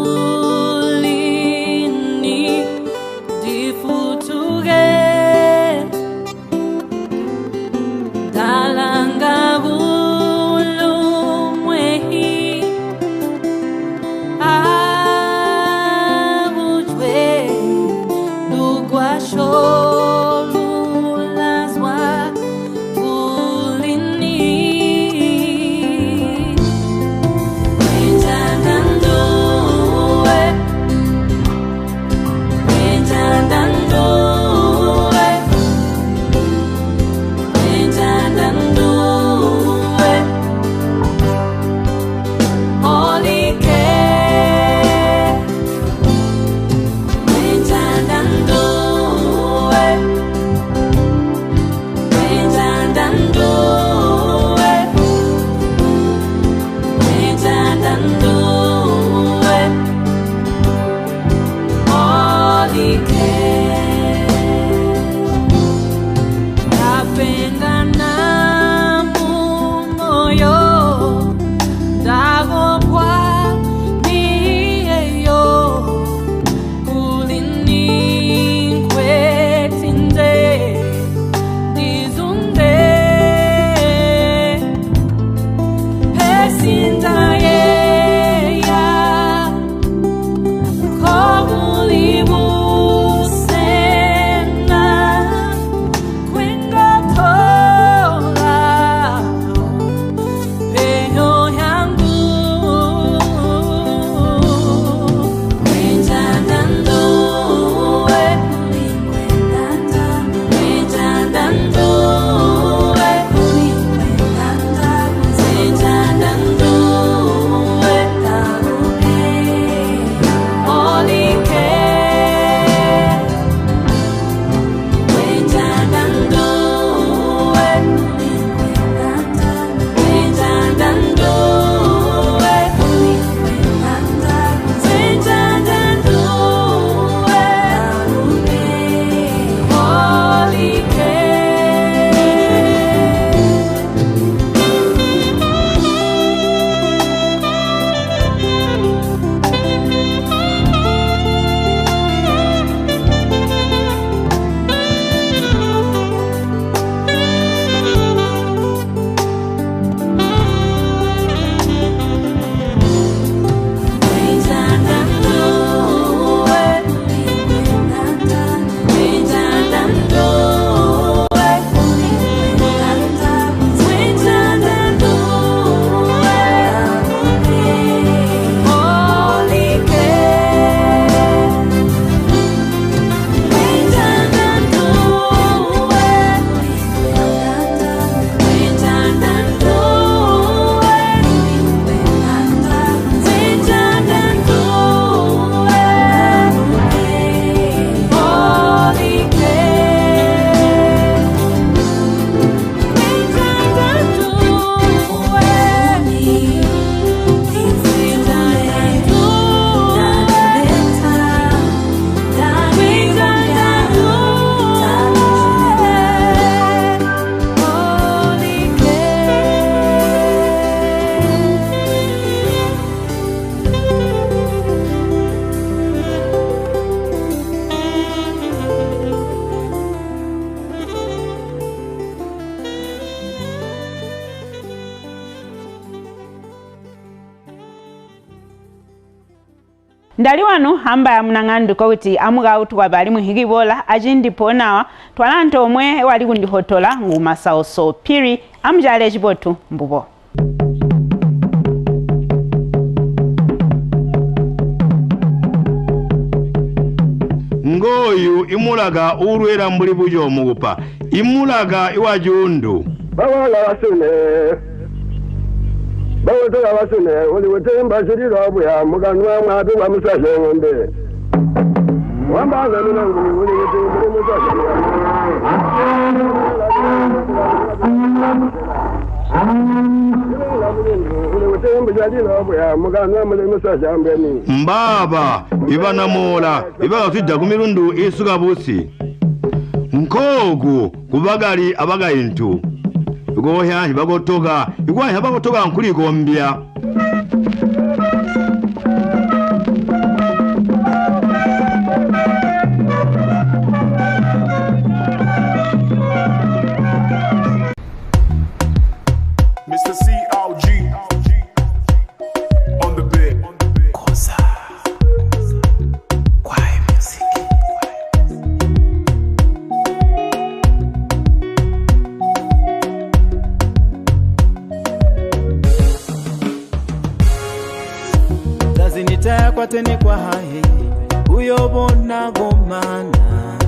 ndali wanu hamba ya mnang'andu kuti amuga utuwa bali muhigi bola ajindi ponawa twalanto omwe wali kundihotola nguma sauso piri amjale chibotu mbubo ngoyu imulaga urwera mbuli bujo mugupa imulaga iwajundu bawala basune bawotola basune oli wetemba shirira buya muganwa mwatu wa musashe ngombe wambaza minangu oli wetemba musashe mbaba ibanamola ibaga tujja kumirundu isuka busi nkogu kubagali abagayintu igohya ibagotoga igwahya bagotoga nkuligombya Mr. CLG on the bit. Kosa. Quiet music. Zazinitaya kwa teni kwa hahe uyobona gomana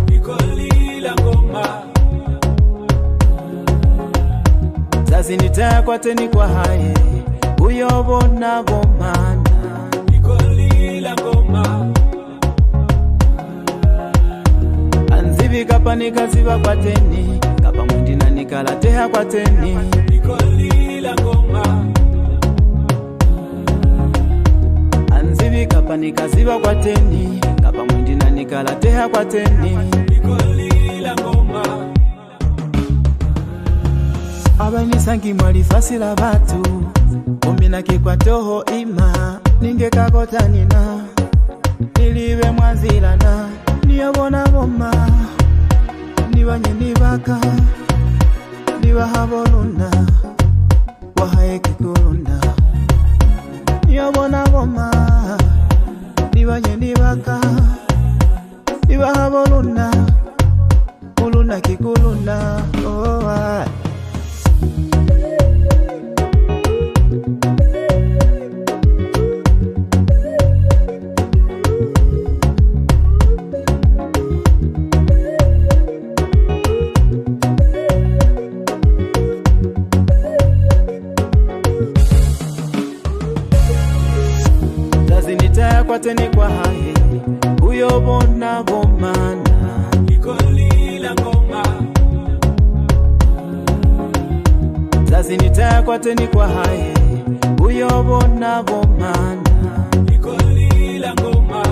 nikolila ngoma Zazinitaya kwa teni kwa hae uyobona gomana nikolila ngoma Anzibi kapanika ziba kwa teni kapa mwindina nikalateha kwa teni nikolila ngoma Anzibi kapanika ziba kwa teni kapa mwindina nikalateha kwa teni nikolila ngoma Abani sangi mwali fasila batu Umina kikwa toho ima Ninge kakota nina Niliwe mwazilana Niyobona boma Niwa nyinibaka Niwa haboluna Wahaye kikuluna Niyobona boma Niwa nyinibaka Niwa haboluna Uluna kikuluna Oh I kwa teni kwa hae uyobona gomana nikolila ngoma Zazinitaya kwa teni kwa hae uyobona gomana nikolila ngoma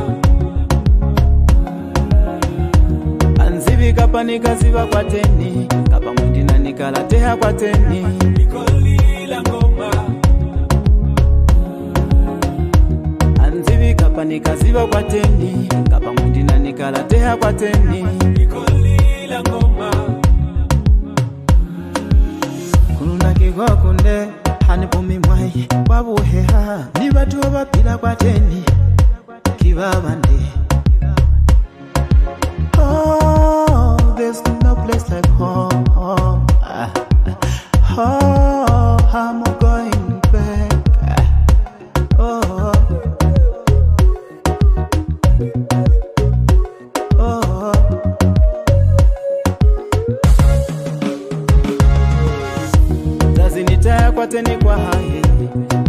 Anzibi kapanika ziba kwa teni kapa mwindina nikalateha kwa teni nikolila ngoma Anzibi kapanika ziba kwa teni kapa mwindina nikalateha kwa teni nikolila ngoma Kuluna kigwa kunde hanipumi mwai wabuheha nibatu wabapila kwa teni kibabande Oh, there's no place like home Oh, I'm going back Oh Zazinitaya kwa teni kwa hae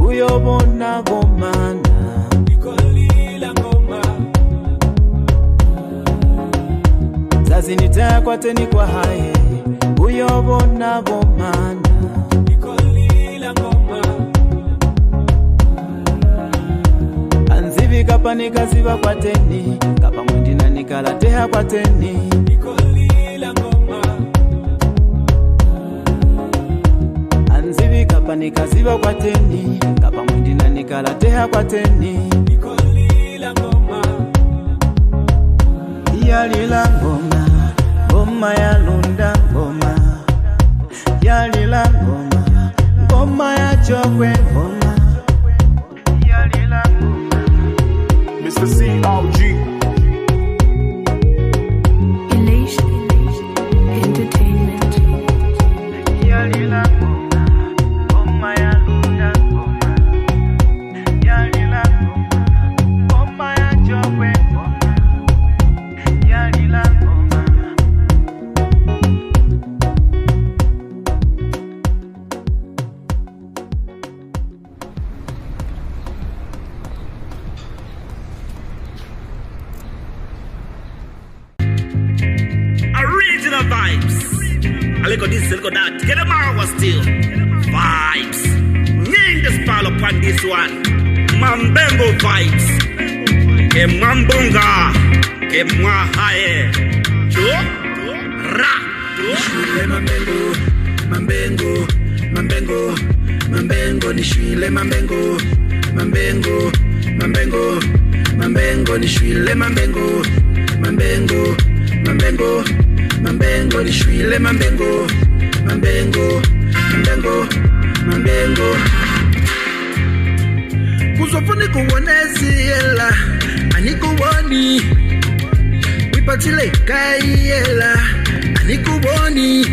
uyobona gomana nikolila ngoma Zazinitaya kwa teni kwa hae uyobona gomana nikolila ngoma Anzibi kapanika ziba kwa teni kapa mwindina nikalateha kwa teni nikolila ngoma Anzibi kapanika ziba kwa teni kapa mwindina nikalateha kwa teni nikolila ngoma Yalila ngoma ngoma ya lunda ngoma Yalila ngoma ngoma ya chokwe ngoma Yalila ngoma Mr. C a little this, a little that. Get them out still. Vibes. Name the spell upon this one. Mambengo vibes. Ke mambunga. Ke mwahaye. Jo? Ra. Nishwile mambengo. Mambengo. Mambengo. Mambengo. Nishwile mambengo. Mambengo. Mambengo. Mambengo. Nishwile mambengo. Mambengo. Mambengo. Mambengo. Nishwile mambengo. Mambengo. Mambengo. Mambengo. Kuzofuni kuonezi yela anikuoni wipatile kai yela anikuoni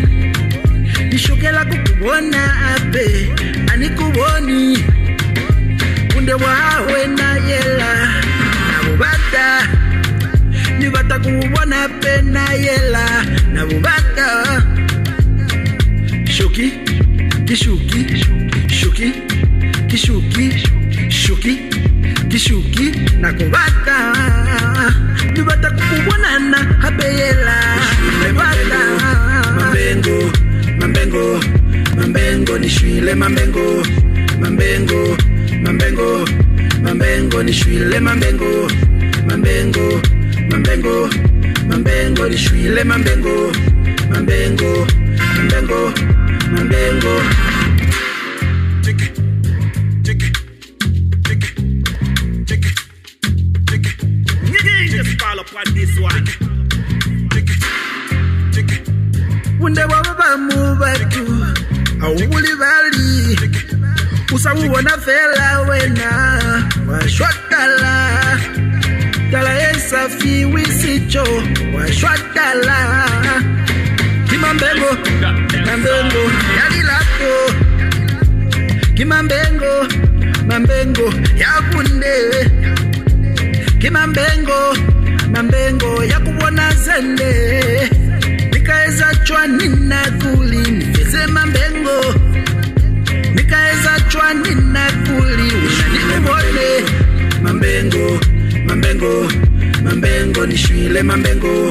nishokela kukuona ape anikuoni kunde wawe na yela nabubata nibata kuona ape na yela nabubata shoki kishuki shuki kishuki shuki kishuki nakubata nibata kukubonana habeyela nibata mambengo mambengo mambengo nishwile mambengo mambengo mambengo mambengo nishwile mambengo mambengo mambengo mambengo nishwile mambengo mambengo mambengo mambengo upon this one. Wunde baba mubatu awuli bali usawubona fela wena washwatala tala esafi wisicho washwatala kimambengo mambengo yalilato kimambengo mambengo yakunde kimambengo mambengo ya kubona zende nikaeza chwa nina kuli nifeze mambengo nikaeza chwa nina kuli unanimubone mambengo mambengo mambengo nishwile mambengo